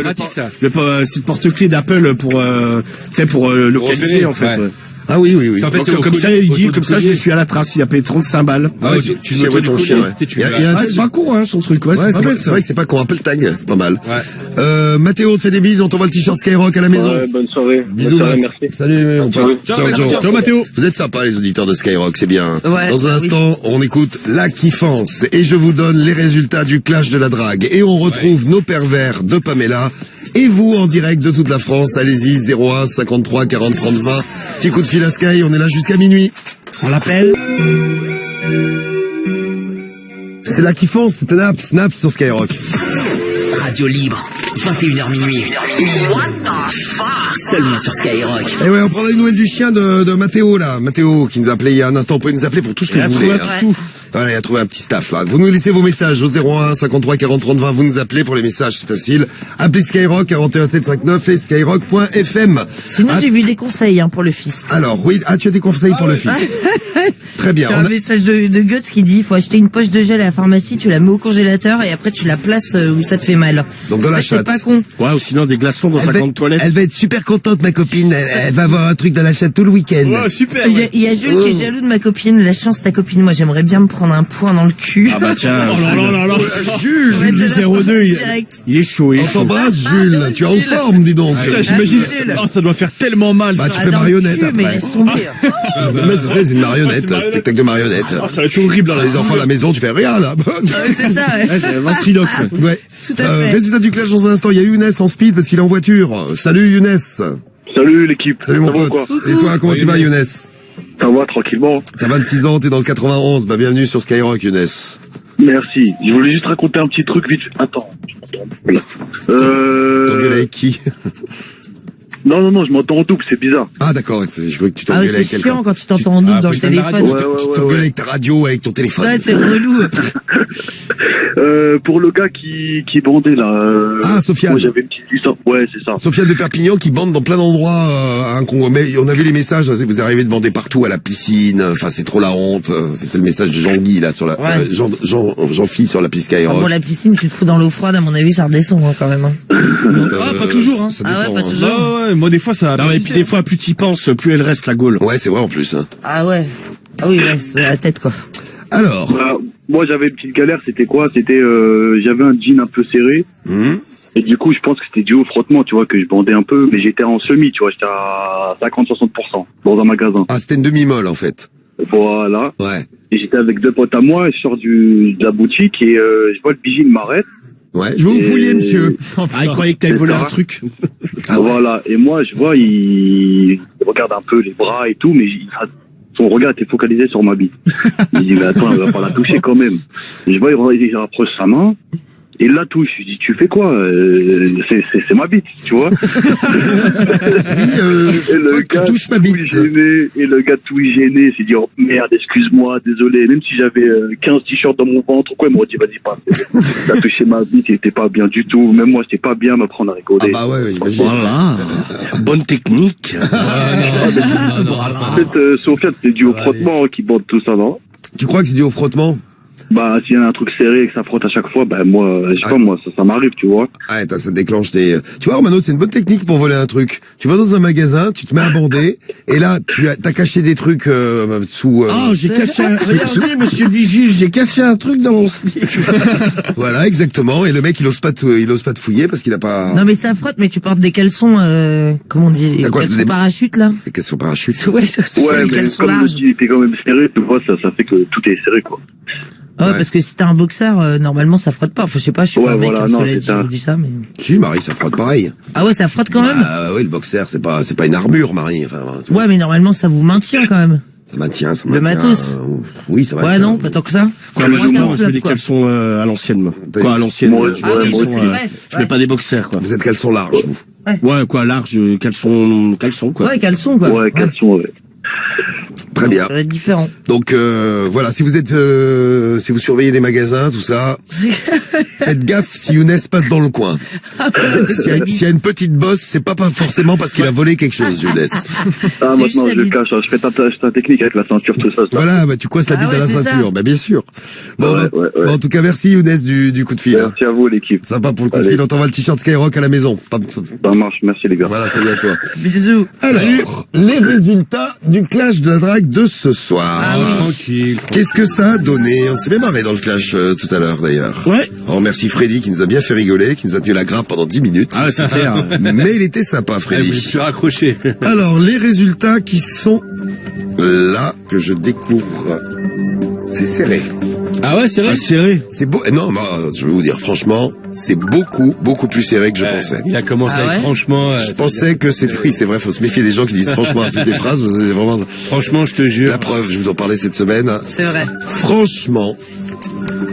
pratique, ça. C'est le porte-clés d'Apple pour localiser, en fait. Ah oui. En fait, comme ça, il dit, comme ça, je suis à la trace. Il a payé 35 balles. Ah ouais, tu sais, ton chien, ouais. C'est pas court, hein, son truc, ouais. C'est vrai que c'est pas con. Apple Tag, c'est pas mal. Mathéo, on te fait des bises, on t'envoie le t-shirt Skyrock à la maison. Ouais, bonne soirée. Bisous, merci. Salut, mon pote. Ciao, Mathéo. Vous êtes sympas, les auditeurs de Skyrock, c'est bien. Ouais, dans un instant, on écoute La Kiffance et je vous donne les résultats du clash de la drague. Et on retrouve nos pervers de Pamela. Et vous, en direct de toute la France, allez-y, 01 53 40 30 20. Petit coup de fil à Sky, on est là jusqu'à minuit. On l'appelle. C'est La Kiffance, c'est un snap sur Skyrock. Radio libre, 21h minuit. What the fuck? Seulement sur Skyrock. Et ouais, on prendra une nouvelle du chien de Mathéo, là. Mathéo, qui nous a appelé il y a un instant. Vous pouvez nous appeler pour tout ce que vous voulez. Voilà, il a trouvé un petit staff, là. Vous nous laissez vos messages au 01 53 40 30 20. Vous nous appelez pour les messages, c'est facile. Appelez Skyrock 41 759 et skyrock.fm. Sinon, j'ai vu des conseils, pour le fist. Alors, oui. Ah, tu as des conseils pour le fist. Très bien. J'ai un message de Guts qui dit, faut acheter une poche de gel à la pharmacie, tu la mets au congélateur et après tu la places où ça te fait mal. Donc dans la chatte. C'est pas con. Ouais, ou sinon des glaçons dans sa grande toilette. Elle va être super contente, ma copine. Elle va avoir un truc dans la chatte tout le week-end. Ouais, super. Il y a Jules qui est jaloux de ma copine. La chance, ta copine. Moi, j'aimerais bien me prendre un point dans le cul. Ah bah tiens. Jules du 02, il est chaud. On t'embrasse, Jules. Tu es en forme, dis donc. J'imagine. Ça doit faire tellement mal. Bah, tu fais marionnette après. Mais laisse tomber. C'est une marionnette, un spectacle de marionnette. Ça va être horrible. Les enfants à la maison, tu fais rien là. C'est ça, ouais. C'est un ventriloque. Ouais. Tout à fait. Résultat du clash dans un instant. Il y a Younes en speed parce qu'il est en voiture. Salut Younes. Salut l'équipe. Salut mon pote. Et toi, comment tu vas Younes? Ça va, tranquillement. T'as 26 ans, t'es dans le 91. Bah, bienvenue sur Skyrock, Younes. Merci. Je voulais juste raconter un petit truc vite. Attends. T'engueules avec qui? Non, je m'entends en double, c'est bizarre. Ah, d'accord, je crois que tu Ah t'engueules ouais, avec c'est quelqu'un. chiant quand tu t'entends en double dans le téléphone. Tu t'engueules avec ta radio, avec ton téléphone. Ouais, c'est relou. Pour le gars qui bandait là. Ah, Sofiane. Moi, j'avais une petite licence. Ouais, c'est ça. Sofiane de Perpignan qui bande dans plein d'endroits. Mais on a vu les messages. Vous arrivez de bander partout à la piscine. Enfin, c'est trop la honte. C'était le message de Jean-Guy là sur la Jean-Phil sur la piste Skyrock. Bon, la piscine, tu te fous dans l'eau froide. À mon avis, ça redescend quand même. Pas toujours. Hein. Ah ouais, pas toujours. Ouais, moi des fois ça. Non mais puis des fois plus t'y penses, plus elle reste la gaule. Ouais, c'est vrai en plus. Hein. Ah ouais. Ah oui, ouais, c'est la tête quoi. Alors. Moi, j'avais une petite galère. C'était quoi? C'était j'avais un jean un peu serré. Et du coup, je pense que c'était dû au frottement, tu vois, que je bandais un peu, mais j'étais en semi, tu vois, j'étais à 50-60% dans un magasin. Ah, c'était une demi-molle en fait. Voilà. Ouais. Et j'étais avec deux potes à moi, et je sors de la boutique et je vois le bigine m'arrête. Ouais, je vais vous fouiller, monsieur. Il croyait que t'avais volé un truc. Ah, voilà. Et moi, je vois, il regarde un peu les bras et tout, mais son regard était focalisé sur ma bite. Il dit, mais attends, on va pas la toucher quand même. Et je vois, il rapproche sa main. Et il la touche. Je dis, tu fais quoi? C'est ma bite, tu vois. Et le gars touche ma bite. Et le gars tout gêné s'est dit, oh merde, excuse-moi, désolé. Même si j'avais 15 t-shirts dans mon ventre, quoi, il m'aurait dit, vas-y, passe. T'as touché ma bite, il était pas bien du tout. Même moi, c'était pas bien me prendre à rigoler. Ah bah ouais, j'imagine. Voilà. Bonne technique. En fait, Sofiane, c'était dû au frottement qui bande tout ça, non? Tu crois que c'est dû au frottement? Bah, s'il y a un truc serré et que ça frotte à chaque fois, bah, moi, je sais pas, moi, ça m'arrive, tu vois. Ah, ça déclenche des... Tu vois, Romano, c'est une bonne technique pour voler un truc. Tu vas dans un magasin, tu te mets à bander, et là, t'as caché des trucs, sous... Ah, j'ai caché un... Regardez, monsieur Vigile, j'ai caché un truc dans mon slip. Voilà, exactement. Et le mec, il ose pas te fouiller parce qu'il a pas... Non, mais ça frotte, mais tu portes des caleçons, comment on dit, les caleçons parachutes, là? Des caleçons parachutes? Ouais, c'est mais des caleçons comme larges. il était quand même serré, tu vois, ça fait que tout est serré, quoi. Ah ouais, parce que si t'as un boxeur, normalement ça frotte pas. Enfin, je sais pas, je suis pas un mec, cela dit, je vous dis ça, mais... Si, Marie, ça frotte pareil. Ah ouais, ça frotte quand même? Ah oui, le boxer, c'est pas une armure, Marie. Enfin, ouais, mais normalement ça vous maintient quand même. Ça maintient. Le matos. Oui, ça maintient. Ouais, non, pas tant que ça. Quoi, moi, je mets des caleçons à l'ancienne, moi. Quoi, à l'ancienne? Je mets pas des boxers, quoi. Vous êtes caleçons larges, vous? Ouais, quoi, large, caleçon, quoi. Ouais, caleçon, quoi. Ouais, caleçon, ouais. Très bien. Ça va être différent. Donc voilà, si vous surveillez des magasins, tout ça, faites gaffe si Younes passe dans le coin. S'il y a une petite bosse, c'est pas forcément parce qu'il a volé quelque chose, Younes. Ah, maintenant je le cache, je fais ta technique avec la ceinture, tout ça. Voilà, bah tu coinces la bite à la ceinture, bah bien sûr. Bon, bon, en tout cas, merci Younes du coup de fil. Merci à vous l'équipe. Sympa pour le coup de fil, on t'envoie le t-shirt Skyrock à la maison. Ça marche, merci les gars. Voilà, salut à toi. Bisous. Alors, les résultats du clash de la drague de ce soir. Ah oui. Tranquille. Qu'est-ce que ça a donné? On s'est même marré dans le clash tout à l'heure d'ailleurs. Ouais. On remercie Freddy qui nous a bien fait rigoler, qui nous a tenu la grappe pendant 10 minutes. Ah, c'est clair. Mais il était sympa, Freddy. Je suis raccroché. Alors, les résultats qui sont là, que je découvre. C'est serré. Ah ouais, c'est vrai? Serré. C'est beau. Non, je vais vous dire, franchement, c'est beaucoup plus serré que je pensais. Il a commencé avec franchement. Je pensais que c'était... Oui, c'est vrai, faut se méfier des gens qui disent franchement à toutes les phrases. C'est vraiment... Franchement, je te jure. La preuve, je vous en parlais cette semaine. C'est vrai. Franchement,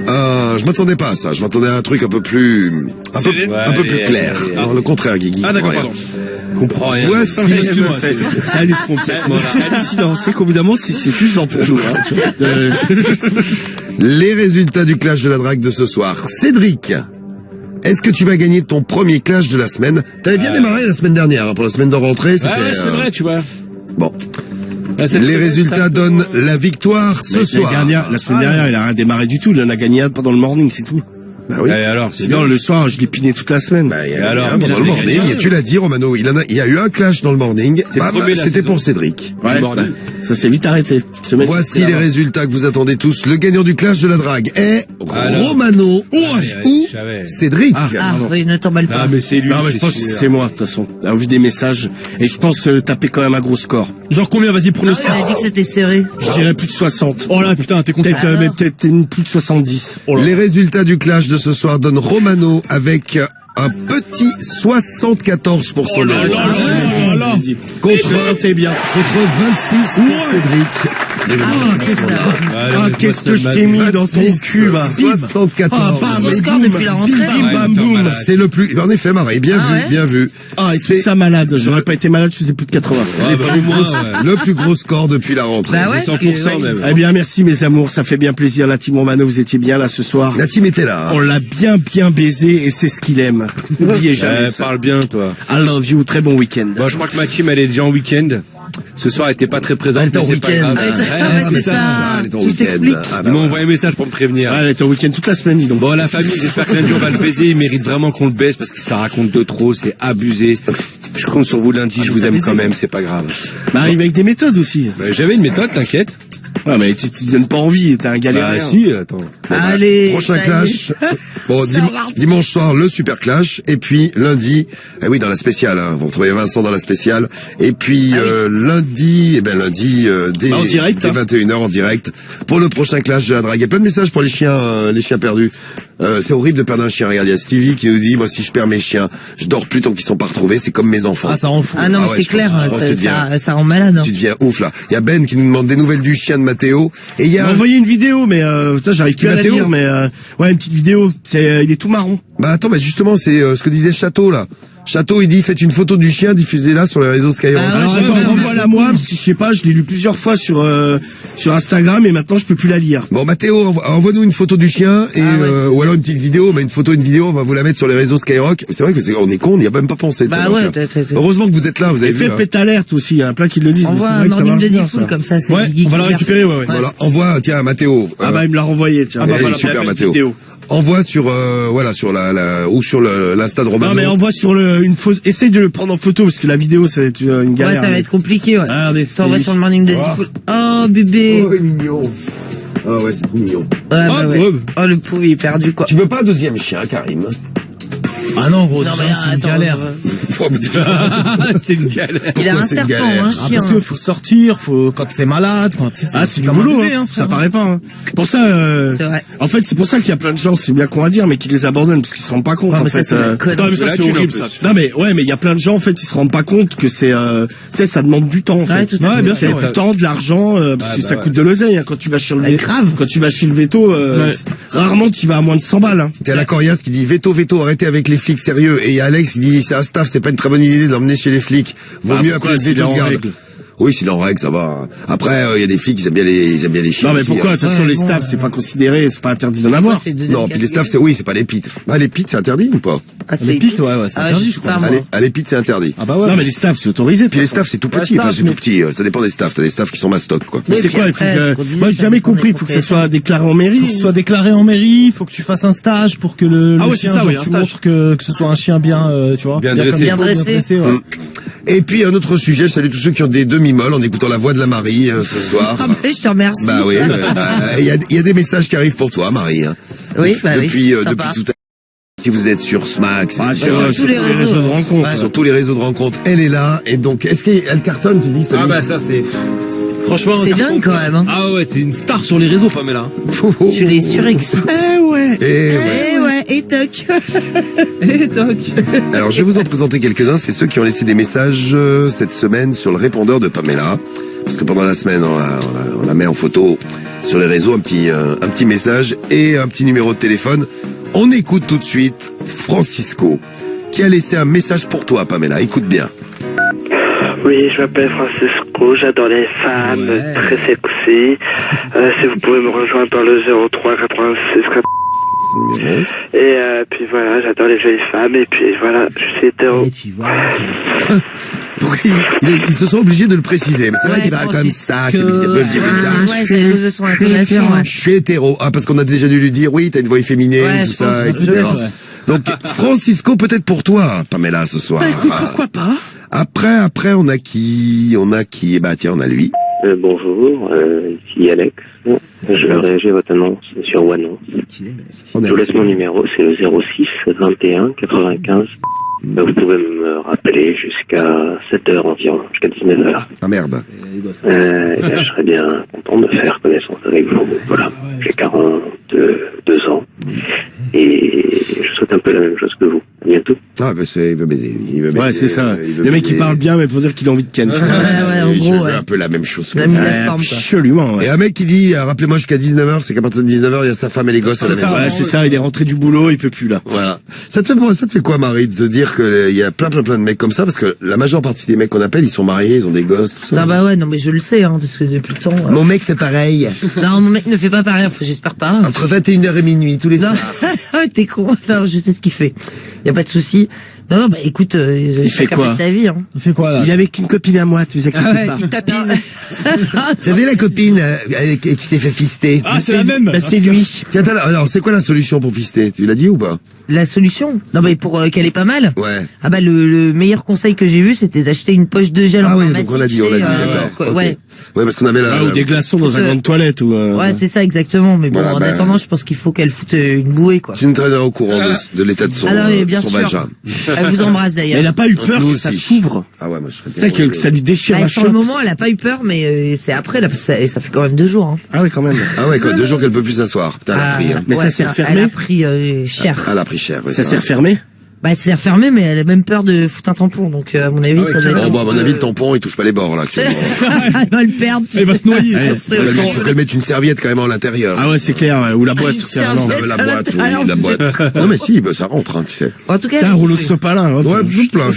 je m'attendais pas à ça. Je m'attendais à un truc un peu plus... un peu plus clair. Non, le contraire, Guigui. Ah d'accord, pardon. Comprends rien. Voici... Ça allait complètement. C'est hallucinant. C'est qu'évidemment, c'est plus genre pour tout. Les résultats du clash de la drague de ce soir. Cédric, est-ce que tu vas gagner ton premier clash de la semaine? T'avais bien démarré la semaine dernière, hein, pour la semaine de rentrée. C'était, ouais, c'est vrai, tu vois. Bon. Les résultats donnent la victoire ce soir. La semaine dernière, il a rien démarré du tout. Il en a gagné un pendant le morning, c'est tout. Bah oui. Alors, sinon, le soir, je l'ai piné toute la semaine. Bah, pendant le morning, tu l'as dit, Romano, il y a eu un clash dans le morning. C'était pour Cédric. Ouais. Ça s'est vite arrêté. Voici les résultats que vous attendez tous. Le gagnant du clash de la drague est Romano ou Cédric. Ah, oui, ne t'emballe pas. Ah, mais c'est lui. Non, mais je pense que c'est moi, de toute façon. Au vu des messages. Et je pense taper quand même un gros score. Genre combien, vas-y, pronostic. Tu avais dit que c'était serré. Je dirais plus de 60. Oh là, putain, t'es content. Peut-être plus de 70. Les résultats du clash de ce soir donnent Romano avec un petit 74% de contre 26 pour Cédric. Qu'est-ce que je t'ai mis dans ton cul, va. 74. Gros score depuis la rentrée. Bim, bam, boum. C'est le plus, en effet, Marie, bien vu. Ah, et c'est ça malade. J'aurais pas été malade, je faisais plus de 80. Le plus gros score depuis la rentrée. Bah ouais, 100% même. Eh bien, merci mes amours, ça fait bien plaisir. La team Romano, vous étiez bien là ce soir. La team était là. On l'a bien baisé et c'est ce qu'il aime. N'oubliez jamais ça. Parle bien, toi. I love you, très bon week-end. Bon, je crois que ma team, elle est déjà en week-end. Ce soir, elle était pas très présente. Elle était en mais c'est pas week-end. grave. C'est ça. Tout s'explique. Ils m'ont envoyé un message pour me prévenir. Elle était en week-end toute la semaine, dis donc. Bon, la famille, j'espère que lundi on va le baiser. Il mérite vraiment qu'on le baise parce qu'il se la raconte de trop, c'est abusé. Je compte sur vous lundi, je vous aime quand même, c'est pas grave. Bah, arrive avec des méthodes aussi. Bah, j'avais une méthode, t'inquiète. Ouais, mais tu donnes pas envie, t'es un galérien. Bah, si, attends. Allez. Prochain clash. Bon, dimanche soir, le super clash. Et puis, lundi, oui, dans la spéciale, hein. Vous retrouvez Vincent dans la spéciale. Et puis, lundi, dès, en direct, dès 21h en direct. Pour le prochain clash de la drague. Il y a plein de messages pour les chiens perdus. C'est horrible de perdre un chien. Regarde, il y a Stevie qui nous dit, moi, si je perds mes chiens, je dors plus tant qu'ils sont pas retrouvés. C'est comme mes enfants. Ah, ça rend fou. Ah non, mais c'est clair, ça rend malade. Hein. Tu deviens ouf, là. Il y a Ben qui nous demande des nouvelles du chien de Mathéo. Et il y a... Il m'a envoyé une vidéo, mais putain, j'arrive plus à la lire, mais ouais, une petite vidéo. Il est tout marron. Bah attends, bah justement, c'est ce que disait Château, là. Château, il dit, faites une photo du chien, diffusez-la sur les réseaux Skyrock. Alors attends, renvoie-la moi, parce que je sais pas, je l'ai lu plusieurs fois sur Instagram, et maintenant je peux plus la lire. Bon, Mathéo, envoie-nous une photo du chien, et ou alors une petite vidéo, mais une vidéo, on va vous la mettre sur les réseaux Skyrock. C'est vrai que on est con, on n'y a même pas pensé. Bah ouais, heureusement que vous êtes là, vous avez vu. Fais Pet Alert aussi, il y a un plein qui le disent. On voit un morning de Diffoul comme ça, c'est on va la récupérer, ouais. Voilà, envoie, tiens, Mathéo. Ah bah, il me l'a renvoyé, tiens. Ah bah voilà, super, Mathéo. Envoie sur sur l'Insta de Romano. Non mais envoie sur une photo. Essaye de le prendre en photo parce que la vidéo ça va être une galère. Ouais, ça va être compliqué. Ouais. Regardez. T'envoies sur le morning de Diffoul. Oh bébé. Oh mignon. Ah ouais, c'est trop mignon. Ah bah ouais. Oh le pauvre il est perdu quoi. Tu veux pas un deuxième chien, Karim? Ah non, gros, c'est une galère. C'est une galère. Il a un serpent, un chien. Parce qu'il faut sortir, quand c'est malade, c'est du boulot, hein, ça paraît pas. Hein. Pour ça, c'est vrai. En fait, c'est pour ça qu'il y a plein de gens, c'est bien qu'on va dire, mais qui les abandonnent parce qu'ils se rendent pas compte. En fait, c'est horrible ça. Non mais ouais, mais il y a plein de gens en fait, ils se rendent pas compte que ça demande du temps en fait. Ouais, bien sûr. Du temps, de l'argent, parce que ça coûte de l'oseille hein, quand tu vas chez le Quand tu vas chez le veto, rarement tu vas à moins de 100 balles. Hein. T'as la Corias qui dit veto, arrêtez avec les flics sérieux. Et il y a Alex qui dit c'est un staff, c'est pas une très bonne idée de l'emmener chez les flics. Vaut mieux appeler le veto de garde. Oui, s'il est en règle, ça va. Après, il y a des filles qui aiment bien les chiens. Non, mais pourquoi? De toute façon, les staffs, c'est pas considéré, c'est pas interdit d'en avoir. Non, puis les staffs, c'est pas les pits. Ah, les pits, c'est interdit ou pas? Les pits, ouais, c'est interdit, je crois. Les pits, c'est interdit. Ah bah ouais. Non, mais les staffs, c'est autorisé. Puis les staffs, c'est tout petit. Enfin, c'est tout petit. Ça dépend des staffs. T'as des staffs qui sont mastoc, quoi. Mais c'est quoi? Moi, j'ai jamais compris. Il faut que ça soit déclaré en mairie. Faut que ce soit déclaré en mairie. Il faut que tu fasses un stage pour que le chien, tu montres que ce soit un chien bien, tu vois. Bien dressé. Et puis, un autre sujet. Je salue tous ceux qui ont des demi-molles en écoutant la voix de la Marie, ce soir. Ah bah, je te remercie. Bah oui. Il y a des messages qui arrivent pour toi, Marie. Oui, bah depuis tout à l'heure. Si vous êtes sur Smack, sur tous les réseaux de rencontres, sur tous les réseaux de rencontres, elle est là. Et donc, est-ce qu'elle cartonne, tu dis? Ah bah ça c'est... Franchement, c'est dingue quand même. Hein. Ah ouais, t'es une star sur les réseaux, Pamela. Tu les surexcites. Et toc. Et toc. Alors, je vais vous en présenter quelques-uns. C'est ceux qui ont laissé des messages cette semaine sur le répondeur de Pamela. Parce que pendant la semaine, on la met en photo sur les réseaux, un petit message et un petit numéro de téléphone. On écoute tout de suite Francisco, qui a laissé un message pour toi, Pamela. Écoute bien. Oui, je m'appelle Francisco, j'adore les femmes très sexy. Si vous pouvez me rejoindre dans le 03 86 et puis voilà, j'adore les jolies femmes et puis voilà, je suis hétéro. Ils se sont obligés de le préciser, mais c'est vrai qu'il parle comme ça, c'est je suis hétéro. Ah, parce qu'on a déjà dû lui dire, oui, t'as une voix efféminée, tout ça, etc. Donc, Francisco, peut-être pour toi, Pamela, ce soir. Bah écoute, pourquoi pas? Après, on a qui? Bah tiens, on a lui. Bonjour, ici Alex. Je vais réagir à votre annonce sur Wannonce. Je vous laisse mon numéro, c'est le 06 21 95. Vous pouvez me rappeler jusqu'à 7h environ, jusqu'à 19h. Ah merde. Je serais bien content de faire connaissance avec vous. Voilà, j'ai 42 ans. Et je souhaite un peu la même chose que vous. À bientôt. Ah, bah, il veut baiser, lui. Il veut baiser, Ouais, c'est ça. Le mec, il parle bien, mais faut dire qu'il a envie de ken. en gros, je veux un peu la même chose. Absolument, ouais. Et un mec qui dit, rappelez-moi jusqu'à 19h, c'est qu'à partir de 19h, il y a sa femme et les gosses à la maison. Ouais, c'est ça, il est rentré du boulot, il peut plus, là. Voilà. Ça te fait quoi, Marie, de te dire qu'il y a plein de mecs comme ça, parce que la majeure partie des mecs qu'on appelle, ils sont mariés, ils ont des gosses, tout ça. Ah bah ouais, non mais je le sais, hein, parce que depuis le temps... Mon mec fait pareil. Non, mon mec ne fait pas pareil, j'espère pas. Entre 21h et minuit, tous les soirs. T'es con, non, je sais ce qu'il fait. Y a pas de souci. Non, bah écoute, il fait quoi? Sa vie, hein. Il fait quoi, là? Il est avec une copine à moi, tu vous inquiétez pas. Il tapine. Vous savez la copine qui s'est fait fister? Ah, c'est la même. Bah, c'est lui. Tiens, alors, c'est quoi la solution pour fister? Tu l'as dit ou pas? La solution? Non, mais pour qu'elle est pas mal. Ouais. Ah bah le meilleur conseil que j'ai vu, c'était d'acheter une poche de gel en pharmacie. Donc on l'a dit, d'accord. Ouais. Ouais, parce qu'on avait ou des glaçons dans un grande toilette ou. Ouais, c'est ça exactement. Mais bon, voilà, en attendant, je pense qu'il faut qu'elle foute une bouée, quoi. Tu nous tiendras au courant de l'état de son, bien son sûr. vagin. Elle vous embrasse d'ailleurs. Elle a pas eu peur que ça s'ouvre. Ah ouais, moi je serais bien. Tu sais que ça lui déchire la sur le moment, elle a pas eu peur, mais c'est après là, et ça fait quand même 2 jours. Hein. Ah ouais, quand même. Ah ouais, quand 2 jours qu'elle peut plus s'asseoir. Putain, elle a pris. Hein. Mais ça s'est refermé. Elle a pris cher. Elle a pris cher. Ça s'est refermé. Bah, c'est refermé, mais elle a même peur de foutre un tampon, donc à mon avis, ça doit être. Bon, à mon avis, le tampon, il touche pas les bords là. Elle va le perdre. Elle va se noyer. Faut qu'elle mette une serviette quand même à l'intérieur. Ah ouais, c'est clair, ou la boîte. La boîte. Non mais si, bah, ça rentre, hein, tu sais. En tout cas, tiens, un rouleau de sopalin. Ouais, tout plein.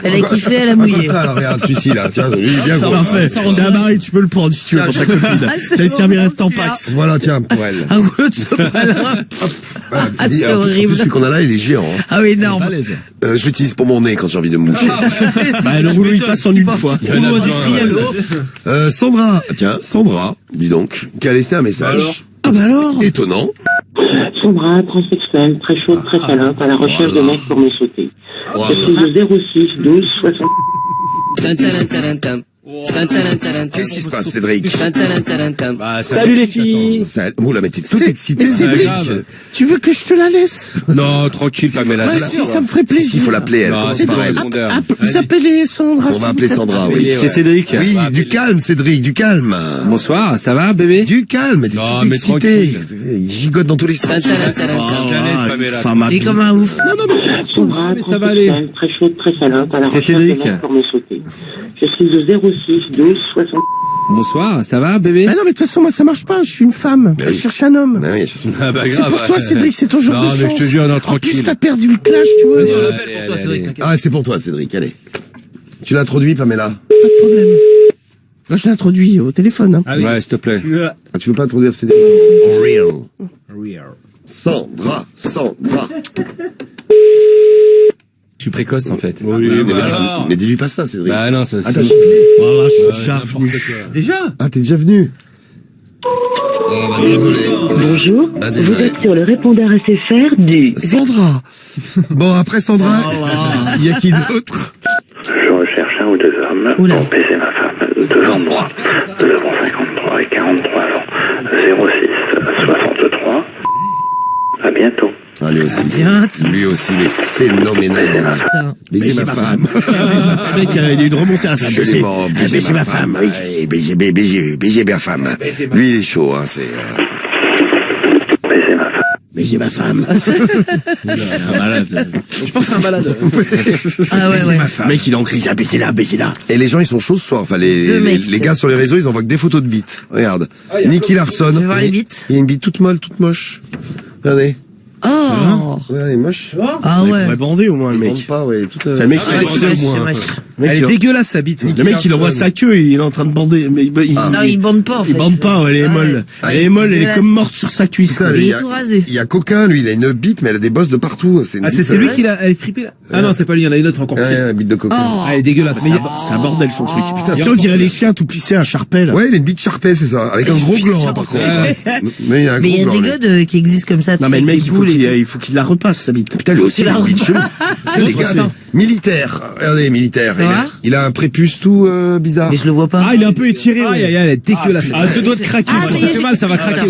Elle a kiffé, elle a mouillé. Ça, alors, regarde, celui-ci là, tiens, lui, bien gros. Parfait. Tiens, Marie, tu peux le prendre si tu veux pour ta copine. Ça lui servirait de tampax. Voilà, tiens, pour elle. Un rouleau de sopalin. Ah, c'est horrible. Celui qu'on a là, il est géant. Ah oui, énorme. Je l'utilise pour mon nez quand j'ai envie de me moucher. Bah, le rouleau, il passe en une fois. Sandra, tiens, Sandra, dis donc, qui a laissé un message. Ah bah alors étonnant. Sandra, transsexuelle, très chaude, très salope, à la recherche de mecs pour me sauter. Je suis le 06 12 60. Qu'est-ce qui se passe, Cédric? Salut les filles. Vous la mettez toute excitée. Cédric, tu veux que je te la laisse? Non, tranquille, Pamela. Si, ça me ferait plaisir. Il faut l'appeler, elle. Vous appelez Sandra. On va appeler Sandra, oui. C'est Cédric. Oui, du calme, Cédric, du calme. Bonsoir, ça va, bébé? Du calme, t'es toute excitée. Il gigote dans tous les sens. Il est comme un ouf. Non, mais ça va aller. Très chaude, très salope, à la recherche de mecs pour me sauter. Je suis le 06 12 60. Bonsoir, ça va, bébé? Ah non, mais de toute façon, moi, ça marche pas. Je suis une femme. Je cherche un homme. C'est pour toi, Cédric, c'est ton jour de chance. Non, mais je te jure, non, tranquille. En plus, t'as perdu le clash, tu vois. Pour toi, Cédric. Ah, c'est pour toi, Cédric, allez. Tu l'introduis, Pamela? Pas de problème. Là, je l'introduis au téléphone. Hein. Ah oui. Ouais, s'il te plaît. Tu veux pas introduire Cédric? Real. Sandra. Je suis précoce, en fait. Mais dis-lui pas ça, Cédric. Bah non, ça c'est... Voilà, je suis déjà venu. Déjà? Ah, t'es déjà venu? Oh, bah, désolé. Bonjour, vous êtes sur le répondeur SFR du... Sandra. Bon, après Sandra, il y a qui d'autre? Je recherche un ou deux hommes pour baiser ma femme devant moi. Nous avons 53 et 43 ans. 06 63. À bientôt. Ah, lui aussi, il est phénoménal. Baiser ma femme. Le mec, il est de remonter à la femme. Baiser ma femme, oui. Baiser ma femme. Lui, il est chaud, hein, c'est... Baiser ma femme. Un malade. Je pense que c'est un malade. Ah ouais. Le mec, il est en crise. Baisez-la. Et les gens, ils sont chauds ce soir. Enfin, les gars sur les réseaux, ils envoient que des photos de bites. Regarde. Nicky Larson. Je vais voir les bites. Il y a une bite toute molle, toute moche. Regardez. Oh! Ouais, il est moche. Ah ouais. Il pourrait bander au moins, le mec. Il bande pas, ouais. C'est le mec qui est bandé au moins. Elle est dégueulasse, sa bite. Le mec, il envoie sa queue, il est en train de bander. Mais non, il bande pas, en fait. Il bande pas, elle est molle. Elle est molle, elle est comme morte sur sa cuisse. Il est tout rasé. Il y a Coquin, lui, il a une bite, mais elle a des bosses de partout. C'est lui qui l'a, elle est fripée, là? Ah non, c'est pas lui, il y en a une autre encore pire. Ouais, bite de Coquin. Ah, elle est dégueulasse. C'est un bordel, son truc. Putain, on dirait les chiens tout plissés à Charpel. Ouais, il a une bite Charpet, c'est ça. Avec un gros gland, par contre. Mais il y a des godes qui existent comme ça. Non, mais le mec, il faut qu'il la repasse, sa bite. Putain, lui aussi, il a une bite chelou. Les gars, militaire. Regardez, militaire. Il a un prépuce tout bizarre. Mais je le vois pas. Ah, il est un peu étiré. Elle est dégueulasse. Ah, deux doigts de craquer. Ça fait mal, ça va craquer.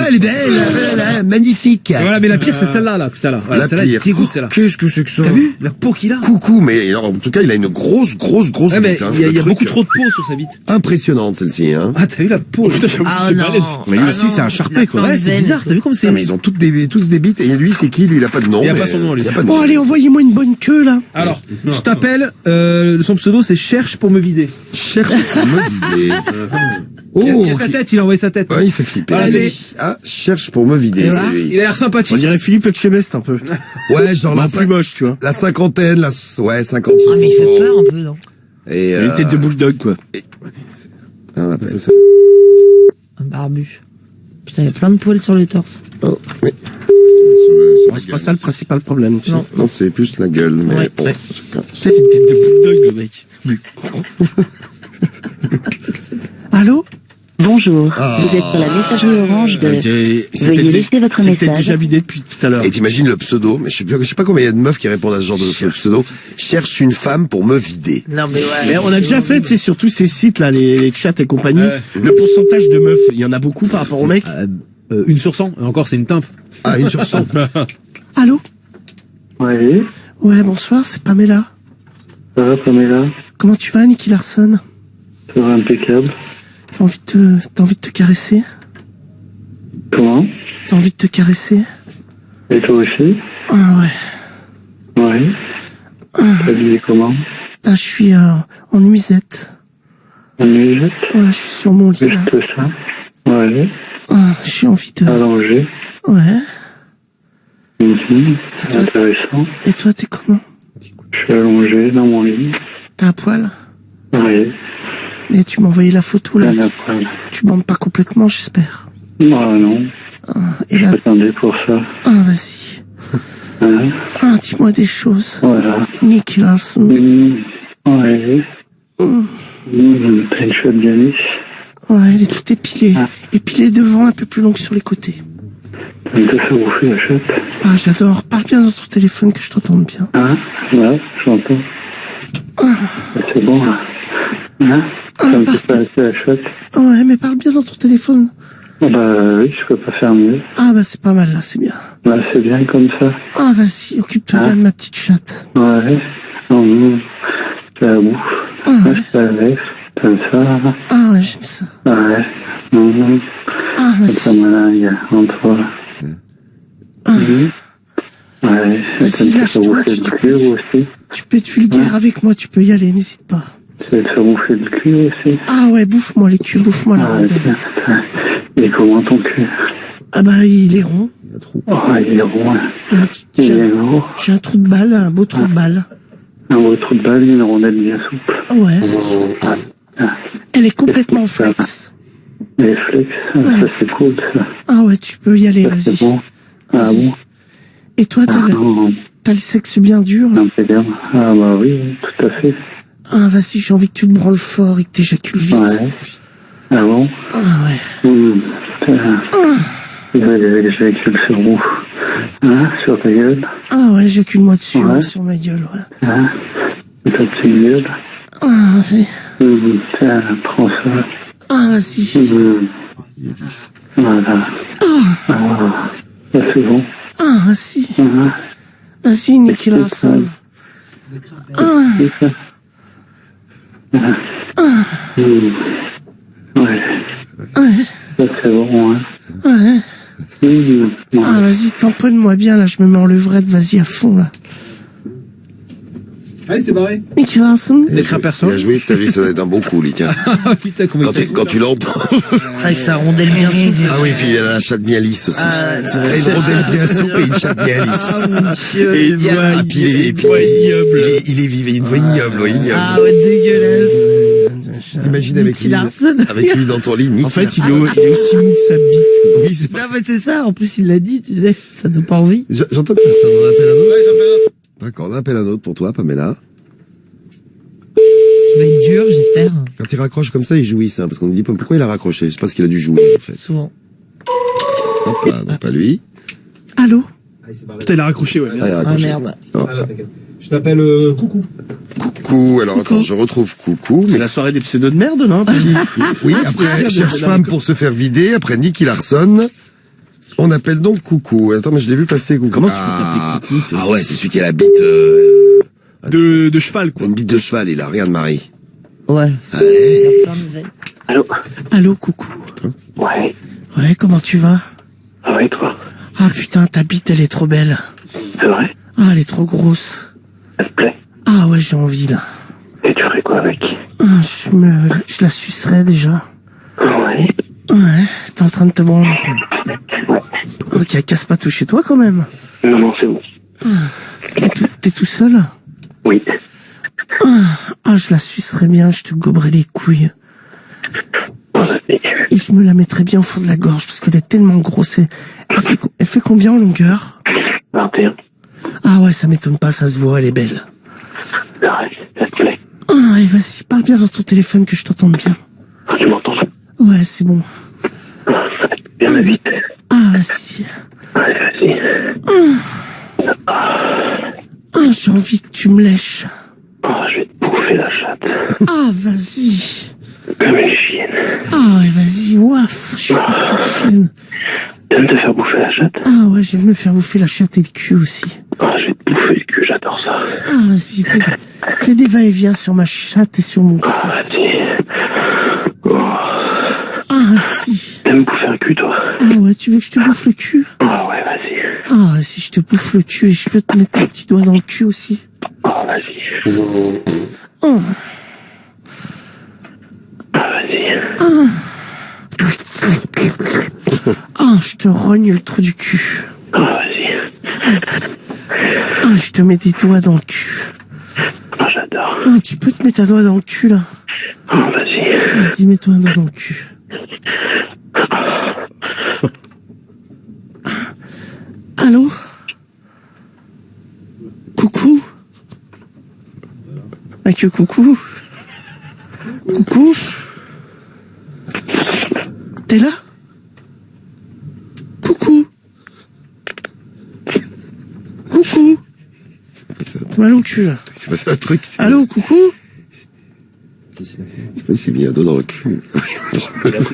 Elle est belle, magnifique. Voilà, mais la pire, c'est celle-là, tout à l'heure. La Celle-là, pire. elle dégoûte, celle-là. Qu'est-ce que c'est que ça? T'as vu la peau qu'il a? Coucou, mais alors, en tout cas, il a une grosse Ouais, mais bite. Hein, il y a beaucoup trop de peau sur sa bite. Impressionnante celle-ci. Hein. Ah, t'as vu la peau? Ah non. Mais lui aussi, c'est un charpé, quoi. Ouais, c'est bizarre. T'as vu comme c'est? Non, mais ils ont tous des bites. Et lui, c'est qui? Lui, il a pas de nom. Il a pas son nom, lui. Il a pas de Bon, nom. allez, envoyez-moi une bonne queue, là. Alors, je t'appelle, son pseudo c'est Cherche pour me vider. Cherche pour me vider. Il a sa tête, il a envoyé sa tête. Ouais, il fait flipper. Voilà, c'est- Cherche pour me vider, c'est lui. Il a l'air sympathique. On dirait Philippe Etchebest, un peu. Ouais, genre la plus moche, tu vois. La cinquantaine, 50, 60 Ah, mais il fait ans. peur un peu, non? Et Il a une tête de bulldog, quoi. on appelle ça. Un barbu. Putain, il y a plein de poils sur le torse. Oh, oui. C'est pas ça le principal problème, tu sais. Non, c'est plus la gueule, mais Ouais. bon. Ouais. chacun. C'est une tête de bulldog, le mec. Allô? Bonjour, vous êtes sur la messagerie orange de... Veuillez laisser votre C'est peut-être message. déjà vidé depuis tout à l'heure. Et t'imagines le pseudo, mais je sais pas combien il y a de meufs qui répondent à ce genre de pseudo. Cherche une femme pour me vider. Non, mais ouais. Mais on a déjà fait, tu sais, sur tous ces sites, là, les chats et compagnie, le pourcentage de meufs, il y en a beaucoup par rapport aux mecs. 1 sur 100. Et encore, c'est une timpe. Ah, 1 sur 100. Allô? Oui, Ouais, bonsoir, c'est Pamela. ça va, Pamela? Comment tu vas, Nicky Larson? Ça va impeccable. T'as envie de te caresser? Comment? T'as envie de te caresser? Et toi aussi? Ah ouais. Oui. T'as dit comment? Là, je suis en nuisette. En nuisette? Voilà, je suis sur mon lit, là. Juste ça? Ouais. Ah, j'ai envie de... Allongé. Ouais. Mhm. Intéressant. Et toi, t'es comment? Je suis allongé dans mon lit. T'as un poil? Oui. Et tu m'as envoyé la photo, là. J'ai un poil. Tu bandes pas complètement, j'espère. Ah non. Et là... J'attendais pour ça. Ah, vas-y. Hein? Ah, dis-moi des choses. Voilà. Nicky Larson. Oui. T'as une chouette Janice. Ouais, elle est toute épilée. Épilée devant, un peu plus longue sur les côtés. T'as me fait bouffer la chatte. Ah, j'adore. Parle bien dans ton téléphone que je t'entende bien. Hein? Ouais, j'entends. C'est bon, là. Hein? Ça me fait pas assez la chatte. Ouais, mais parle bien dans ton téléphone. Ah bah oui, je peux pas faire mieux. Ah, bah c'est pas mal, là, c'est bien. Bah c'est bien comme ça. Ah, vas-y, occupe-toi bien de ma petite chatte. Ouais. C'est la bouffe. Ah, ouais. C'est la lèvre. Comme ça. Ah, ouais, j'aime ça. Ouais. Ah, C'est ça, vas-y. malin, entre toi. Ouais. Vas-y, lâche-toi, tu peux être vulgaire avec moi, tu peux y aller, n'hésite pas. Tu vas te faire bouffer le cul aussi. Ah ouais, bouffe-moi les culs, bouffe-moi la rondelle. Tiens, il est comment ton cul? Ah bah, il est rond. Oh, il est rond. Il est lourd. J'ai un trou de balle, un beau trou de balle. Un beau trou de balle, une rondelle bien souple. Ah ouais. Elle est complètement flex. Les flex, ça c'est cool ça. Ah ouais, tu peux y aller, Ça, vas-y. c'est bon. Ah bon? Et toi, t'as le sexe bien dur, là? Impeccable. Ah bah oui, tout à fait. Ah, vas-y, j'ai envie que tu te branles fort et que t'éjacules vite. Ouais. Ah bon? Ah ouais. J'éjacule sur où? Hein? Sur ta gueule? Ah ouais, j'éjacule-moi dessus, Ouais. ouais, sur ma gueule, ouais. Hein? Ta petite gueule? Ah, vas-y. Tiens, prends ça. Ah, vas-y. Voilà. Ah, c'est bon. Ah, vas-y. Hein? Vas-y, Nicky Larson. Ah. Ouais. Ouais. Ça, c'est bon, hein? Ouais. Ouais. Ah, vas-y, tamponne-moi bien, là, je me mets en levrette, vas-y, à fond, là. Allez, c'est barré. Nicky Larson. L'écran perso. Bien joué, t'as vu, ça doit être un bon coup, lui, tiens. Putain, comment Quand tu l'entends. Avec sa rondelle bien souple. Ah oui, puis il a la chatte bien lisse aussi. Ah, Une rondelle bien souple et une chatte bien lisse. Et une voix, Ah, puis ignoble. Il est vivant, une voix ignoble, ouais, ignoble. Ah ouais, dégueulasse. T'imagines avec Nicky lui, Larson. avec lui dans ton lit, Nicky En fait, Larson. il est aussi mou que sa bite, quoi. Oui, c'est pas... Non, mais c'est ça. En plus, il l'a dit, tu sais. Ça donne pas envie. J'entends que ça sonne, on en appelle un autre. Ouais, j'en fais un autre. D'accord, on en appelle un autre pour toi, Pamela. Qui va être dur, j'espère. Quand il raccroche comme ça, il jouisse, hein, parce qu'on nous dit pourquoi il a raccroché. C'est parce qu'il a dû jouer, en fait. Souvent. Hop là, non, pas lui. Allô? Putain, il a raccroché, ouais. Ah merde. Oh. Je t'appelle Coucou. Coucou, alors attends, je retrouve Coucou. C'est la soirée des pseudos de merde, non? Oui, après, cherche femme pour se faire vider, après Nicky Larson. On appelle donc Coucou. Attends, mais je l'ai vu passer, Coucou. Comment tu peux t'appeler Coucou? Ah ouais, c'est celui qui a la bite... de cheval, quoi. Une bite de cheval, il a rien de Marie. Ouais. Allô? Allô, Coucou. Ouais. Ouais, comment tu vas? Ça va et toi? Ah putain, ta bite, elle est trop belle. C'est vrai? Ah, elle est trop grosse. Elle te plaît? Ah ouais, j'ai envie, là. Et tu ferais quoi avec? Ah, je la sucerais déjà. Ouais. Ouais, t'es en train de te branler, toi. Ok, casse pas tout chez toi, quand même. Non, c'est bon. T'es tout seul? Oui. Ah, je la sucerais bien, je te goberais les couilles. Et je me la mettrais bien au fond de la gorge, parce qu'elle est tellement grosse. Elle fait combien en longueur? 21. Ah ouais, ça m'étonne pas, ça se voit, elle est belle. Arrête, ça te plaît. Ah, et vas-y, parle bien dans ton téléphone que je t'entende bien. Tu m'entends? Ouais, c'est bon. Bien ma vie. Ah, vas-y. Allez, vas-y. Ah, j'ai envie que tu me lèches. Ah, je vais te bouffer la chatte. Ah, vas-y. Comme une chienne. Ah, et vas-y, waf, je suis ta petite chienne. T'aimes te faire bouffer la chatte? Ah ouais, j'aime me faire bouffer la chatte et le cul aussi. Ah, je vais te bouffer le cul, j'adore ça. Ah, vas-y, fais des va-et-vient sur ma chatte et sur mon cul. Ah, vas-y. Oh. Ah, si. T'aimes bouffer un cul, toi? Ah ouais, tu veux que je te bouffe le cul? Ah ouais, vas-y. Ah, si je te bouffe le cul et je peux te mettre un petit doigt dans le cul aussi. Ah, vas-y. Oh. Ah, vas-y. Ah, je te rogne le trou du cul. Ah, vas-y. Ah, je te mets des doigts dans le cul. Ah, j'adore. Ah, tu peux te mettre un doigt dans le cul, là? Ah, vas-y. Vas-y, mets-toi un doigt dans le cul. Allô? Coucou? Avec coucou? Coucou? T'es là? Coucou? Coucou? T'es mal au cul, là. C'est passé un truc. Allô, coucou? Je sais pas, il s'est mis un dos dans le cul.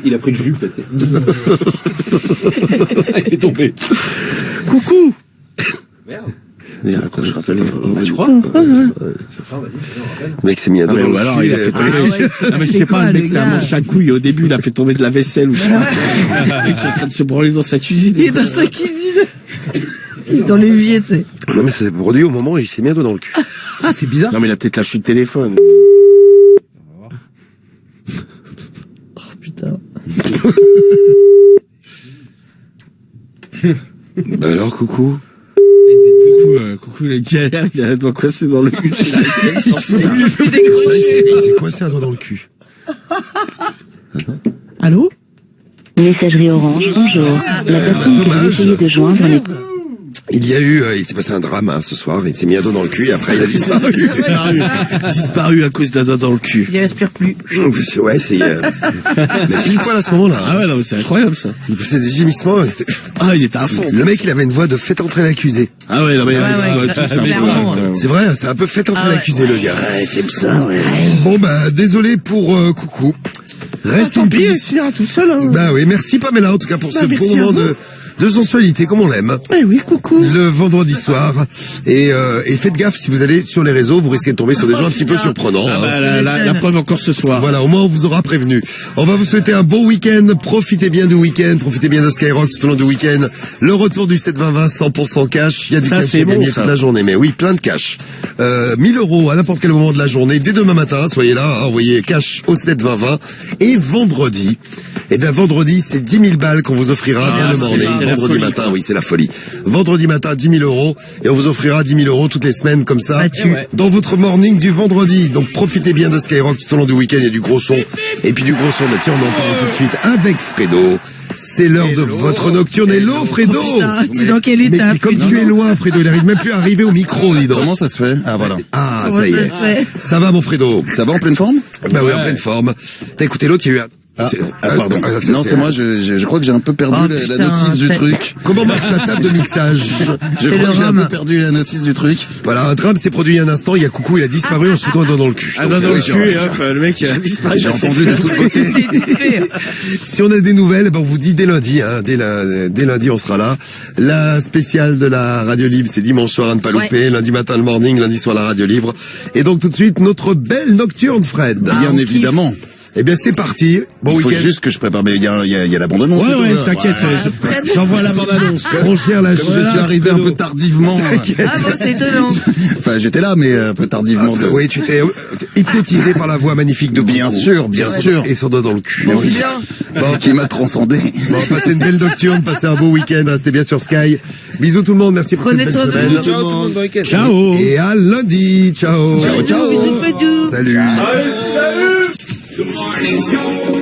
Il a pris le jus, peut-être. Il est tombé. Coucou? Merde. Je rappelle. Tu crois? Le mec s'est mis un dos dans le cul. Alors, il a fait tomber. Ah, mais je sais pas, le mec, c'est un manche à couilles. Au début, il a fait tomber de la vaisselle ou je sais pas. Le mec, c'est en train de se branler dans sa cuisine. Il est dans sa cuisine. Il est dans l'évier, tu sais. Non, mais c'est produit au moment où il s'est mis un dos dans le cul. Ah, c'est bizarre. Non, mais il a peut-être lâché le téléphone. Oh, putain. Bah alors, coucou? Coucou, il a dit il a un doigt coincé dans le cul. C'est coincé un doigt dans le cul. Allô? Messagerie Orange, bonjour. La personne que vous essayez de joindre n'est... Il y a eu, il s'est passé un drame hein, ce soir. Il s'est mis un doigt dans le cul et après il a disparu. Disparu à cause d'un doigt dans le cul. Il respire plus. Ouais, c'est. Mais pile poil à ce moment-là. Ah ouais, non, c'est incroyable ça. Il faisait des gémissements. Ah, il était à fond. Le mec, il avait une voix de faites entrer l'accusé. Ah ouais, non mais c'est vrai, c'est un peu fait entrer l'accusé le gars. Ouais, t'aimes ça, ouais. Bon bah désolé pour Coucou. Reste en pied. Tout seul. Hein. Bah oui, merci Pamela en tout cas pour ce bon moment de sensualité comme on l'aime. Eh oui, coucou. Le vendredi soir. Et faites gaffe si vous allez sur les réseaux, vous risquez de tomber sur des gens un petit peu surprenants. Ah bah, la preuve encore ce soir. Voilà, au moins on vous aura prévenu. On va vous souhaiter un bon week-end. Profitez bien du week-end, profitez bien de Skyrock tout au long du week-end. Le retour du 7-20-20, 100% cash. Il y a du cash à gagner toute la journée. Mais oui, plein de cash. 1000 € à n'importe quel moment de la journée. Dès demain matin, soyez là, envoyez cash au 7-20-20. Et vendredi, c'est 10 000 balles qu'on vous offrira dans le morning. Vendredi matin, oui, c'est la folie. Vendredi matin, 10 000 €. Et on vous offrira 10 000 € toutes les semaines comme ça. Dans votre morning du vendredi. Donc profitez bien de Skyrock tout au long du week-end. Il y a du gros son. Et puis du gros son, bah tiens, on en parle tout de suite avec Fredo. C'est l'heure de votre nocturne. Hello, Fredo. Oh, putain, tu es dans quel état, mais comme tu es loin, Fredo, il arrive même plus à arriver au micro, dis donc. Comment ça se fait? Ah, voilà. Ah, ça y est. Ça va, mon Fredo? Ça va en pleine forme? Bah oui, en pleine forme. T'as écouté l'autre, il y a eu un Pardon. Non, c'est moi, je crois que j'ai un peu perdu la notice du truc. Comment marche la table de mixage? Je crois que j'ai un peu perdu la notice du truc. Voilà, un drame s'est produit un instant, il y a Coucou, il a disparu, on se fout un doigt dans le cul. Un doigt dans le cul, et hop, le mec a disparu. J'ai entendu de toute côté. Si on a des nouvelles, on vous dit dès lundi, dès lundi on sera là. La spéciale de la radio libre, c'est dimanche soir à ne pas louper, lundi matin le morning, lundi soir la radio libre. Et donc tout de suite, notre belle nocturne, Fred. Bien évidemment. Eh bien, c'est parti. Bon week-end. Il faut juste que je prépare, mais il y a la bande-annonce. Ouais, t'inquiète, j'envoie la bande-annonce. Mon cher, là, je suis arrivé un peu tardivement. Ah bon, c'est étonnant. Enfin, j'étais là, mais un peu tardivement. Oui, tu t'es hypnotisé par la voix magnifique de Bien sûr. Et son doigt dans le cul. Oui. Bon, qui m'a transcendé. Bon, passez une belle nocturne, passez un beau week-end, restez bien sur Sky. Bisous tout le monde, merci pour cette belle semaine. Ciao tout le monde, bon week-end. Ciao. Et à lundi. Ciao. Ciao. Salut. Good morning.